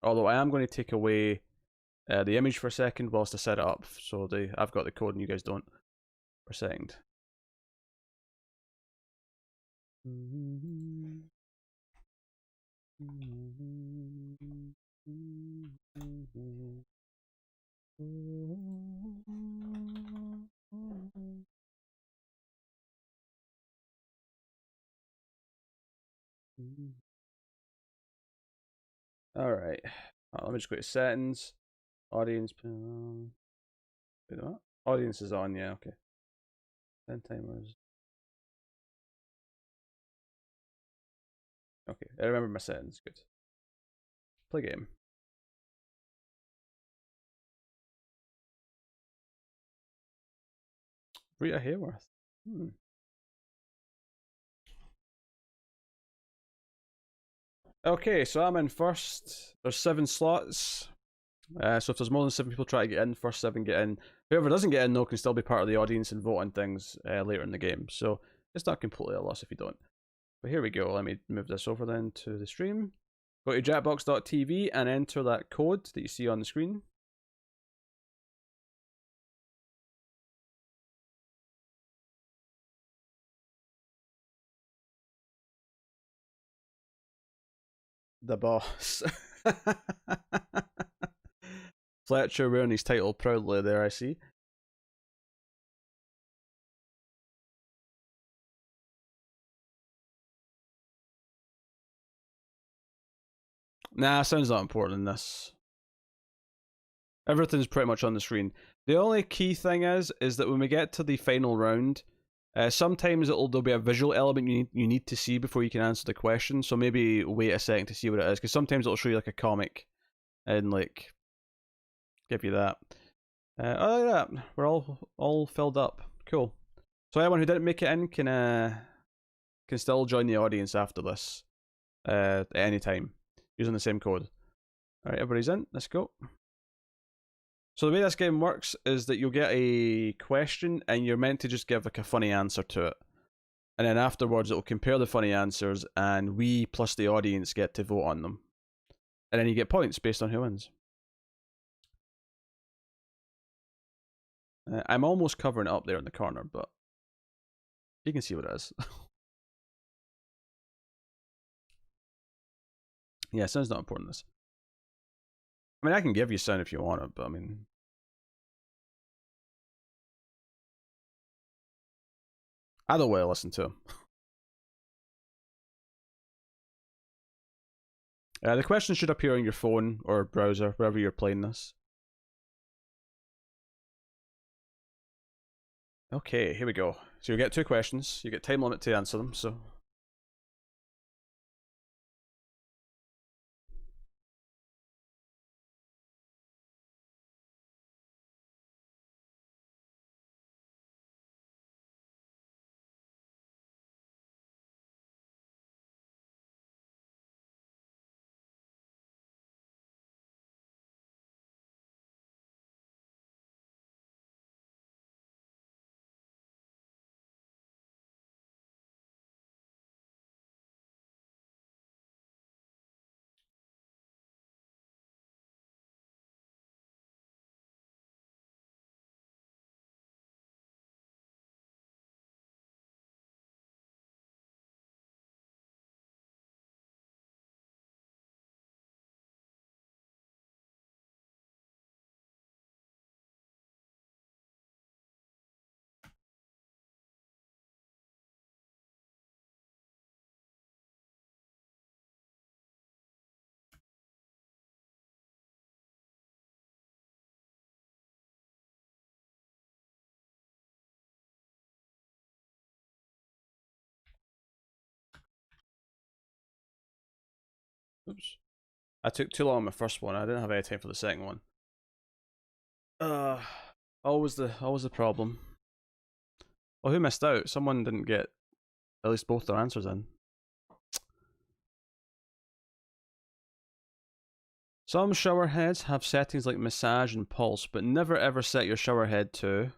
Although I am going to take away the image for a second whilst I set it up. So I've got the code and you guys don't for a second. Alright. Let me just go to settings. Audience. Wait, what? Audience is on, yeah, okay. 10 timers. Okay, I remember my settings. Good. Play game. Rita Hayworth. Okay, so I'm in first. There's 7 slots. So if there's more than 7 people try to get in, first 7 get in. Whoever doesn't get in, though, can still be part of the audience and vote on things later in the game. So it's not completely a loss if you don't. But here we go. Let me move this over then to the stream. Go to jackbox.tv and enter that code that you see on the screen. The boss. Fletcher wearing his title proudly there, I see. Nah, sounds not important in this. Everything's pretty much on the screen. The only key thing is that when we get to the final round, sometimes there'll be a visual element you need to see before you can answer the question. So maybe wait a second to see what it is, because sometimes it'll show you like a comic and like give you that. Oh, look at that. We're all filled up. Cool. So anyone who didn't make it in can still join the audience after this at any time using the same code. All right, everybody's in. Let's go. So the way this game works is that you'll get a question and you're meant to just give like a funny answer to it. And then afterwards it'll compare the funny answers and we plus the audience get to vote on them. And then you get points based on who wins. I'm almost covering it up there in the corner, but you can see what it is. Yeah, sound's not important. This. I mean, I can give you sound if you want it, but I mean, either way, listen to them. The questions should appear on your phone or browser, wherever you're playing this. Okay, here we go. So you get 2 questions. You get time limit to answer them, so... Oops. I took too long on my first one. I didn't have any time for the second one. Always the problem. Oh, who missed out? Someone didn't get at least both their answers in. Some shower heads have settings like massage and pulse, but never ever set your shower head to...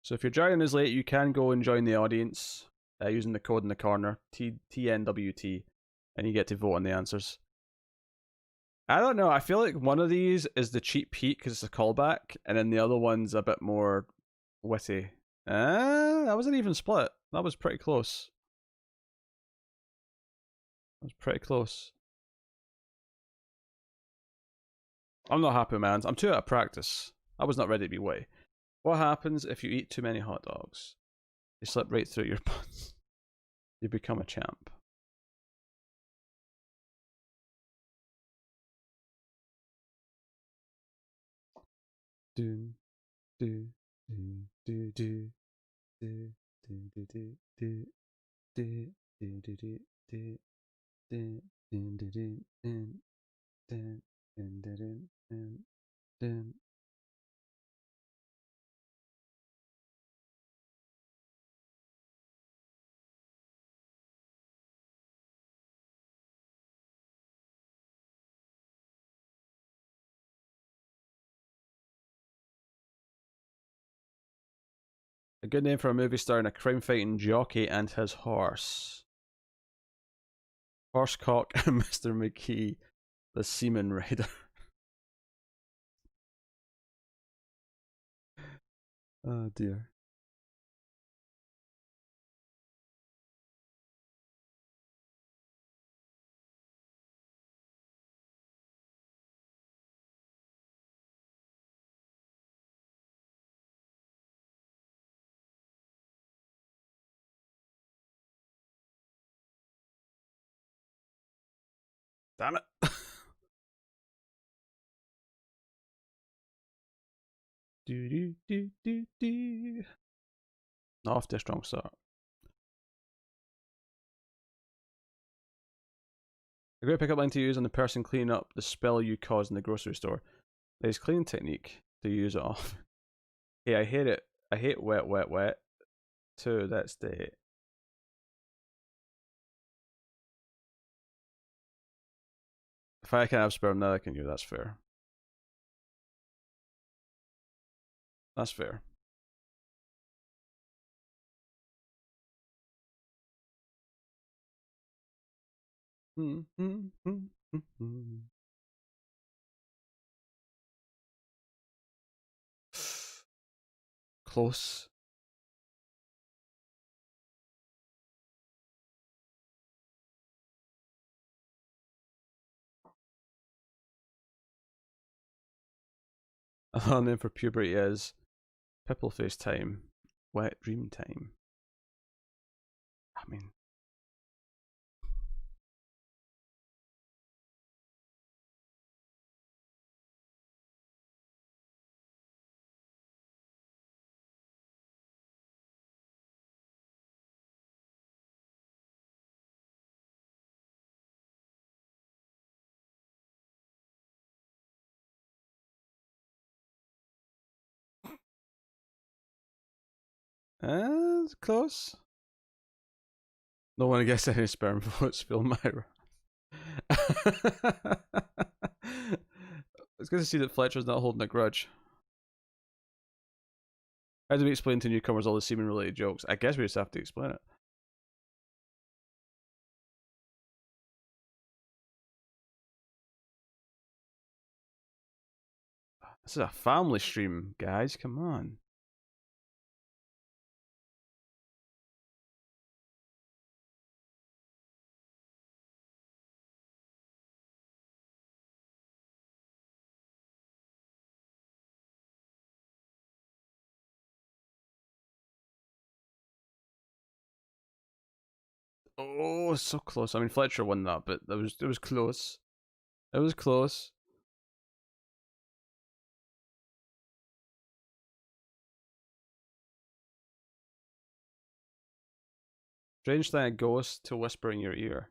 So if you're joining us late, you can go and join the audience using the code in the corner, TNWT, and you get to vote on the answers. I don't know. I feel like one of these is the cheap heat because it's a callback, and then the other one's a bit more witty. That was an even split. That was pretty close. That was pretty close. I'm not happy, man. I'm too out of practice. I was not ready to be witty. What happens if you eat too many hot dogs? They slip right through your buns. You become a champ. Do do do do do do do do do do do do do do do do do. A good name for a movie starring a crime fighting jockey and his horse. Horsecock and Mr. McKee, the Seaman Rider. Oh dear. Damn it. Do do do do do. Not off to a strong start. A great pickup line to use on the person cleaning up the spill you caused in the grocery store. Nice cleaning technique to use it off. Hey, I hate it. I hate wet, wet, wet. Too, that's the... If I can have sperm, now I can use. That's fair. That's fair. Close. Our name for puberty is Pipple Face Time, Wet Dream Time. I mean, it's close. No one gets any sperm votes, Phil Myra. It's good to see that Fletcher's not holding a grudge. How do we explain to newcomers all the semen related jokes? I guess we just have to explain it. This is a family stream, guys. Come on. Oh, so close. I mean, Fletcher won that, but it was close. It was close. Strange thing, a ghost to whisper in your ear.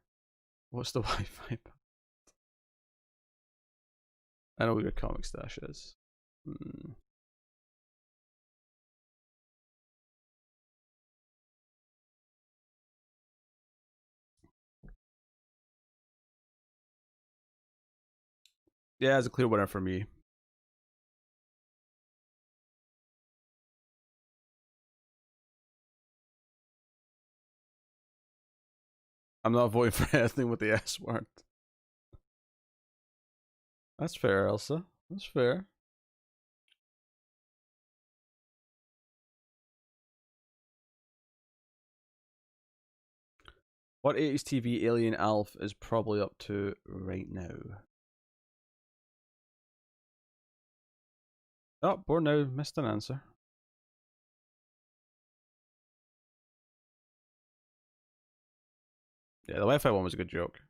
What's the Wi-Fi? I know what your comic stash is. Yeah, it's a clear winner for me. I'm not voting for anything with the S word. That's fair, Elsa. That's fair. What 80s TV alien Alf is probably up to right now? Oh, Born Now missed an answer. Yeah, the Wi-Fi one was a good joke.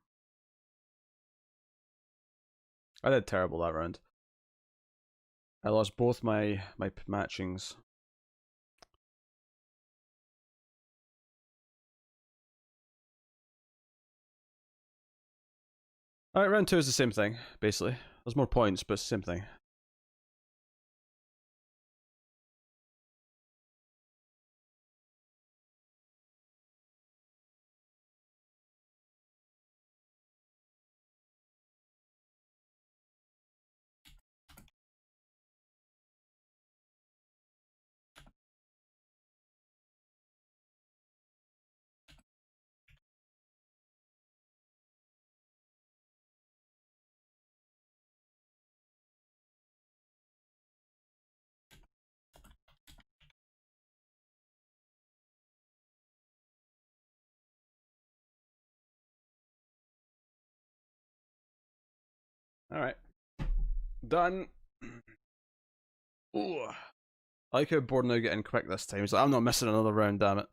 I did terrible that round. I lost both my matchings. Alright, round 2 is the same thing, basically. There's more points, but it's the same thing. Alright. Done. Ooh. I like how Born Now getting quick this time. He's like, I'm not missing another round, damn it.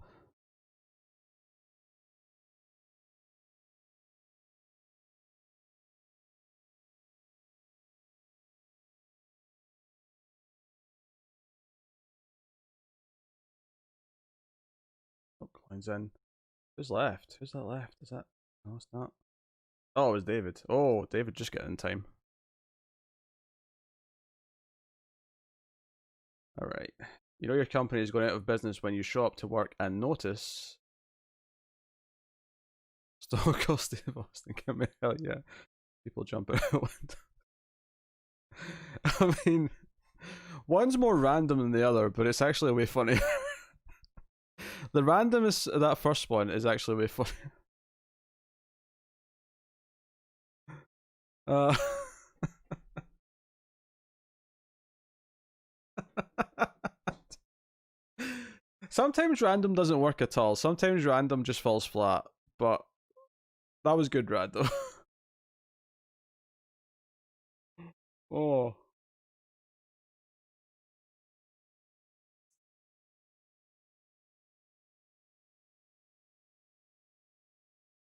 Oh, coins in. Who's left? Who's that left? Is that... No, it's not. Oh, it was David. Oh, David just got in time. Alright. You know your company is going out of business when you show up to work and notice... Stone Cold Steve Austin, give me hell yeah. People jump out the window. I mean, one's more random than the other, but it's actually way funny. The randomness of that first one is actually way funny. Uh, sometimes random doesn't work at all. Sometimes random just falls flat. But that was good random. Oh.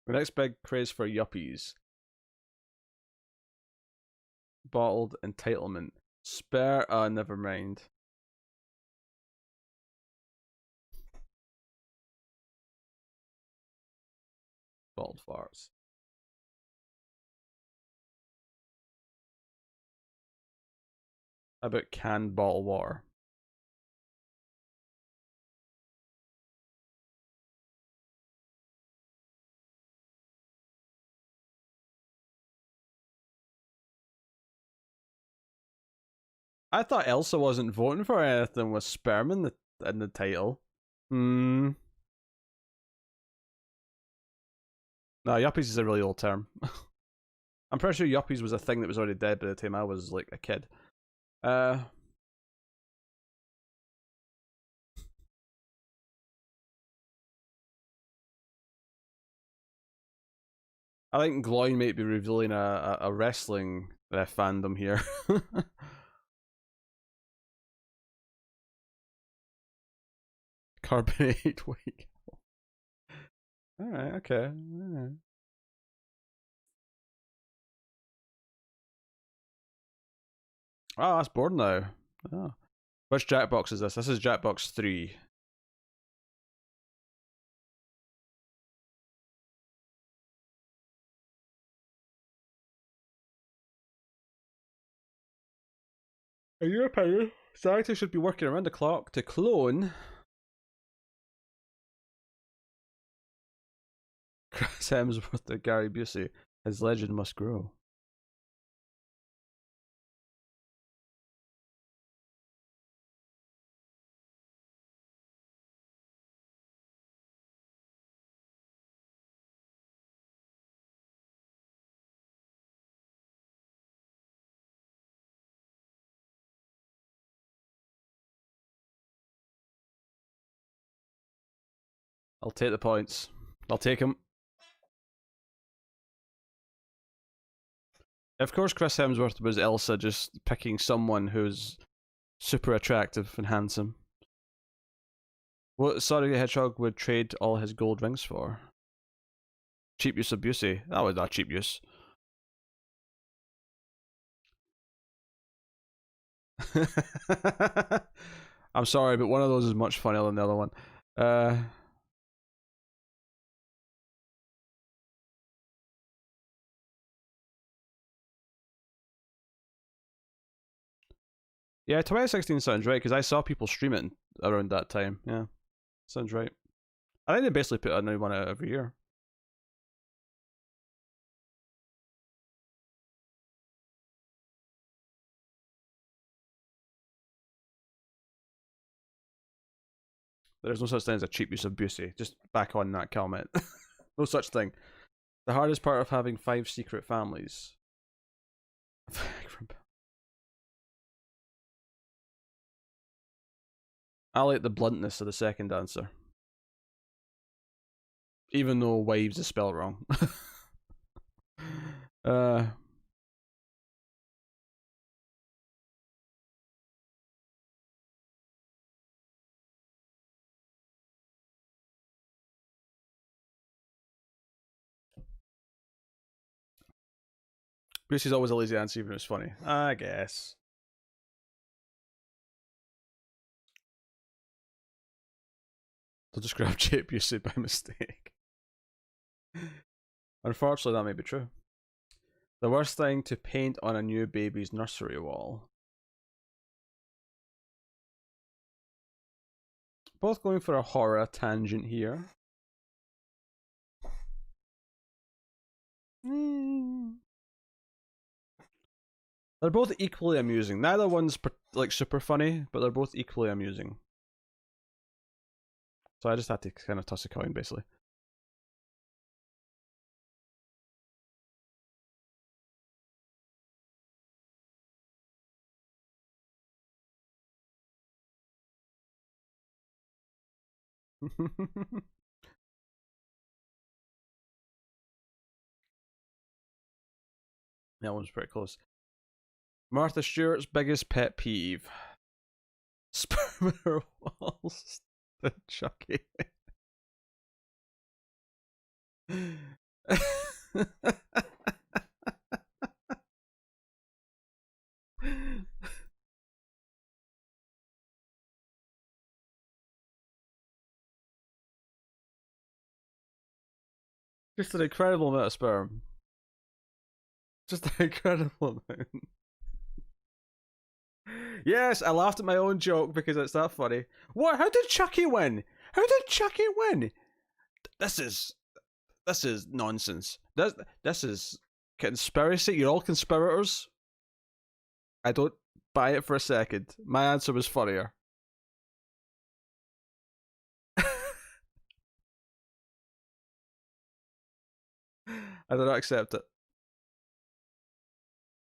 The next big craze for yuppies. Bottled entitlement. Spare, never mind. Bottled farts. How about canned bottled water? I thought Elsa wasn't voting for anything with sperm in the title. Hmm. No, yuppies is a really old term. I'm pretty sure yuppies was a thing that was already dead by the time I was like a kid. I think Gloin might be revealing a wrestling fandom here. Carbonate week. Alright, okay. Alright. Oh, that's bored now. Oh. Which Jackbox is this? This is Jackbox 3. In your opinion, Scientists should be working around the clock to clone Chris Hemsworth to Gary Busey. His legend must grow. I'll take the points. I'll take him. Of course, Chris Hemsworth was Elsa, just picking someone who's super attractive and handsome. What Sonic the Hedgehog would trade all his gold rings for? Cheap use of Busey. That was not cheap use. I'm sorry, but one of those is much funnier than the other one. Yeah, 2016 sounds right, because I saw people stream it around that time. Yeah, sounds right. I think they basically put a new one out every year. There's no such thing as a cheap use of Busey. Just back on that comment. No such thing. The hardest part of having 5 secret families. I like the bluntness of the second answer. Even though wives is spelled wrong. Busey's always a lazy answer, even if it's funny. I guess. They'll just grab Chip Busey by mistake. Unfortunately, that may be true. The worst thing to paint on a new baby's nursery wall. Both going for a horror tangent here. They're both equally amusing. Neither one's like super funny, but they're both equally amusing. So I just had to kind of toss a coin, basically. That one's pretty close. Martha Stewart's biggest pet peeve. Sperm walls. The Chucky. Just an incredible amount of sperm. Just an incredible amount. Yes, I laughed at my own joke because it's that funny. What? How did Chucky win? How did Chucky win? This is nonsense. This is conspiracy. You're all conspirators. I don't buy it for a second. My answer was funnier. I do not accept it.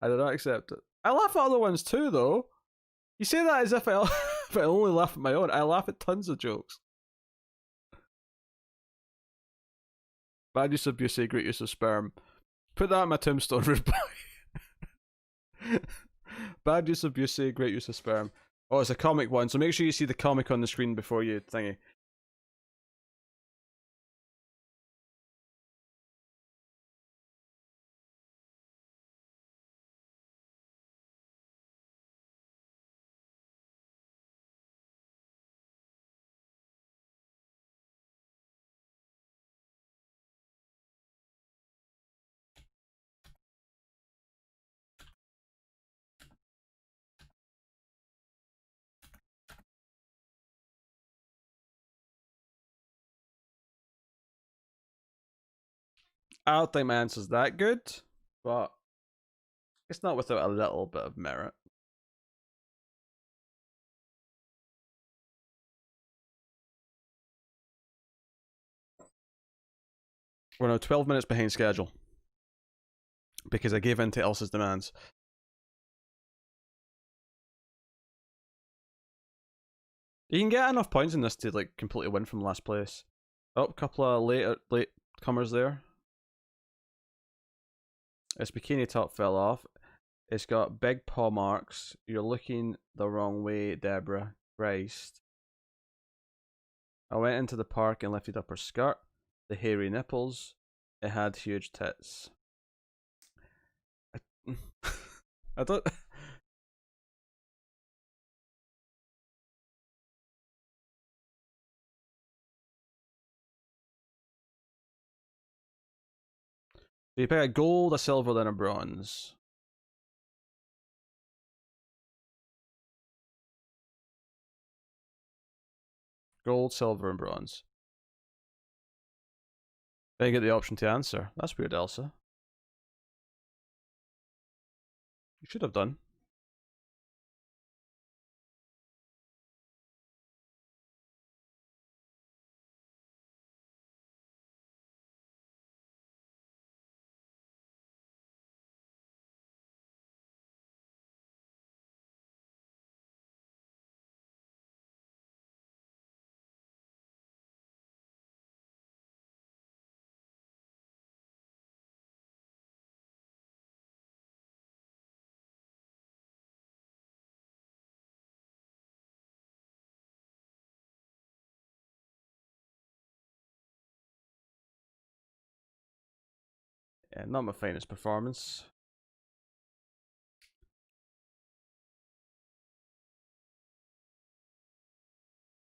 I do not accept it. I laugh at other ones too, though. You say that as if I only laugh at my own. I laugh at tons of jokes. Bad use of Busey, great use of sperm. Put that on my tombstone, rude boy. Bad use of Busey, great use of sperm. Oh, it's a comic one, so make sure you see the comic on the screen before you thingy. I don't think my answer's that good, but it's not without a little bit of merit. We're now 12 minutes behind schedule because I gave in to Elsa's demands. You can get enough points in this to like completely win from last place. Oh, a couple of late comers there. Its bikini top fell off. It's got big paw marks. You're looking the wrong way, Deborah. Christ. I went into the park and lifted up her skirt. The hairy nipples. It had huge tits. I don't. So you pick a gold, a silver, then a bronze. Gold, silver, and bronze. Then you get the option to answer. That's weird, Elsa. You should have done. Yeah, not my finest performance.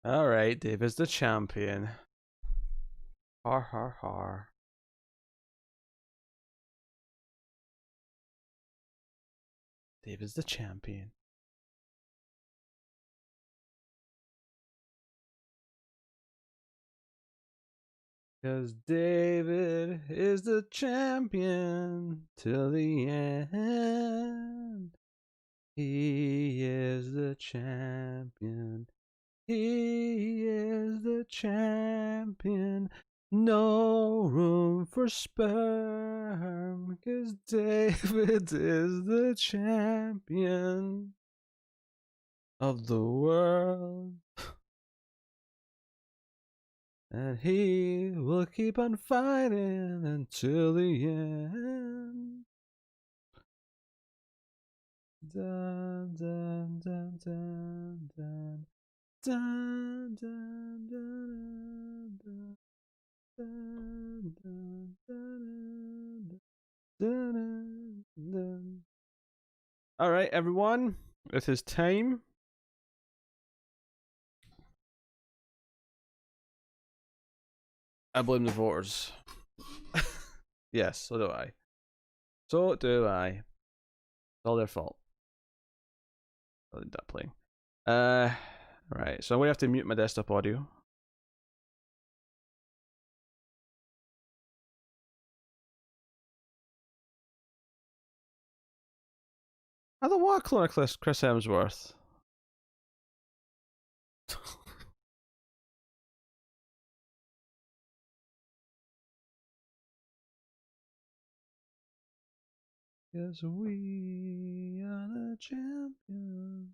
Alright, Dave is the champion. Har har har. Dave is the champion. Because David is the champion till the end. He is the champion. He is the champion. No room for sperm. Because David is the champion of the world. And he will keep on fighting until the end. Dun, dun, dun, dun, dun. Dun, dun, dun, dun, dun, dun, dun, dun, dun, dun. All right, everyone, it is time. I blame the voters. Yes, so do I. So do I. It's all their fault. I did that playing. Right. So I'm gonna have to mute my desktop audio. I don't want to clone Chris Hemsworth. Yes, we are the champions.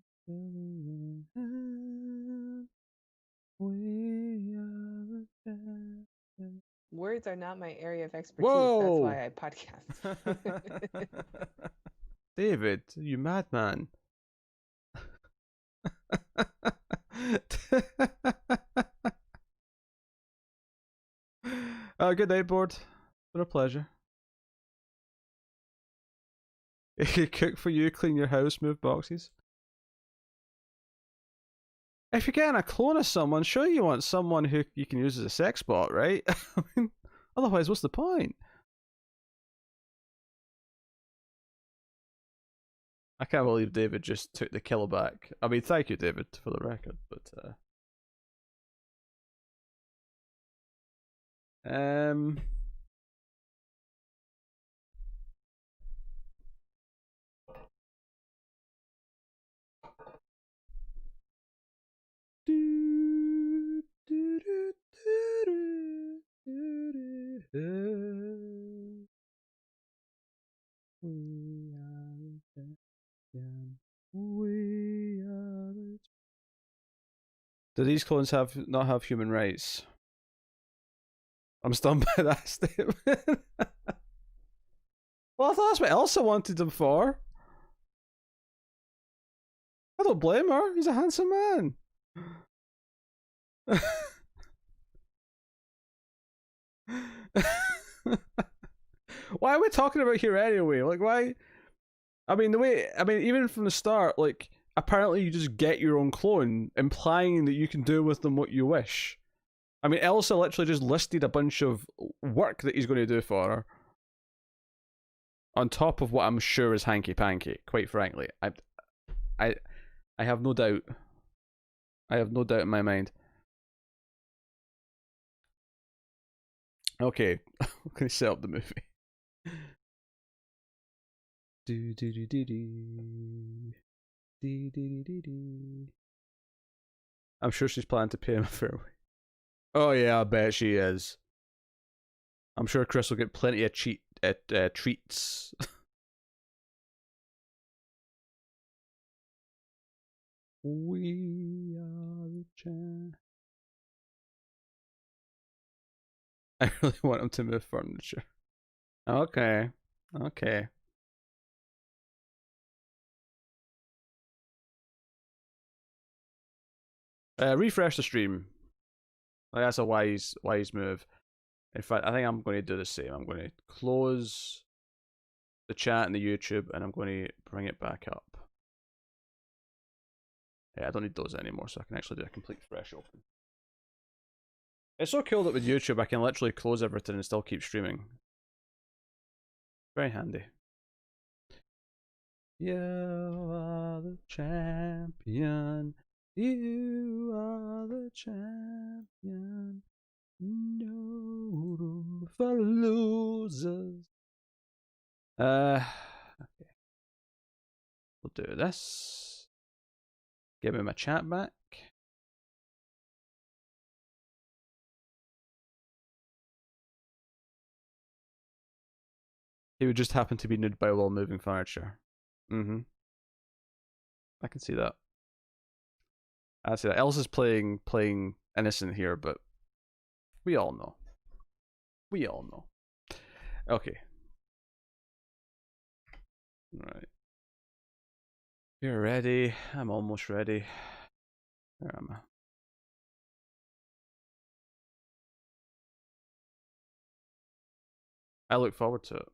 We are the champions. Words are not my area of expertise. Whoa! That's why I podcast. David, you madman. Good night, board. It's been a pleasure. Cook for you, clean your house, move boxes. If you're getting a clone of someone, sure you want someone who you can use as a sex bot, right? I mean, otherwise, what's the point? I can't believe David just took the kill back. I mean, thank you, David, for the record, but do these clones not have human rights? I'm stunned by that statement. Well, I thought that's what Elsa wanted him for. I don't blame her. He's a handsome man. Why are we talking about here anyway? Like, why? I mean, even from the start, like, apparently you just get your own clone, implying that you can do with them what you wish. I mean, Elsa literally just listed a bunch of work that he's going to do for her. On top of what I'm sure is hanky-panky, quite frankly. I have no doubt. I have no doubt in my mind. Okay, I'm going to set up the movie. I'm sure she's planning to pay him a fair wage. Oh yeah, I bet she is. I'm sure Chris will get plenty of treats. We are the champ. I really want him to move furniture. Okay. Okay. Refresh the stream. Like, that's a wise move. In fact, I think I'm going to do the same. I'm going to close the chat and the YouTube, and I'm going to bring it back up. Yeah, I don't need those anymore, so I can actually do a complete fresh open. It's so cool that with YouTube, I can literally close everything and still keep streaming. Very handy. You are the champion. You are the champion. No room for losers. Okay. We'll do this. Give me my chat back. He would just happen to be nude by while moving furniture. I can see that. I see that. Elsa's playing innocent here, but We all know. We all know. Okay. Right. You're ready. I'm almost ready. Where am I? I look forward to it.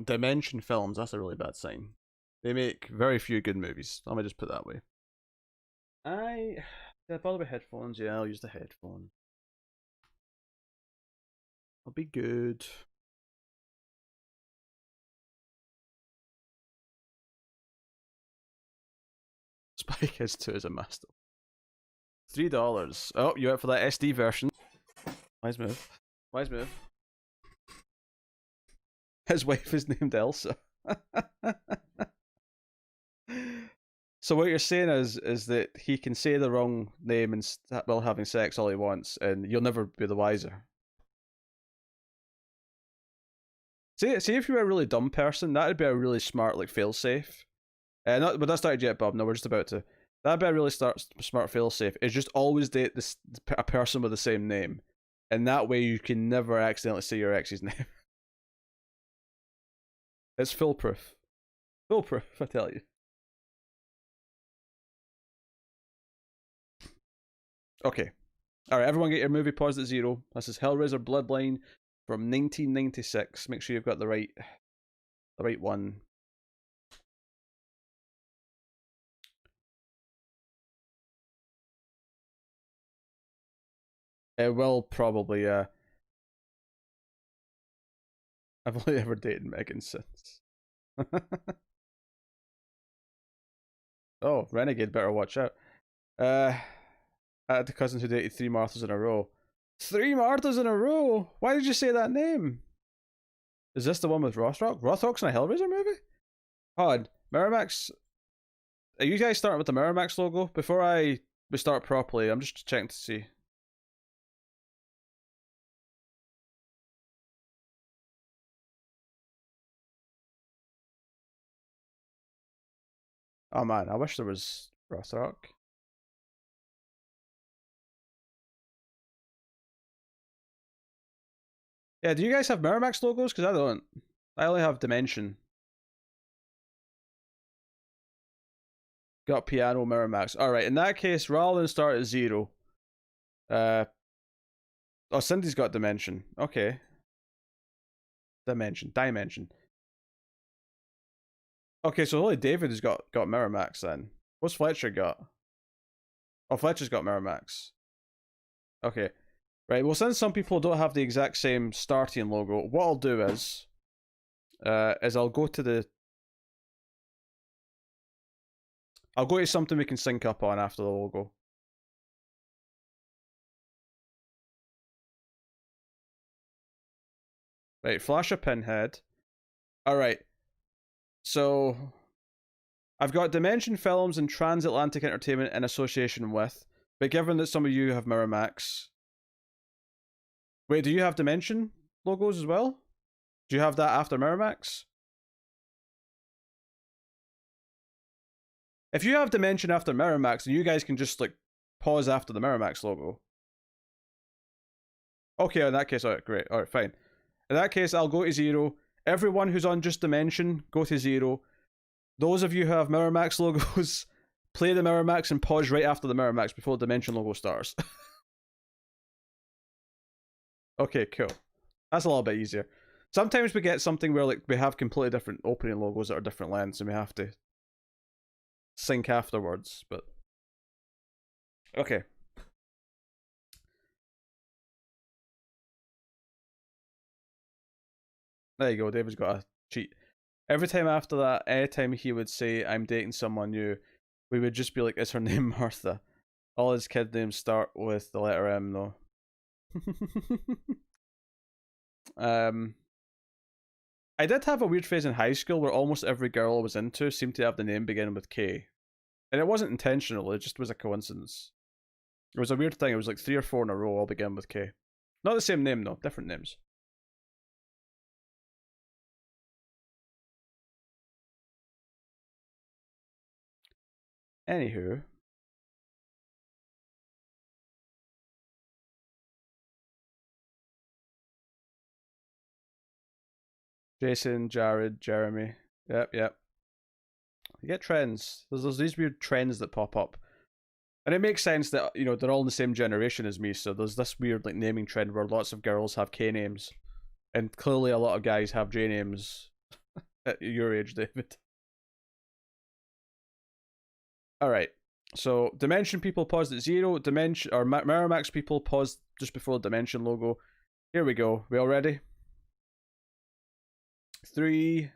Dimension Films, that's a really bad sign. They make very few good movies. Let me just put it that way. Did I bother with headphones? Yeah, I'll use the headphone. I'll be good. Spy Kids 2 is a master. $3. Oh, you went for that SD version. Wise move. Wise move. His wife is named Elsa. So what you're saying is that he can say the wrong name and while having sex all he wants, and you'll never be the wiser. See if you were a really dumb person, that'd be a really smart like failsafe. But that's started yet, Bob. No, we're just about to. That'd be a really smart failsafe. It's just always date a person with the same name, and that way you can never accidentally say your ex's name. It's foolproof. Foolproof, I tell you. Okay. Alright, everyone get your movie paused at 0. This is Hellraiser Bloodline from 1996. Make sure you've got the right one. It will probably, I've only ever dated Megan since. Oh, Renegade, better watch out. I had the cousins who dated 3 Marthas in a row. 3 Marthas in a row? Why did you say that name? Is this the one with Rothrock? Rothrock's in a Hellraiser movie? Odd. Miramax. Are you guys starting with the Miramax logo? Before we start properly, I'm just checking to see. Oh man, I wish there was Rothrock. Yeah, do you guys have Miramax logos? Because I don't. I only have Dimension. Got Piano Miramax. Alright, in that case, rather than start at 0. Oh, Cindy's got Dimension. Okay. Dimension. Okay, so only David has got Miramax then. What's Fletcher got? Oh, Fletcher's got Miramax. Okay. Right, well, since some people don't have the exact same starting logo, what I'll do is I'll go to something we can sync up on after the logo. Right, flash a pinhead. Alright. So I've got Dimension Films and Transatlantic Entertainment in association with, but given that some of you have Miramax. Wait, do you have Dimension logos as well? Do you have that after Miramax? If you have Dimension after Miramax, then you guys can just like pause after the Miramax logo. Okay, in that case, alright, great. Alright, fine. In that case, I'll go to 0. Everyone who's on just Dimension, go to 0. Those of you who have Miramax logos, play the Miramax and pause right after the Miramax before the Dimension logo starts. Okay, cool. That's a little bit easier. Sometimes we get something where like we have completely different opening logos that are different lengths and we have to sync afterwards, but okay. There you go, David's got a cheat. Every time after that, anytime he would say, I'm dating someone new, we would just be like, is her name Martha? All his kid names start with the letter M though. I did have a weird phase in high school where almost every girl I was into seemed to have the name beginning with K. And it wasn't intentional, it just was a coincidence. It was a weird thing, it was like 3 or 4 in a row all began with K. Not the same name though, different names. Anywho, Jason, Jared, Jeremy. Yep, yep. You get trends. There's these weird trends that pop up. And it makes sense that, you know, they're all in the same generation as me, so there's this weird like naming trend where lots of girls have K names. And clearly a lot of guys have J names at your age, David. Alright. So Dimension people paused at 0. Dimension or Miramax people paused just before the Dimension logo. Here we go. We all ready? 3,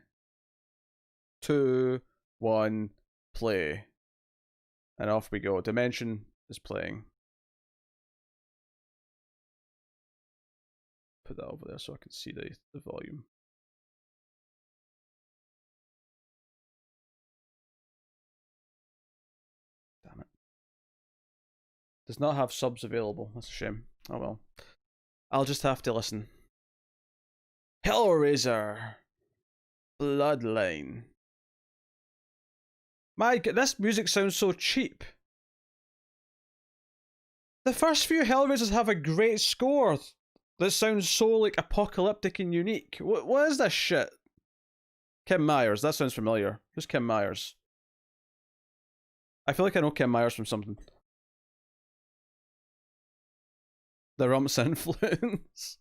2, 1, play. And off we go. Dimension is playing. Put that over there so I can see the volume. Damn it. Does not have subs available. That's a shame. Oh well. I'll just have to listen. Hellraiser. Bloodline. My god, this music sounds so cheap. The first few Hellraisers have a great score that sounds so like apocalyptic and unique. What is this shit? Kim Myers, that sounds familiar. Who's Kim Myers? I feel like I know Kim Myers from something. The Rumps influence.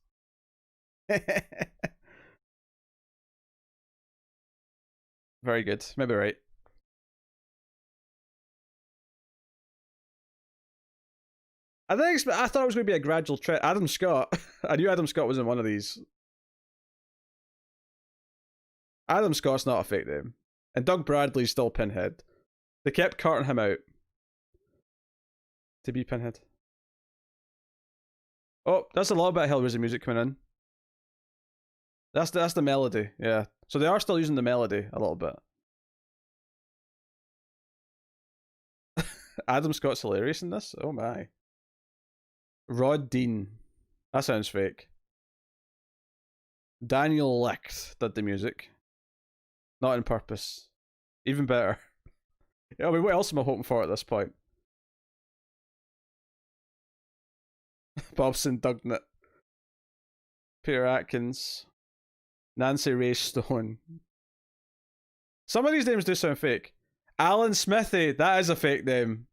Very good. Maybe right. I thought it was going to be a gradual trend. Adam Scott. I knew Adam Scott was in one of these. Adam Scott's not a fake name. And Doug Bradley's still Pinhead. They kept carting him out to be Pinhead. Oh, that's a lot about Hellraiser music coming in. That's the melody, yeah. So they are still using the melody a little bit. Adam Scott's hilarious in this? Oh my. Rod Dean. That sounds fake. Daniel Licht did the music. Not on purpose. Even better. I mean, what else am I hoping for at this point? Bobson Dugnett. Peter Atkins. Nancy Ray Stone. Some of these names do sound fake. Alan Smithy. That is a fake name.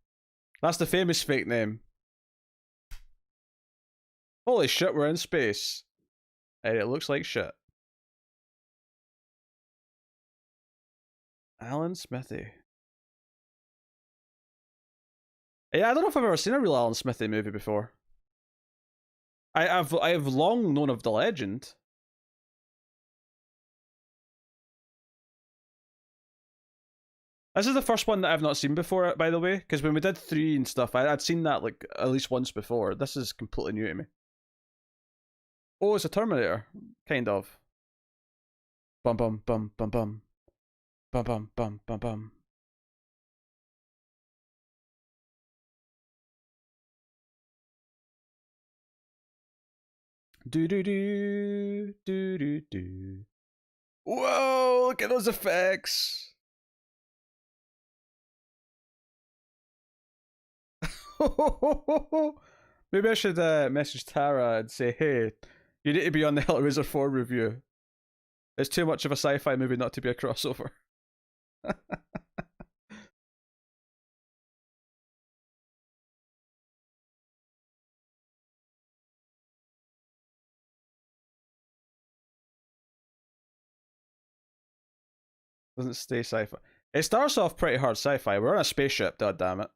That's the famous fake name. Holy shit, we're in space. And it looks like shit. Alan Smithy. Yeah, I don't know if I've ever seen a real Alan Smithy movie before. I have long known of the legend. This is the first one that I've not seen before, by the way, because when we did 3 and stuff, I'd seen that like at least once before. This is completely new to me. Oh, it's a Terminator. Kind of. Bum bum bum bum bum. Bum bum bum bum bum. Do do do do do do. Whoa! Look at those effects. Maybe I should message Tara and say, hey, you need to be on the Hellraiser 4 review. It's too much of a sci-fi movie not to be a crossover. Doesn't stay sci-fi. It starts off pretty hard sci-fi. We're on a spaceship, goddammit.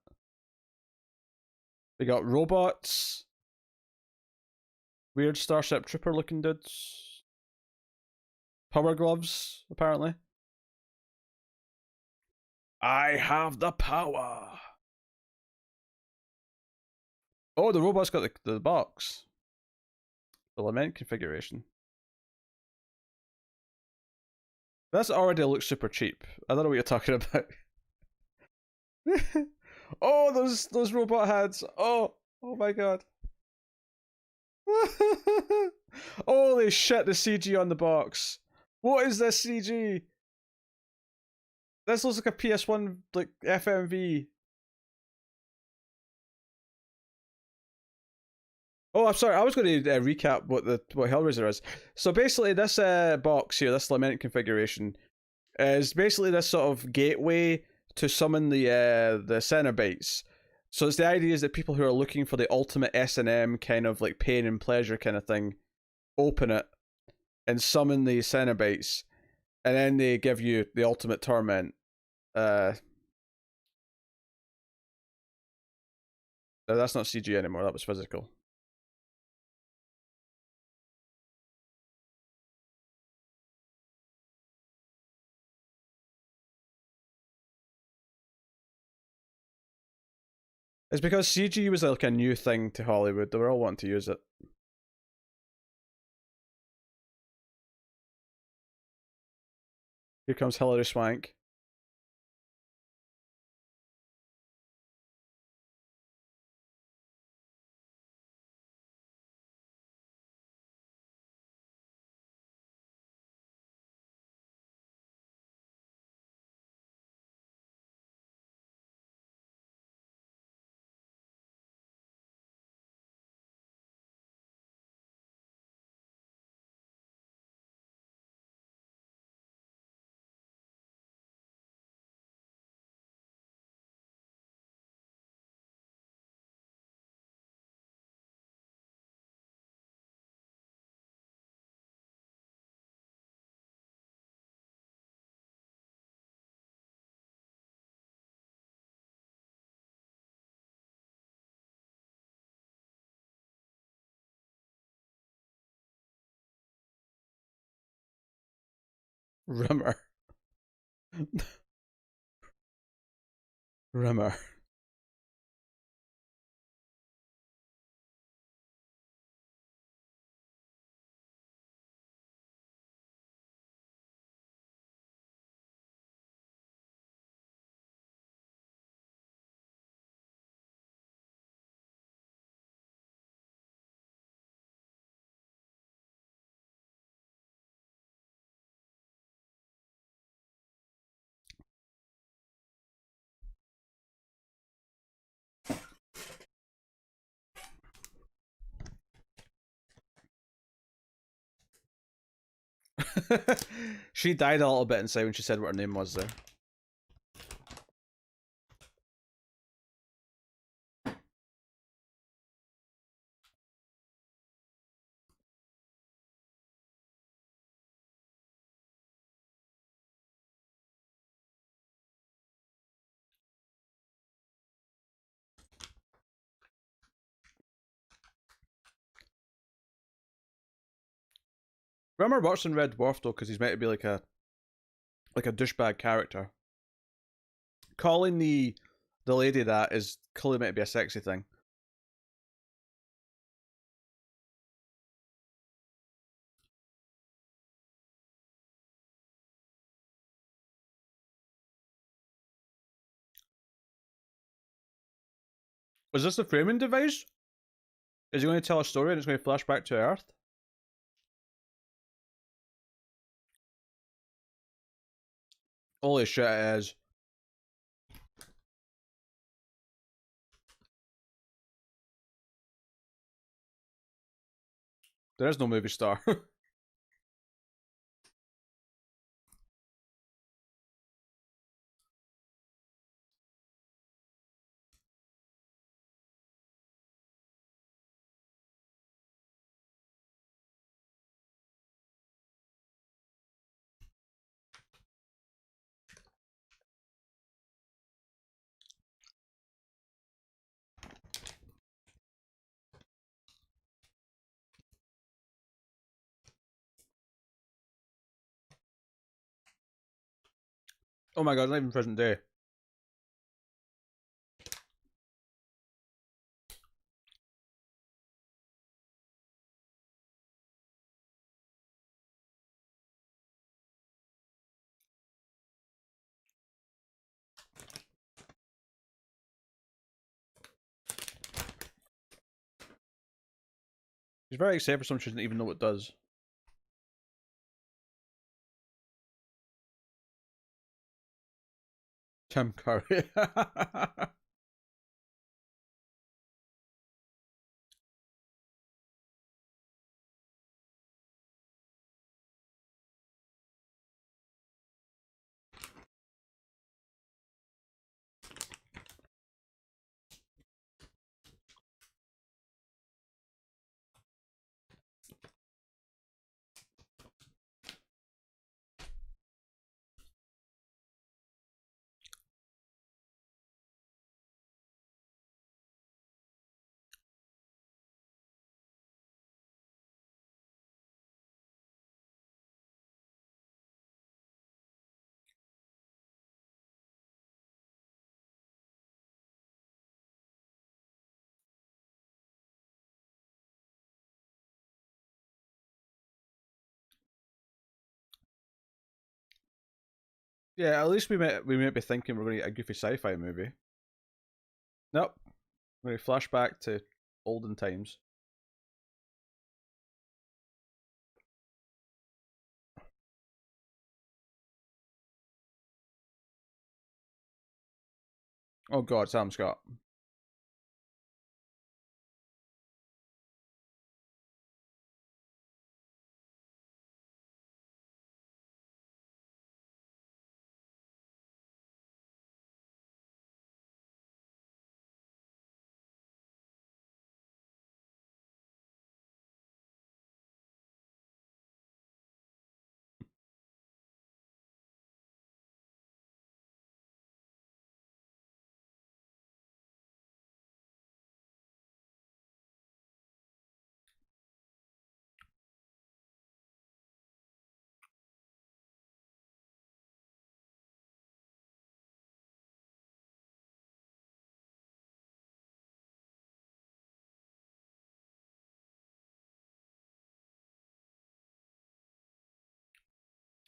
We got robots. Weird Starship Trooper looking dudes. Power gloves, apparently. I have the power. Oh, the robot's got the box. The lament configuration. This already looks super cheap. I don't know what you're talking about. Oh, those robot heads. Oh my god. Holy shit, the CG on the box. What is this CG? This looks like a PS1 like FMV. Oh, I'm sorry. I was going to recap what Hellraiser is. So basically, this box here, this lament configuration, is basically this sort of gateway to summon the Cenobites. So it's the idea is that people who are looking for the ultimate S&M kind of like pain and pleasure kind of thing, open it and summon the Cenobites, and then they give you the ultimate torment. No, that's not CG anymore. That was physical. It's because CG was like a new thing to Hollywood. They were all wanting to use it. Here comes Hilary Swank. Rimmer. Rimmer. She died a little bit inside when she said what her name was there. Rimmer works in Red Dwarf though, because he's meant to be like a douchebag character. Calling the lady that is clearly meant to be a sexy thing. Was this the framing device? Is he going to tell a story and it's going to flash back to Earth? Holy shit, it is. There is no movie star. Oh my god, it's not even present day. He's very excited for something she doesn't even know what it does. Tim Curry. Yeah, at least we might be thinking we're going to get a goofy sci-fi movie. Nope. We're going to flash back to olden times. Oh god, Sam Scott.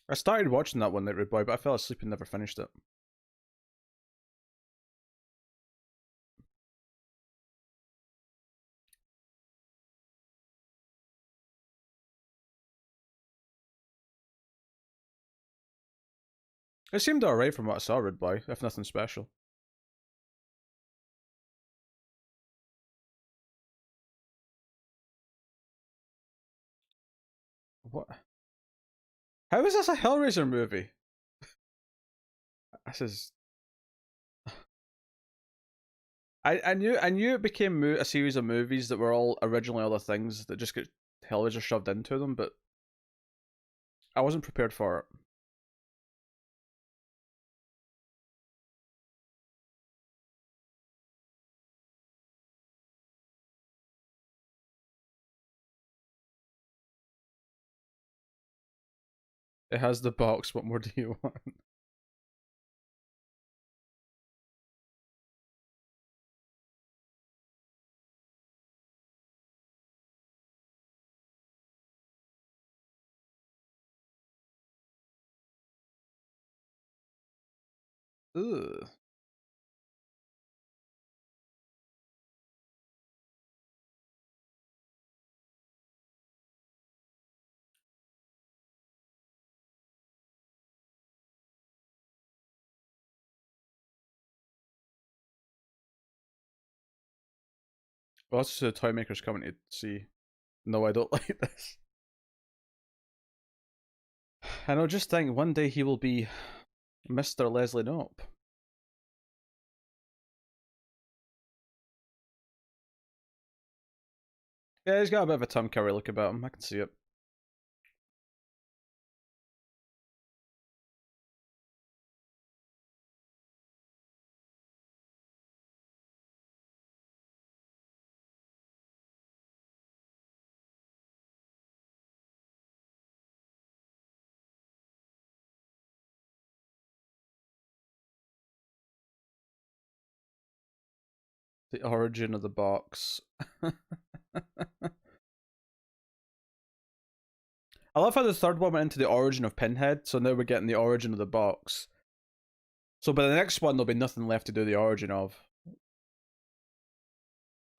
I started watching that one, Rude Boy, but I fell asleep and never finished it. It seemed alright from what I saw, Rude Boy, if nothing special. What? How is this a Hellraiser movie? This is. I knew it became a series of movies that were all originally other things that just get Hellraiser shoved into them, but I wasn't prepared for it. It has the box. What more do you want? Ugh. Well, that's just the toy makers coming to see. No, I don't like this. I know, just think, one day he will be Mr. Leslie Knope. Yeah, he's got a bit of a Tom Curry look about him. I can see it. The origin of the box. I love how the third one went into the origin of Pinhead, so now we're getting the origin of the box. So by the next one, there'll be nothing left to do the origin of.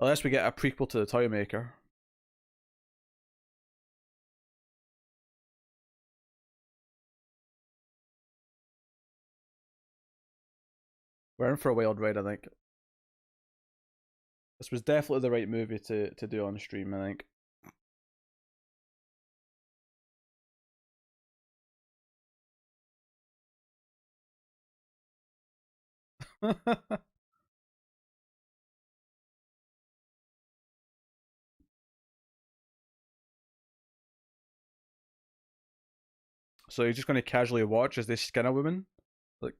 Unless we get a prequel to the Toy Maker. We're in for a wild ride, I think. This was definitely the right movie to do on stream, I think. So you're just going to casually watch as they skin a woman? Like,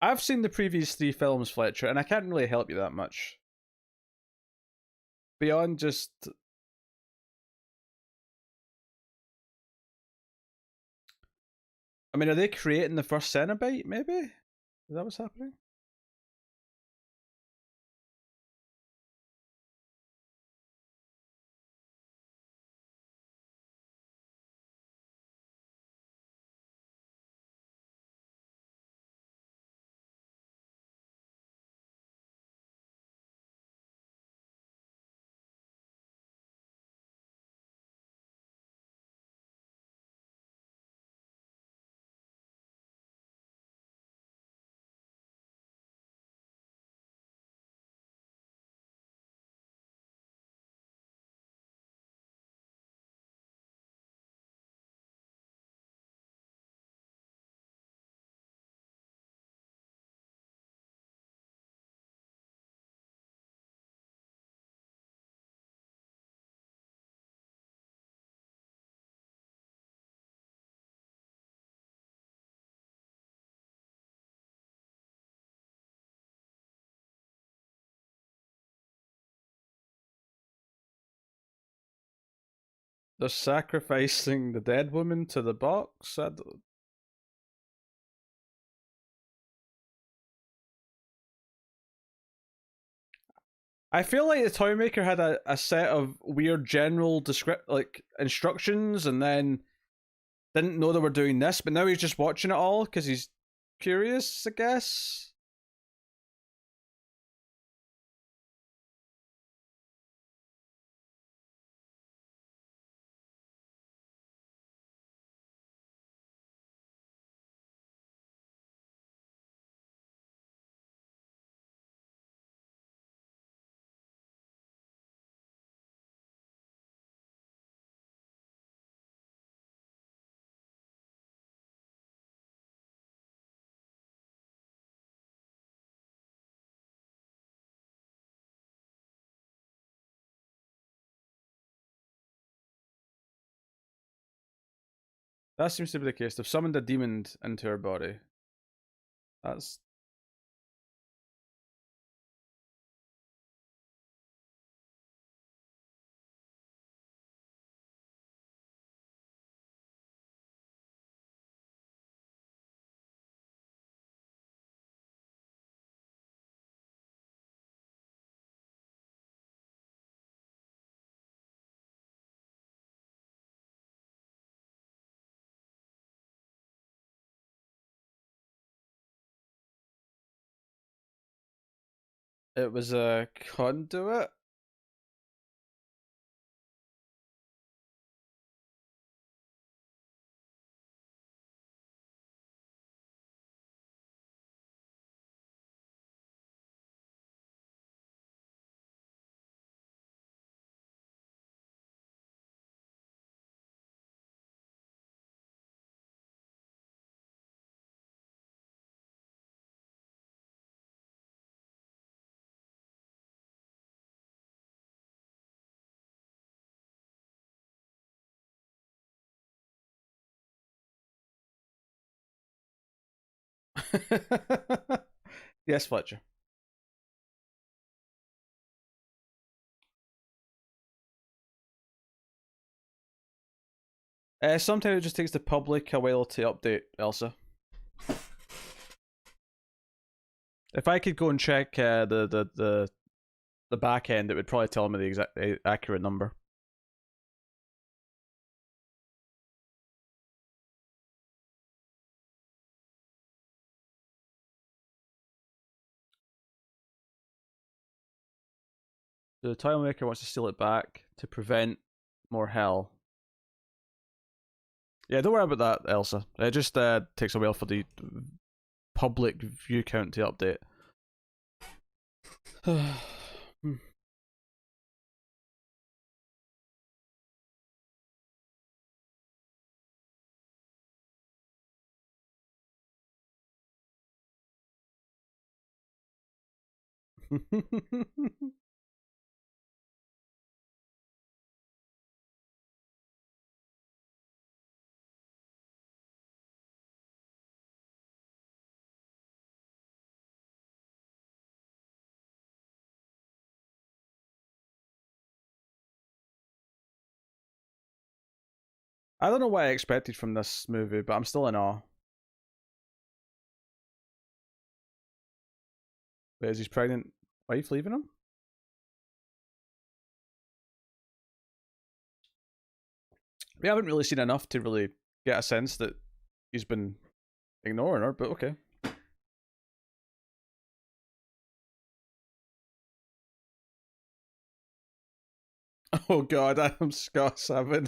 I've seen the previous 3 films, Fletcher, and I can't really help you that much. Beyond just... I mean, are they creating the first Cenobite, maybe? Is that what's happening? They're sacrificing the dead woman to the box? I feel like the Toymaker had a set of weird general instructions, and then didn't know they were doing this, but now he's just watching it all because he's curious, I guess. That seems to be the case. They've summoned a demon into her body. That's... It was a conduit? Yes, Fletcher. Sometimes it just takes the public a while to update, Elsa. If I could go and check the back end, it would probably tell me the exact accurate number. The tile maker wants to steal it back to prevent more hell. Yeah, don't worry about that, Elsa. It just takes a while for the public view count to update. I don't know what I expected from this movie, but I'm still in awe. Wait, is his pregnant wife leaving him? We haven't really seen enough to really get a sense that he's been ignoring her, but okay. Oh god, Adam Scott's having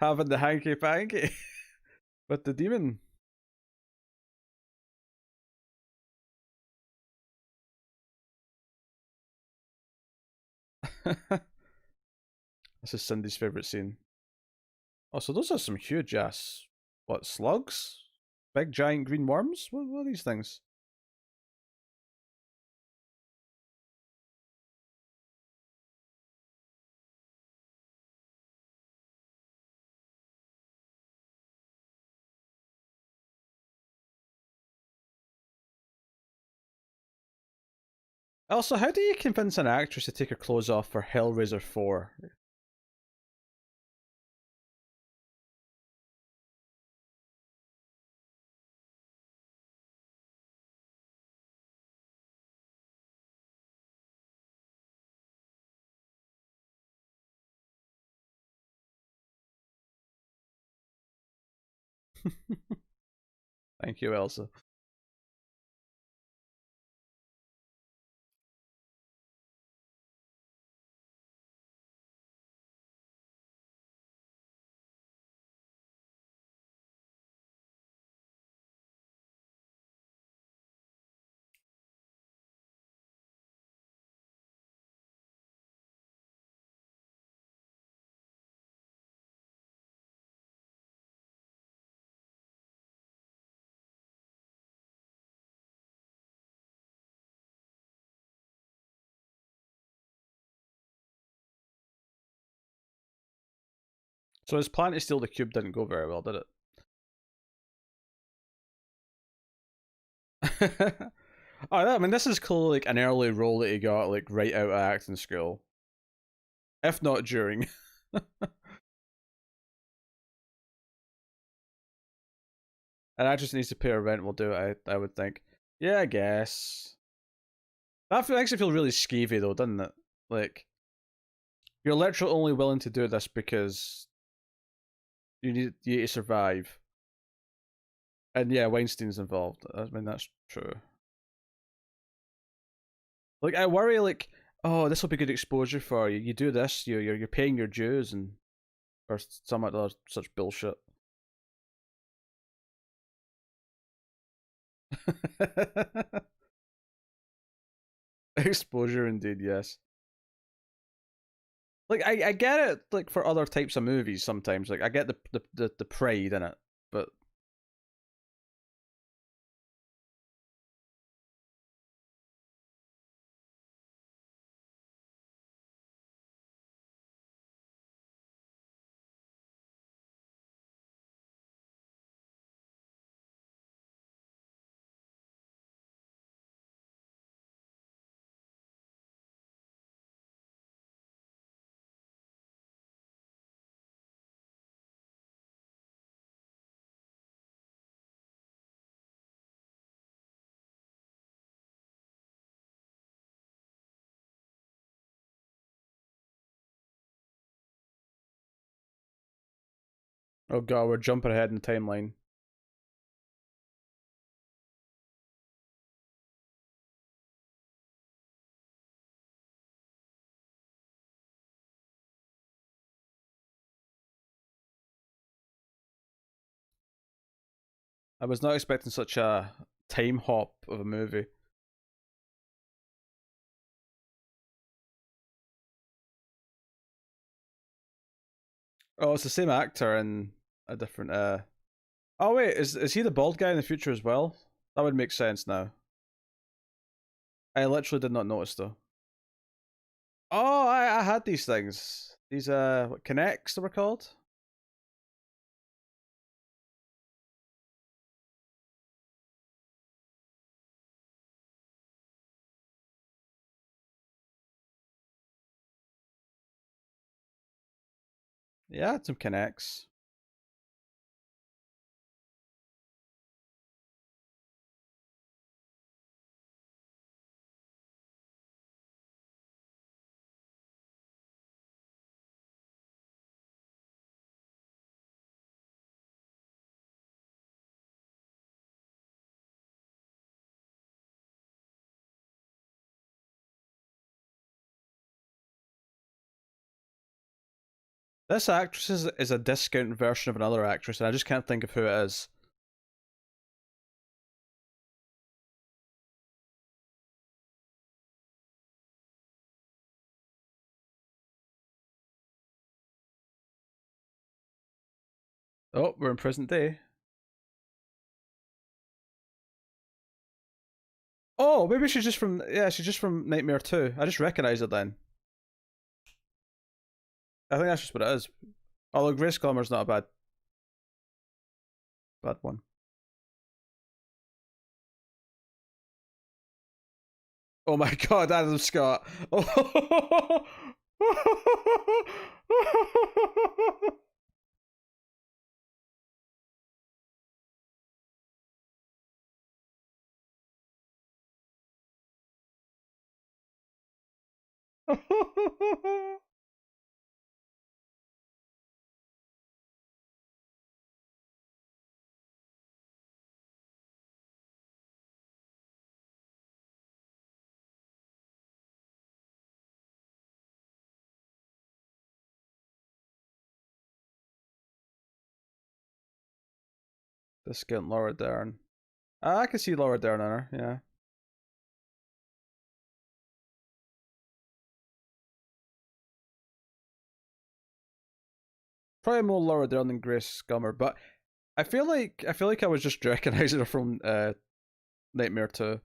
the hanky panky with the demon. This is Cindy's favourite scene. Oh, so those are some huge ass, what, slugs? Big giant green worms? What are these things? Also, how do you convince an actress to take her clothes off for Hellraiser 4? Thank you, Elsa. So his plan to steal the cube didn't go very well, did it? Oh, I mean, this is clearly like an early role that he got like right out of acting school, if not during. An actress needs to pay her rent. Will do it. I would think. Yeah, I guess. Makes it feel really skeevy though, doesn't it? Like you're literally only willing to do this because you need to survive. And yeah, Weinstein's involved. I mean, that's true. Like I worry, like, oh, this will be good exposure for you. You do this, you're paying your dues, and or some other such bullshit. Exposure, indeed, yes. Like I get it, like for other types of movies sometimes. Like I get the pride in it, but oh god, we're jumping ahead in the timeline. I was not expecting such a time hop of a movie. Oh, it's the same actor in a different. Oh wait, is he the bald guy in the future as well? That would make sense now. I literally did not notice though. Oh, I had these things. These what connects they were called. Yeah, I had some connects. This actress is a discount version of another actress, and I just can't think of who it is. Oh, we're in present day. Oh, maybe she's just from she's just from Nightmare 2. I just recognise it then. I think that's just what it is. Although Grace Glimmer's not a bad one. Oh my god, Adam Scott. Oh. Discount Laura Dern. I can see Laura Dern on her, yeah. Probably more Laura Dern than Grace Gummer, but I feel like I was just recognizing her from Nightmare 2.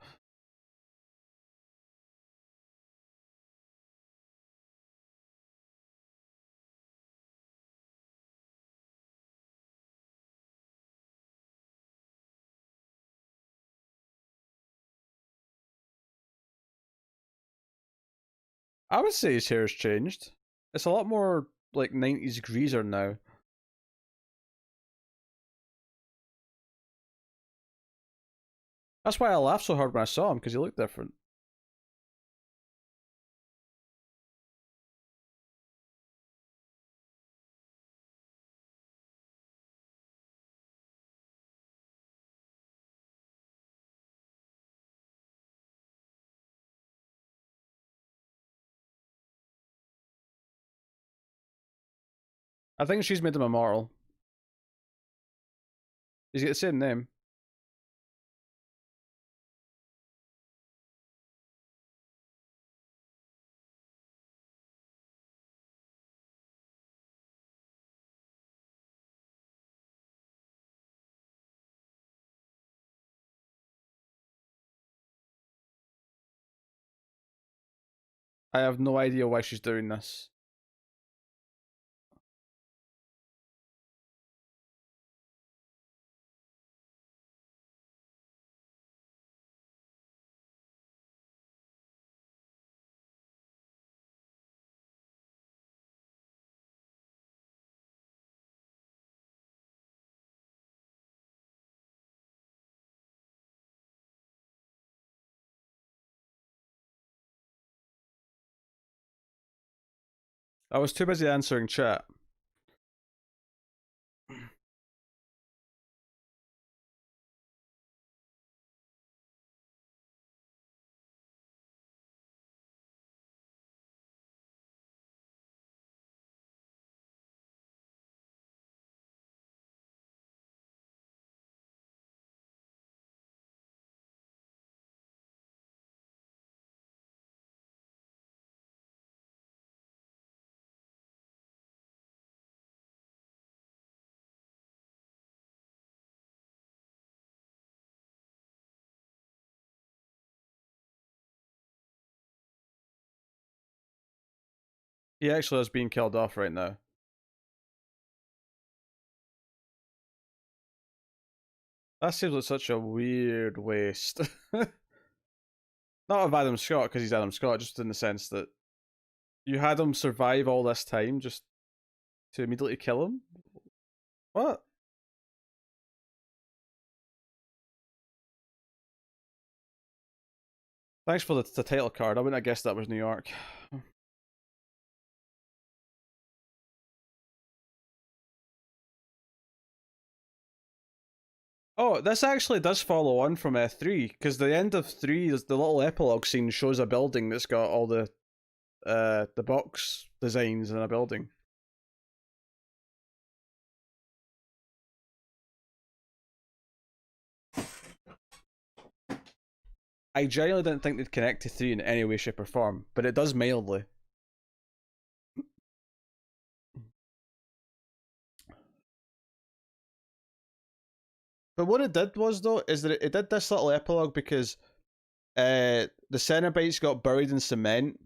I would say his hair's changed. It's a lot more like 90s greaser now. That's why I laughed so hard when I saw him, because he looked different. I think she's made him immortal. He's got the same name. I have no idea why she's doing this. I was too busy answering chat. He actually is being killed off right now. That seems like such a weird waste. Not of Adam Scott, because he's Adam Scott, just in the sense that you had him survive all this time just to immediately kill him? What? Thanks for the title card. I wouldn't have guessed that was New York. Oh, this actually does follow on from 3, because the end of 3, the little epilogue scene shows a building that's got all the box designs in a building. I genuinely didn't think they'd connect to 3 in any way, shape, or form, but it does mildly. But what it did was, though, is that it did this little epilogue because the Cenobites got buried in cement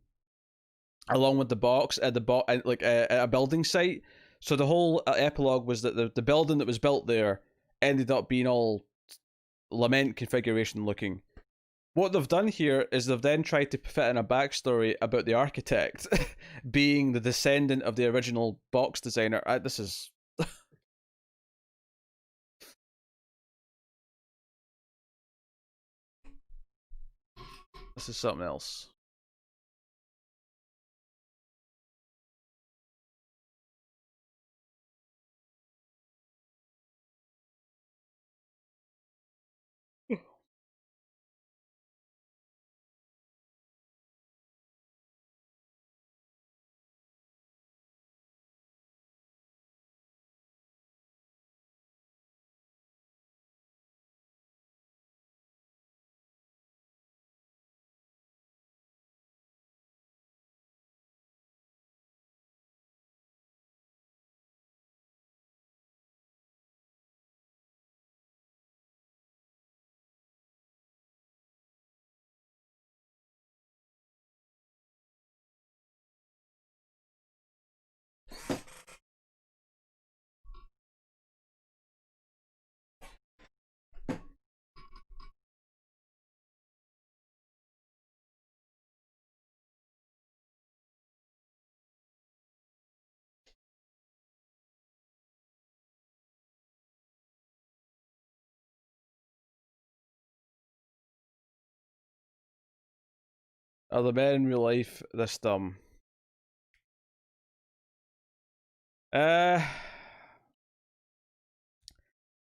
along with the box at at a building site. So the whole epilogue was that the building that was built there ended up being all lament configuration looking. What they've done here is they've then tried to fit in a backstory about the architect being the descendant of the original box designer. This is something else. Are the men in real life this dumb? I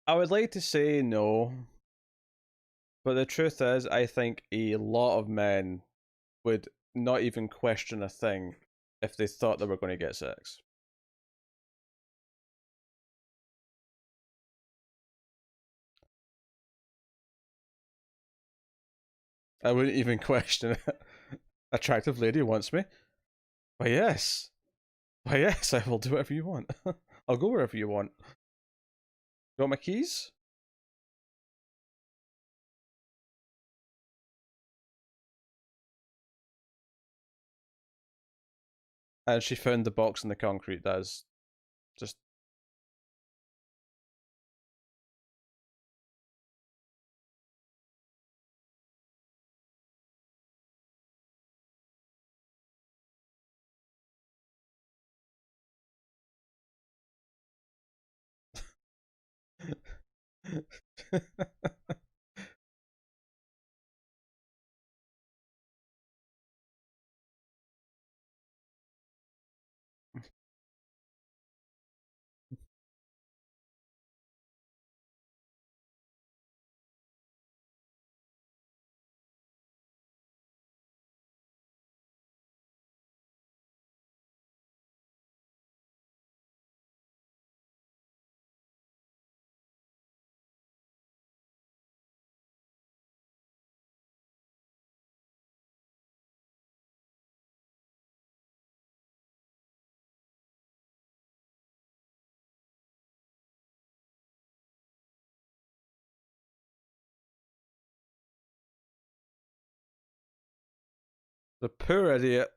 would like to say no, but the truth is, I think a lot of men would not even question a thing if they thought they were going to get sex. I wouldn't even question it. Attractive lady wants me? Why, yes. Why, yes, I will do whatever you want. I'll go wherever you want. You want my keys? And she found the box in the concrete. That is just. The poor idiot.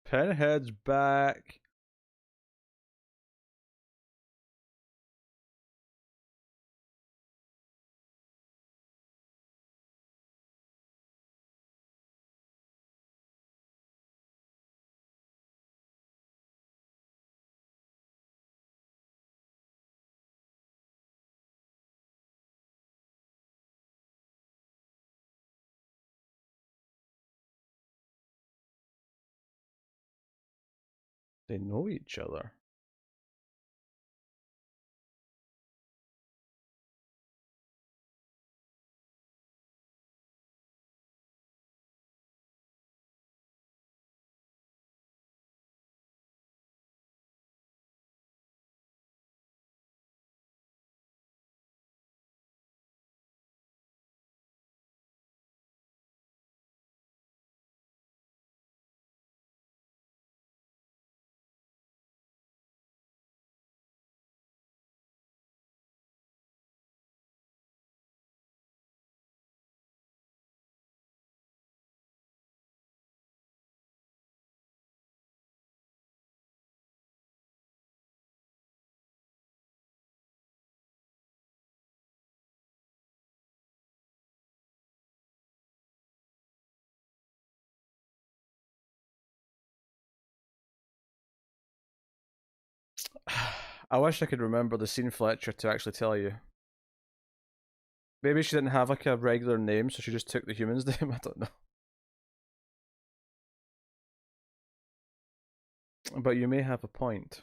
Pinhead's back. They know each other. I wish I could remember the scene Fletcher to actually tell you. Maybe she didn't have like a regular name, so she just took the human's name. I don't know. But you may have a point.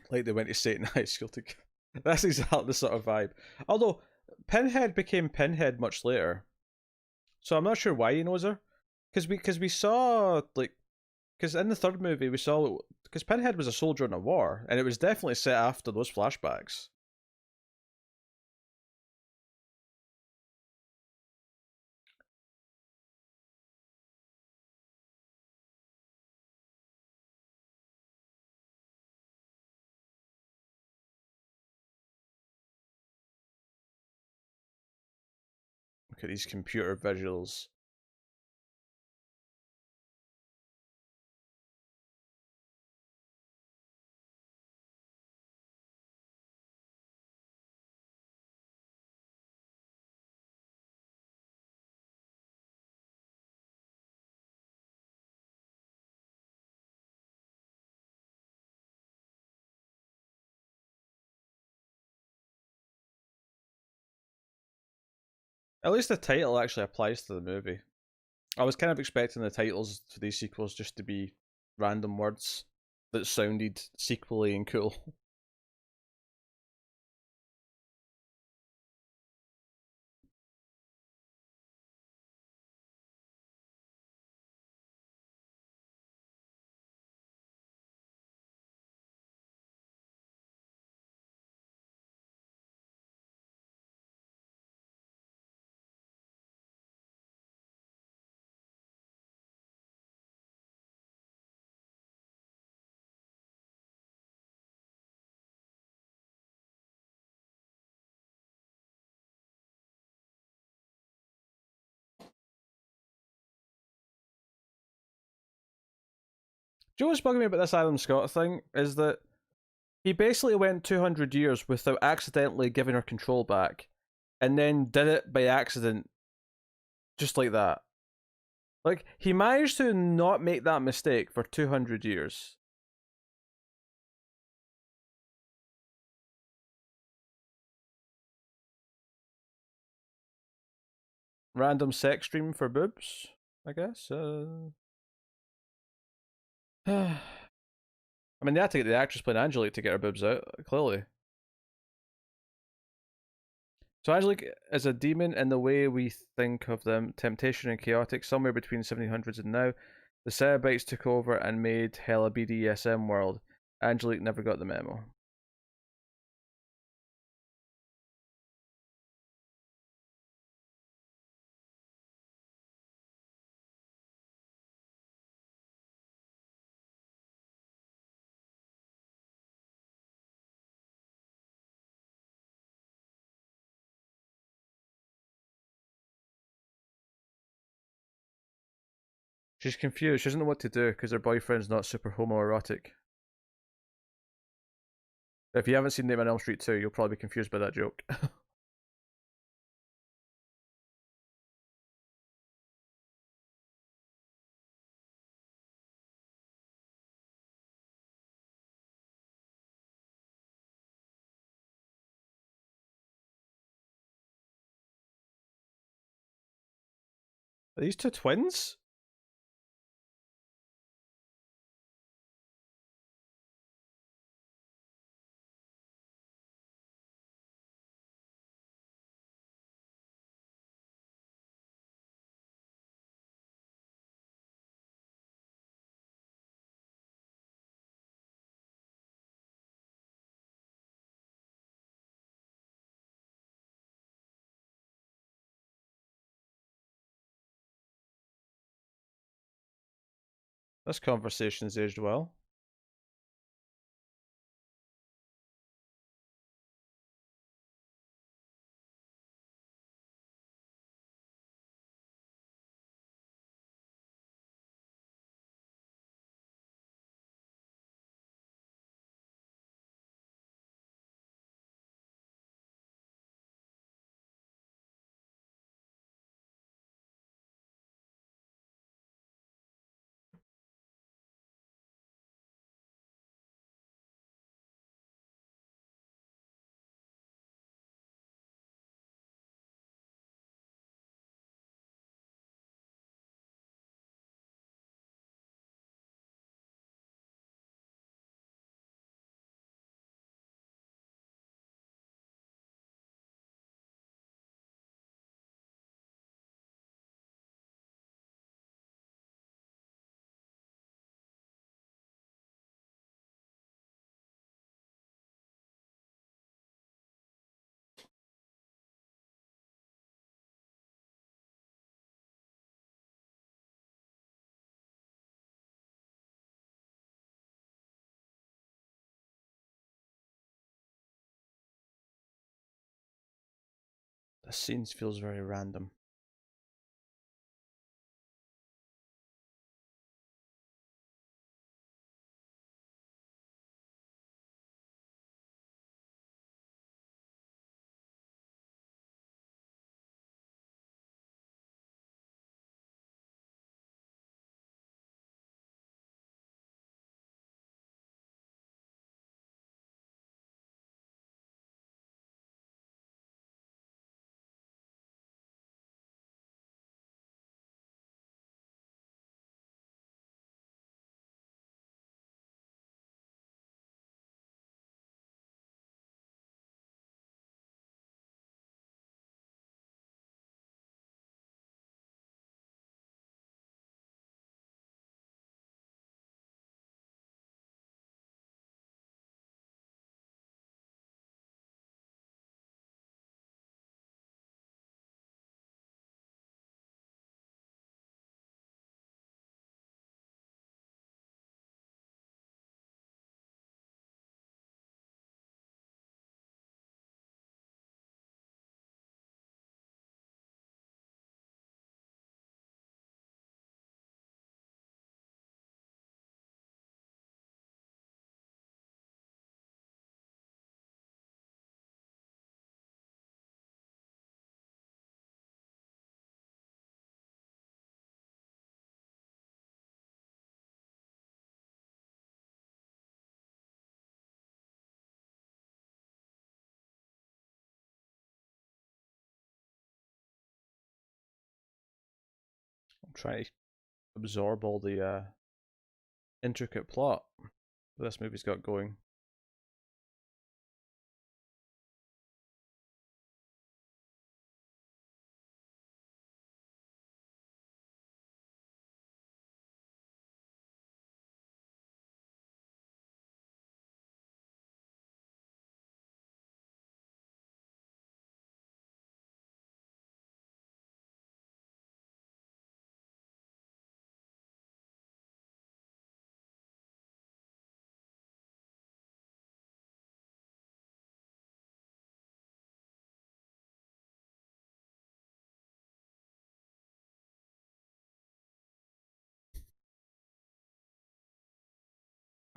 Like they went to Satan High School together. That's exactly the sort of vibe. Although Pinhead became Pinhead much later, so I'm not sure why he knows her. Because we saw like because in the third movie we saw because Pinhead was a soldier in a war, and it was definitely set after those flashbacks. Look at these computer visuals. At least the title actually applies to the movie. I was kind of expecting the titles to these sequels just to be random words that sounded sequely and cool. Do you know what's bugging me about this Adam Scott thing? Is that he basically went 200 years without accidentally giving her control back, and then did it by accident, just like that. Like, he managed to not make that mistake for 200 years. Random sex stream for boobs, I guess. I mean, they had to get the actress playing Angelique to get her boobs out, clearly. So Angelique is a demon in the way we think of them, temptation and chaotic, somewhere between 1700s and now. The Cenobites took over and made hell a BDSM world. Angelique never got the memo. She's confused. She doesn't know what to do because her boyfriend's not super homoerotic. If you haven't seen Nightmare on Elm Street 2, you'll probably be confused by that joke. Are these two twins? This conversation's aged well. The scene feels very random. I'm trying to absorb all the intricate plot this movie's got going.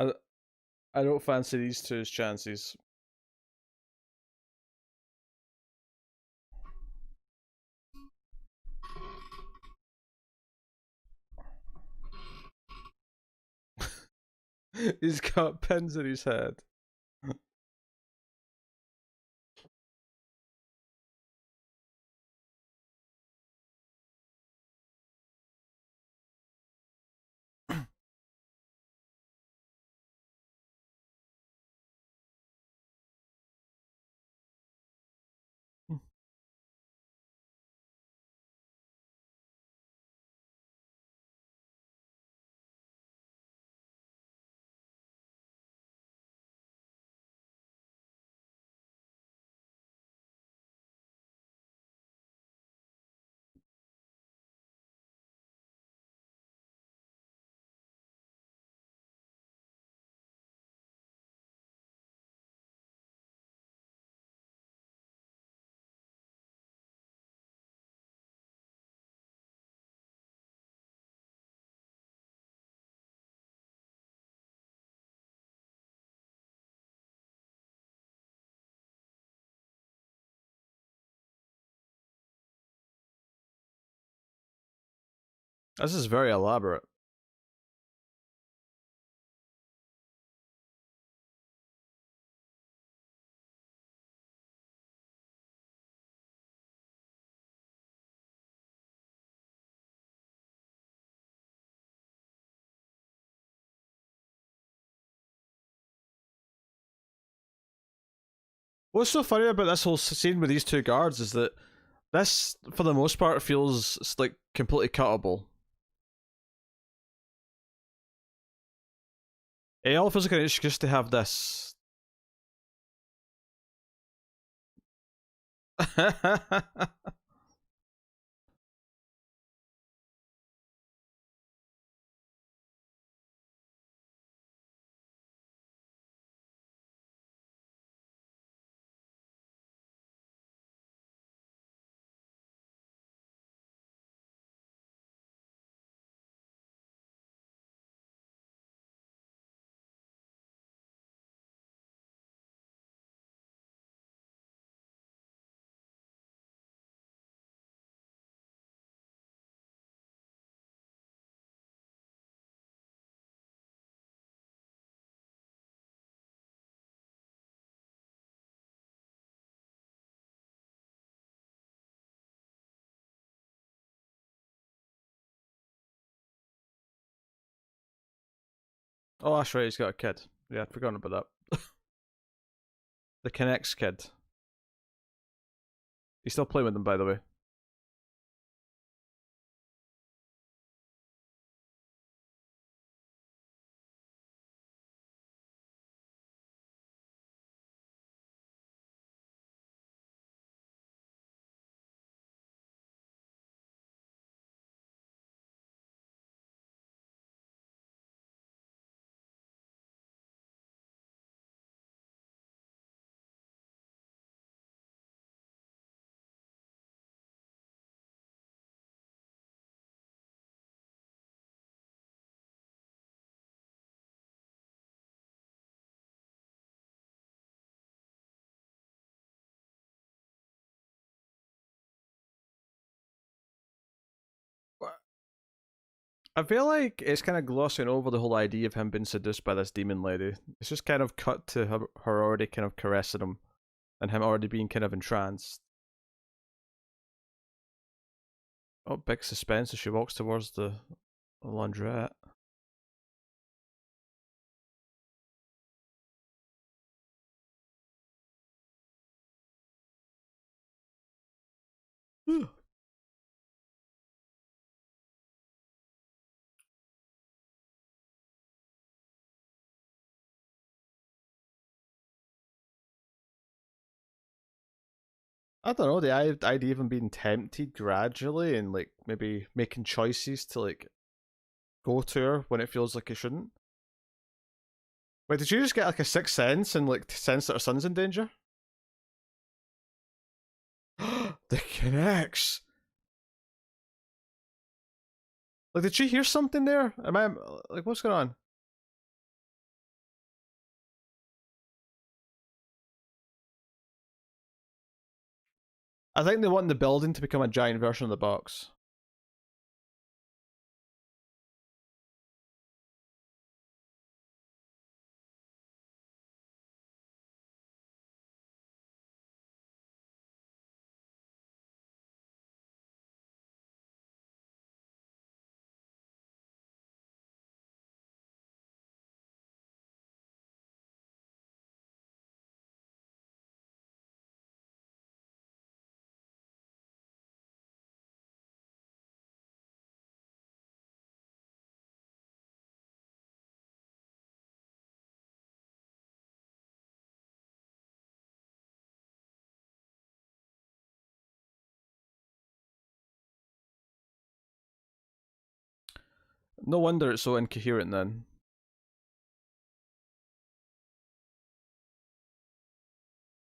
I, I don't fancy these two's chances. He's got pins in his head. This is very elaborate. What's so funny about this whole scene with these two guards is that this, for the most part, feels like completely cuttable. It all feels like an excuse to have this. Oh, that's right, he's got a kid. Yeah, I'd forgotten about that. The Connects kid. He's still playing with them, by the way. I feel like it's kind of glossing over the whole idea of him being seduced by this demon lady. It's just kind of cut to her already kind of caressing him, and him already being kind of entranced. Oh, big suspense as she walks towards the laundrette. I don't know, the idea of him being tempted gradually and like maybe making choices to like go to her when it feels like he shouldn't. Wait, did you just get like a sixth sense and like sense that her son's in danger? The connects. Like, did she hear something there? Am I like, what's going on? I think they want the building to become a giant version of the box. No wonder it's so incoherent then.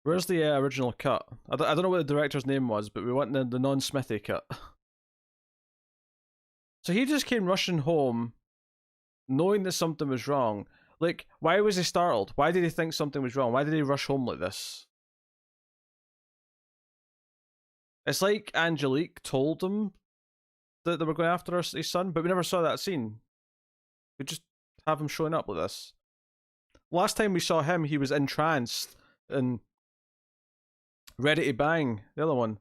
Where's the original cut? I don't know what the director's name was, but we want the non-Smithy cut. So he just came rushing home, knowing that something was wrong. Like, why was he startled? Why did he think something was wrong? Why did he rush home like this? It's like Angelique told him that they were going after his son, but we never saw that scene. We just have him showing up like this. Last time we saw him, he was entranced and ready to bang the other one.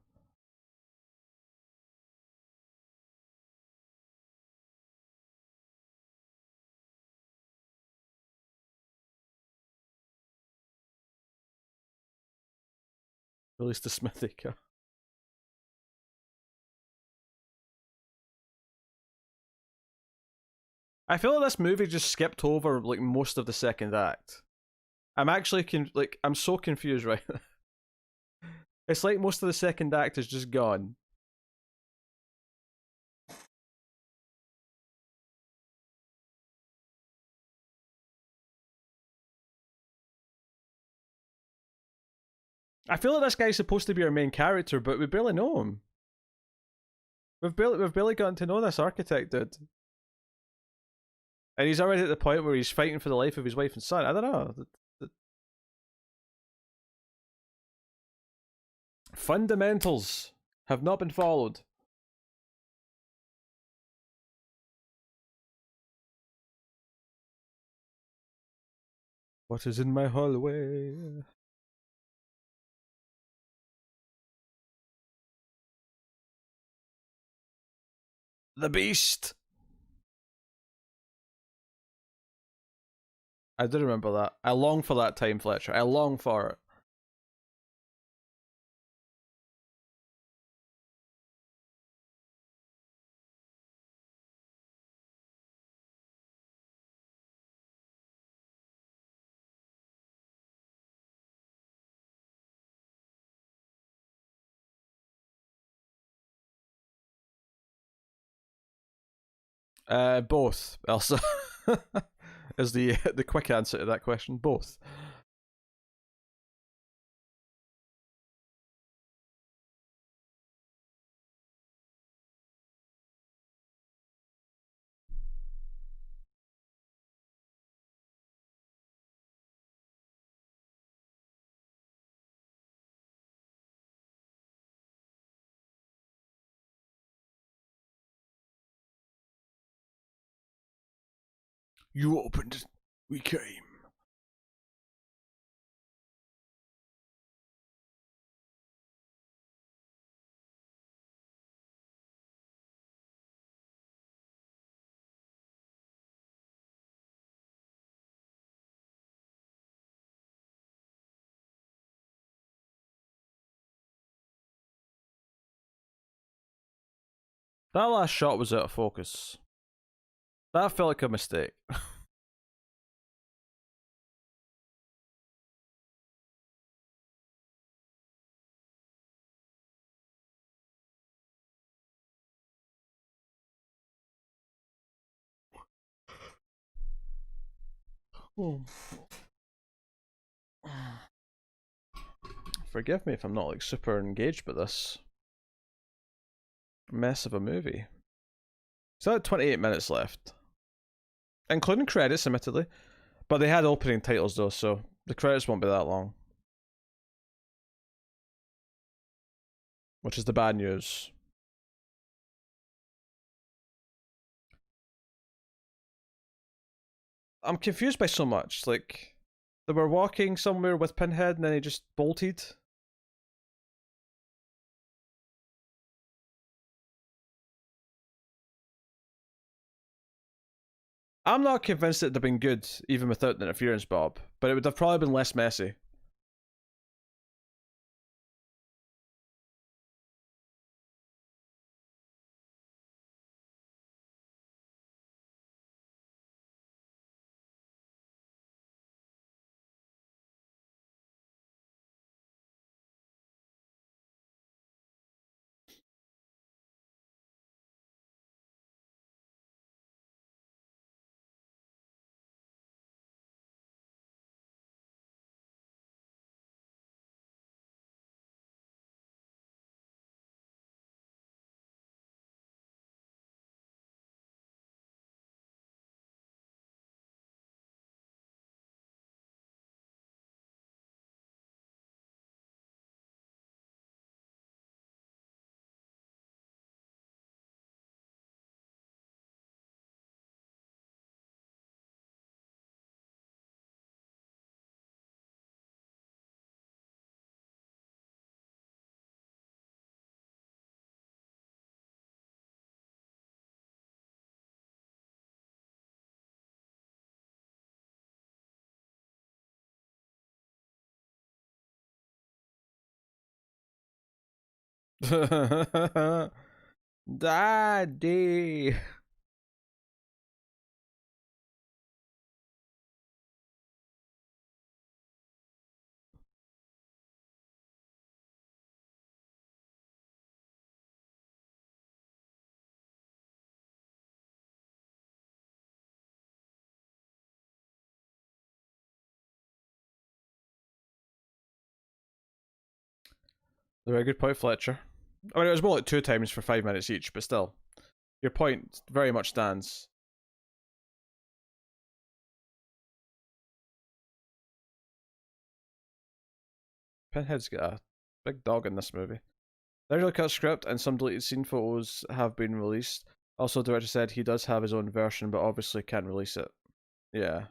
Release the Smithy cut. I feel like this movie just skipped over like most of the second act. I'm actually I'm so confused right now. It's like most of the second act is just gone. I feel like this guy's supposed to be our main character, but we barely know him. We've barely gotten to know this architect dude. And he's already at the point where he's fighting for the life of his wife and son. I don't know. Fundamentals have not been followed. What is in my hallway? The Beast! I do remember that. I long for that time, Fletcher. I long for it. Both, Elsa. Is the quick answer to that question. Both. You opened, we came. That last shot was out of focus. That felt like a mistake. Forgive me if I'm not like super engaged with this mess of a movie. So 28 minutes left, including credits, admittedly, but they had opening titles though, so the credits won't be that long. which is the bad news. I'm confused by so much. Like, they were walking somewhere with Pinhead and then he just bolted. I'm not convinced it'd have been good, even without the interference, Bob, but it would have probably been less messy. Daddy. Very good point, Fletcher. I mean, it was more like 2 times for 5 minutes each, but still. Your point very much stands. Pinhead's got a big dog in this movie. The original cut script and some deleted scene photos have been released. Also, the director said he does have his own version, but obviously can't release it. Yeah.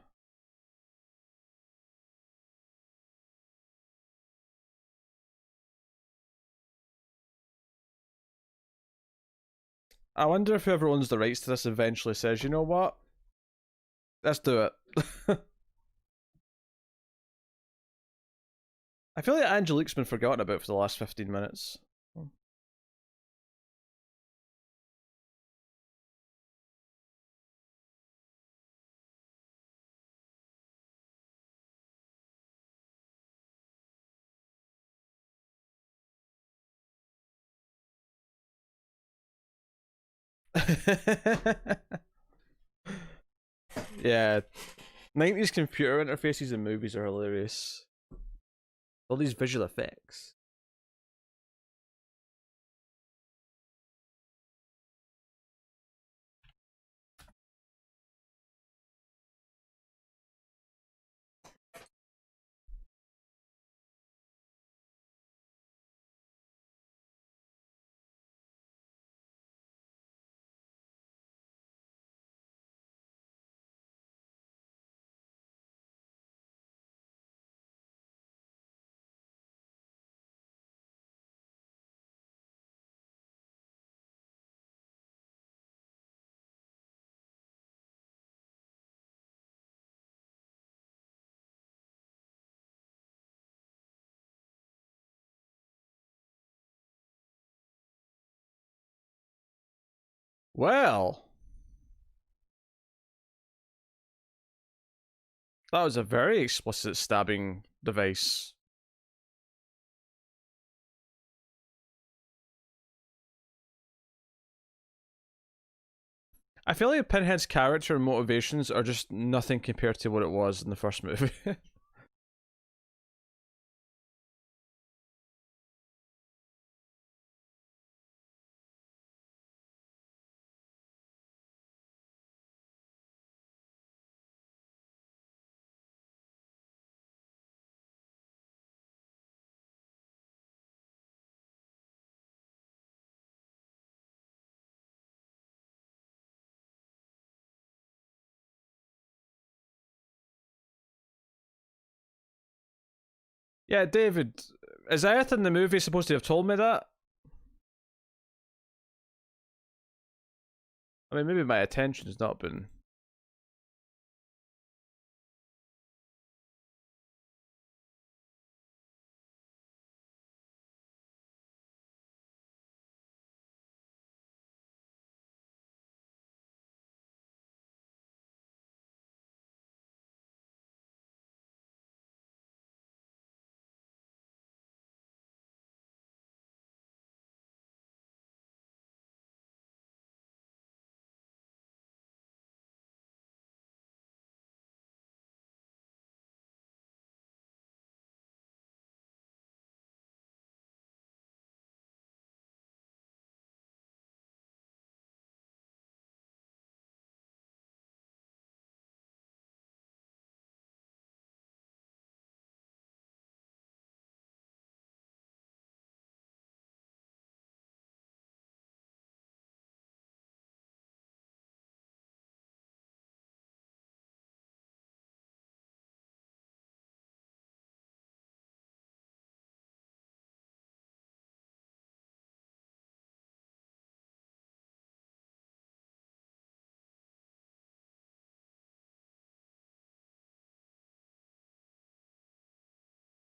I wonder if whoever owns the rights to this eventually says, you know what? Let's do it. I feel like Angelique's been forgotten about for the last 15 minutes. Yeah. 90s computer interfaces in movies are hilarious. All these visual effects. Well, that was a very explicit stabbing device. I feel like Pinhead's character and motivations are just nothing compared to what it was in the first movie. Yeah, David, is anything in the movie supposed to have told me that? I mean, maybe my attention's not been...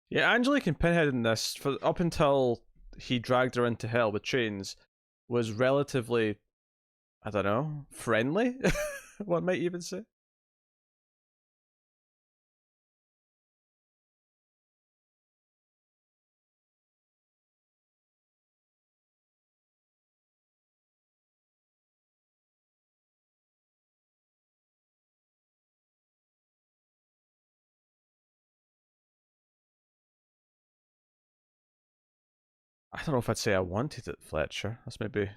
Yeah, Angelique and Pinhead in this, for up until he dragged her into hell with chains, was relatively, I don't know, friendly? One might even say. I don't know if I'd say I wanted it, Fletcher. That's maybe...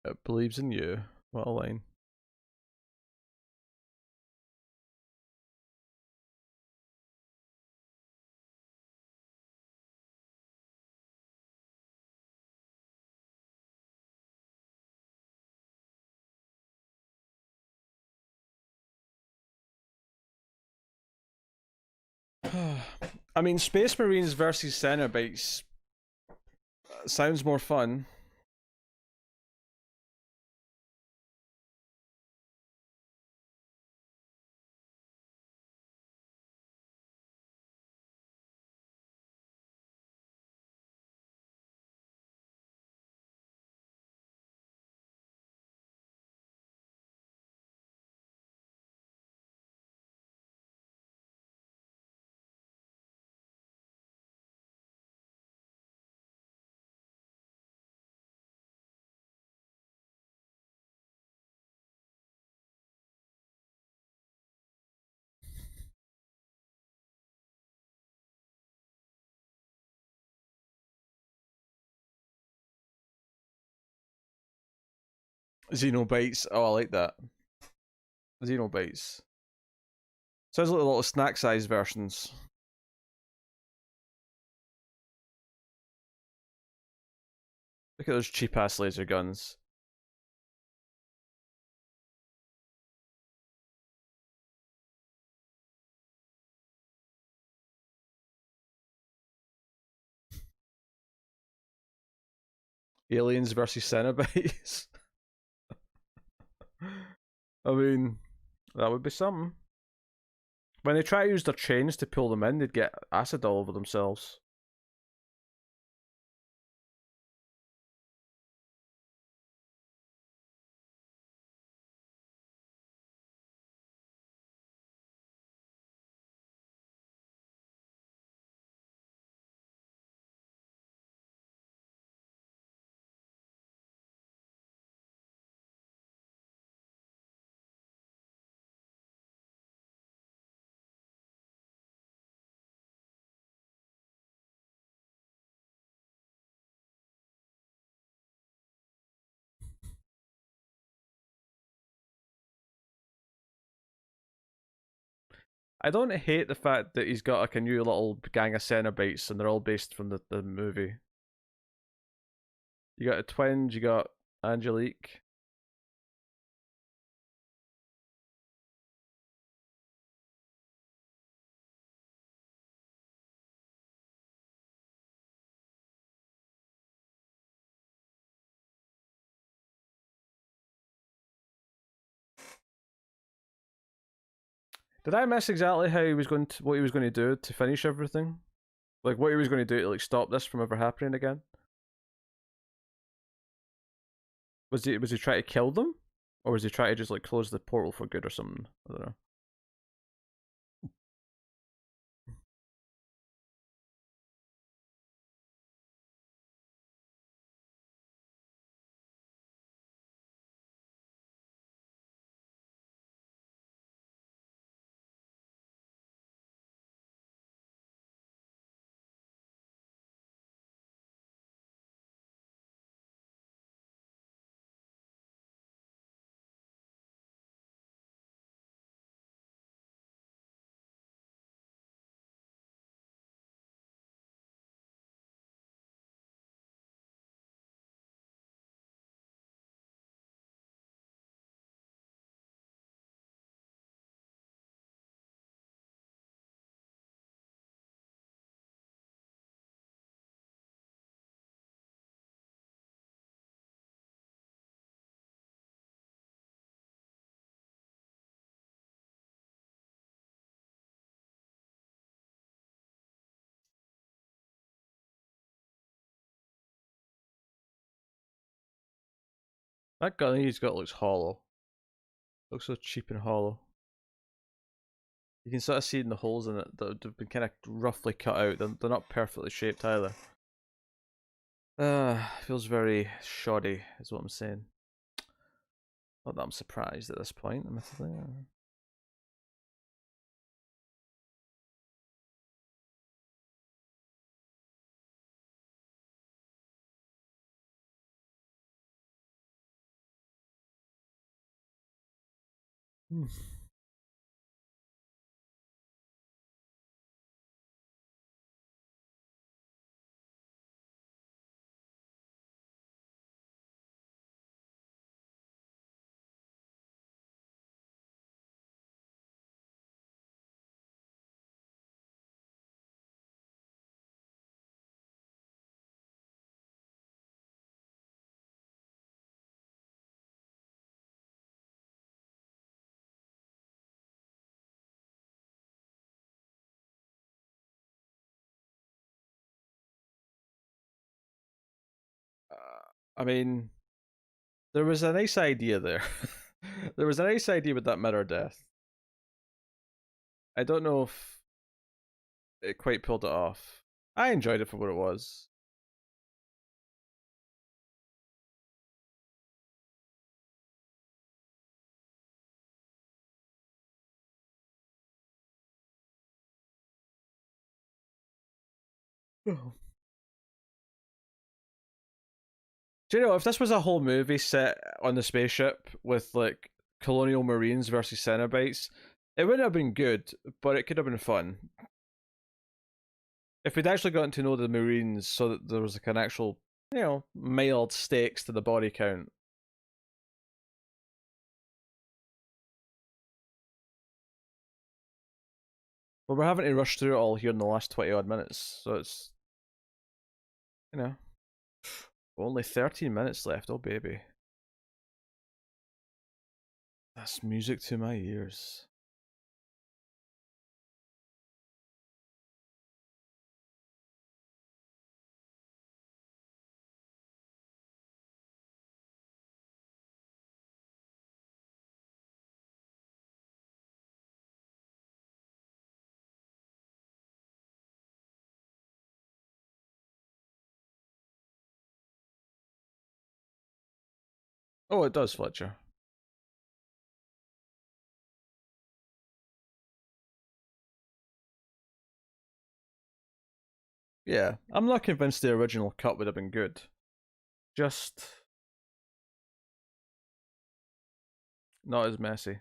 It believes in you. What a line. I mean, Space Marines versus Cenobites sounds more fun. Xenobites. Oh, I like that. Xenobites. Sounds like a lot of snack size versions. Look at those cheap ass laser guns. Aliens versus Cenobites. I mean, that would be something. When they try to use their chains to pull them in, they'd get acid all over themselves. I don't hate the fact that he's got like a new little gang of Cenobites and they're all based from the movie. You got a twins, you got Angelique. Did I miss exactly how he was going to what he was going to do to finish everything? Like what he was going to do to like stop this from ever happening again? Was he trying to kill them, or was he trying to just like close the portal for good or something? I don't know. That gun he's got looks hollow. Looks so cheap and hollow. You can sort of see in the holes in it that have been kind of roughly cut out. They're not perfectly shaped either. Feels very shoddy, is what I'm saying. Not that I'm surprised at this point, admittedly. Hmm. I mean, there was a nice idea there. There was a nice idea with that mirror death. I don't know if it quite pulled it off. I enjoyed it for what it was. Do you know if this was a whole movie set on the spaceship with like colonial marines versus Cenobites, it wouldn't have been good, but it could have been fun. If we'd actually gotten to know the marines so that there was like an actual, mild stakes to the body count. But we're having to rush through it all here in the last 20 odd minutes, so it's, you know, only 13 minutes left. Oh, baby. That's music to my ears. Oh, it does, Fletcher. Yeah, I'm not convinced the original cut would have been good. Just not as messy.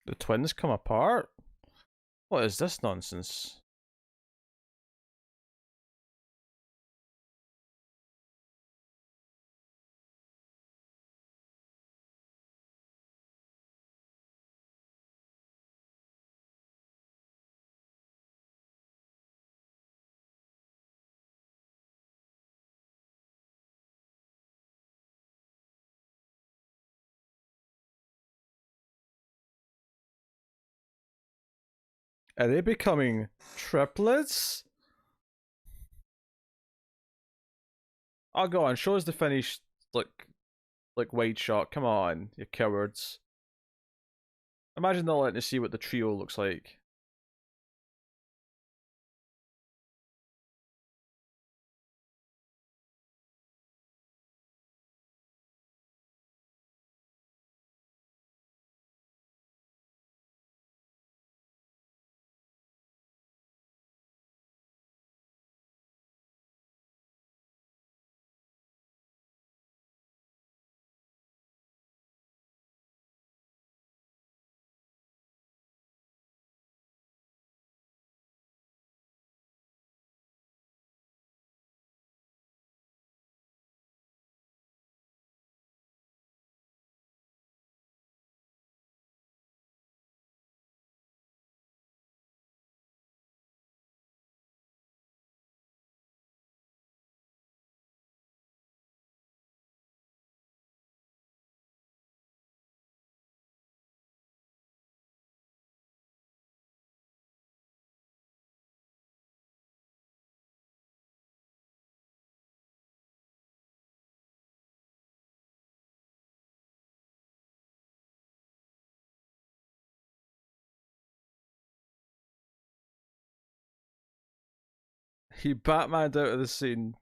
The twins come apart? What is this nonsense? Are they becoming triplets? Oh, go on, show us the finished, like wide shot. Come on, you cowards. Imagine not letting us see what the trio looks like. He Batmaned out of the scene.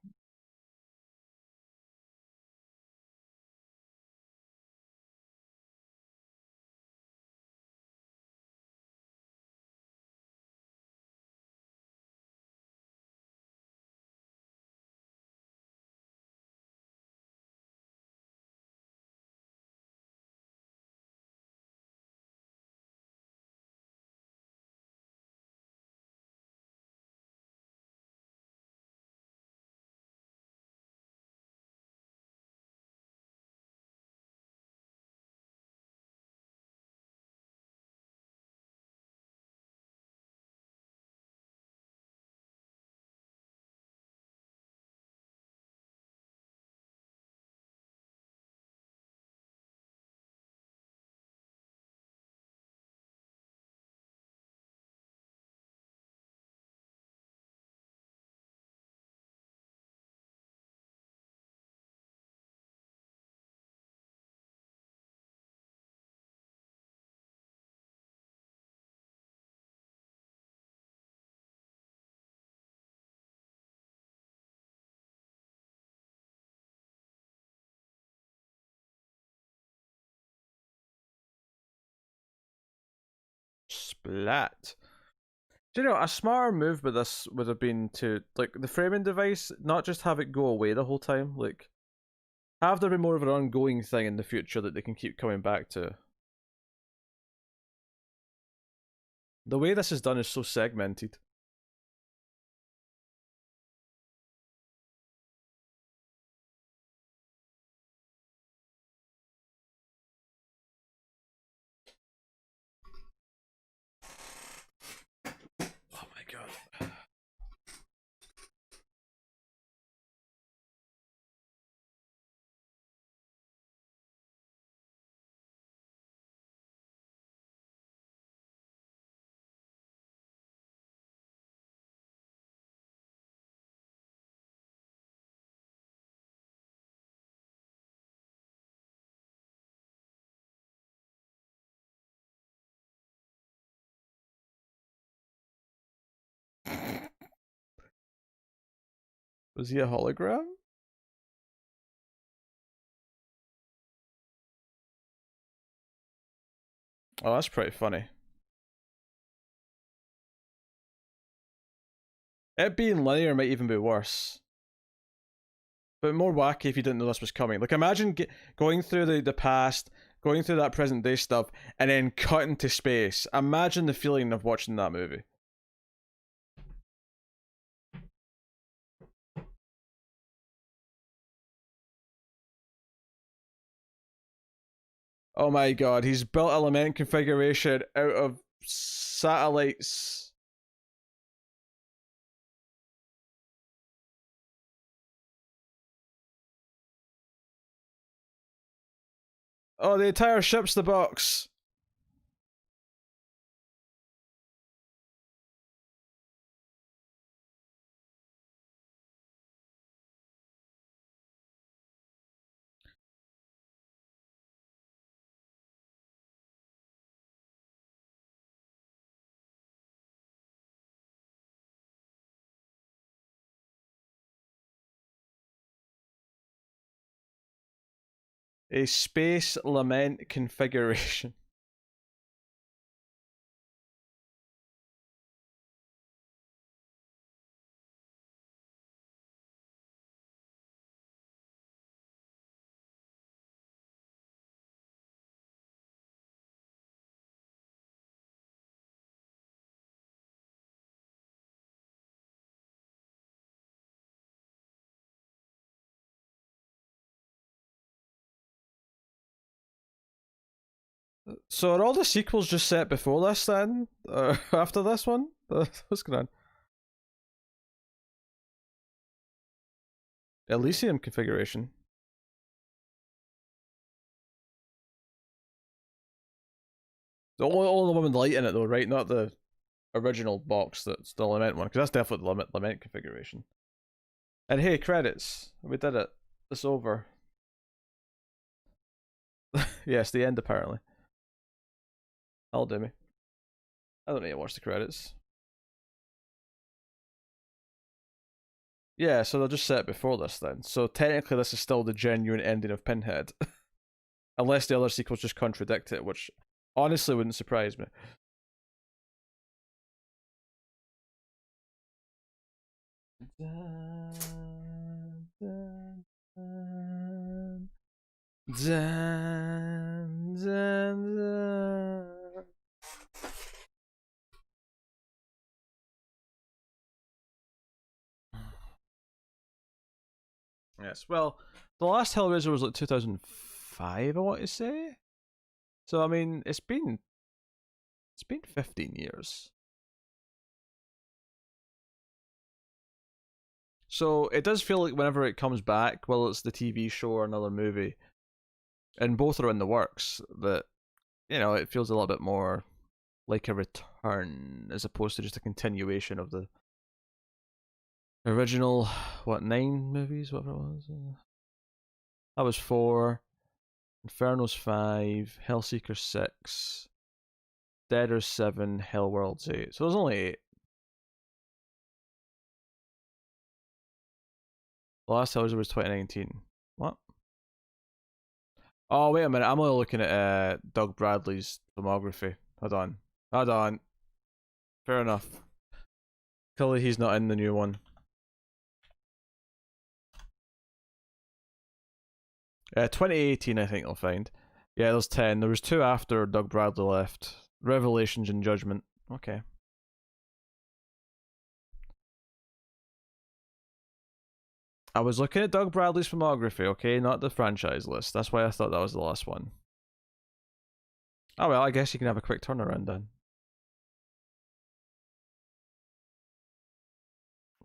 Splat. Do you know, a smarter move with this would have been to, like, the framing device, not just have it go away the whole time. Like, have there be more of an ongoing thing in the future that they can keep coming back to. The way this is done is so segmented. Oh my god. Was he a hologram? Oh, that's pretty funny. It being linear might even be worse. But more wacky if you didn't know this was coming. Like, imagine going through the past, going through that present day stuff, and then cutting to space. Imagine the feeling of watching that movie. Oh my god, he's built element configuration out of satellites. Oh, the entire ship's the box. A space lament configuration. So are all the sequels just set before this then? After this one? What's going on? Elysium configuration. Only the one with the light in it though, right? Not the original box that's the lament one, because that's definitely the lament configuration. And hey, credits. We did it. It's over. Yes, the end apparently. That'll do me. I don't need to watch the credits. Yeah, so they'll just set it before this then. So technically this is still the genuine ending of Pinhead. Unless the other sequels just contradict it, which honestly wouldn't surprise me. Yes, well, the last Hellraiser was like 2005, I want to say. So I mean, it's been 15 years. So it does feel like whenever it comes back, whether it's the TV show or another movie, and both are in the works, that, you know, it feels a little bit more like a return as opposed to just a continuation of the original, what, 9 movies, whatever it was. That was 4, Inferno's 5, Hellseeker 6, Deader's 7, Hellworld's 8. So there's only 8. The last Hellraiser was 2019. What? Oh, wait a minute. I'm only looking at Doug Bradley's filmography. Hold on. Fair enough. Clearly he's not in the new one. 2018, I think I'll find. Yeah, there's 10. There was 2 after Doug Bradley left. Revelations and Judgment. Okay. I was looking at Doug Bradley's filmography, okay, not the franchise list. That's why I thought that was the last one. Oh well, I guess you can have a quick turnaround then.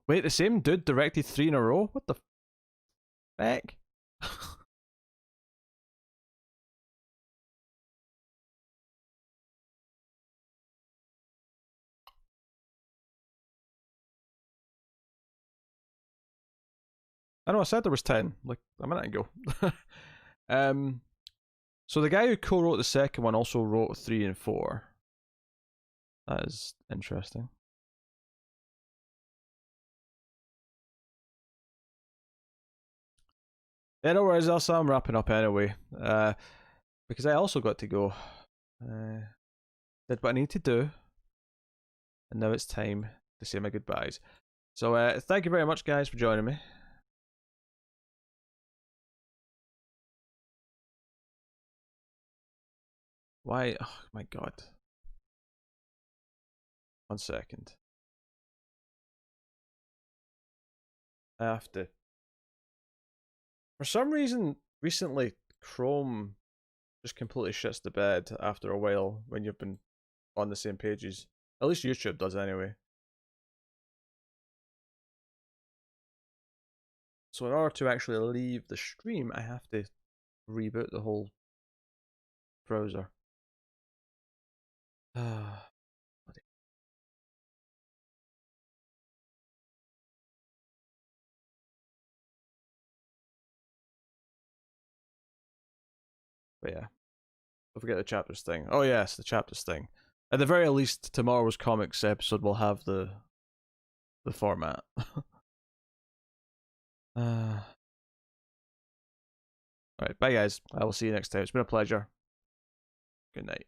Wait, the same dude directed 3 in a row? What the heck? I know I said there was 10, like a minute ago. So the guy who co-wrote the second one also wrote 3 and 4. That is interesting. Yeah, no worries, Elsa. I'm wrapping up anyway. Because I also got to go. Did what I need to do. And now it's time to say my goodbyes. So thank you very much, guys, for joining me. Why? Oh my god. 1 second. I have to. For some reason, recently, Chrome just completely shits the bed after a while when you've been on the same pages. At least YouTube does anyway. So in order to actually leave the stream, I have to reboot the whole browser. Ah. But yeah, don't forget the chapters thing. Oh yes, the chapters thing. At the very least, tomorrow's comics episode will have the format. Alright, bye guys. I will see you next time. It's been a pleasure. Good night.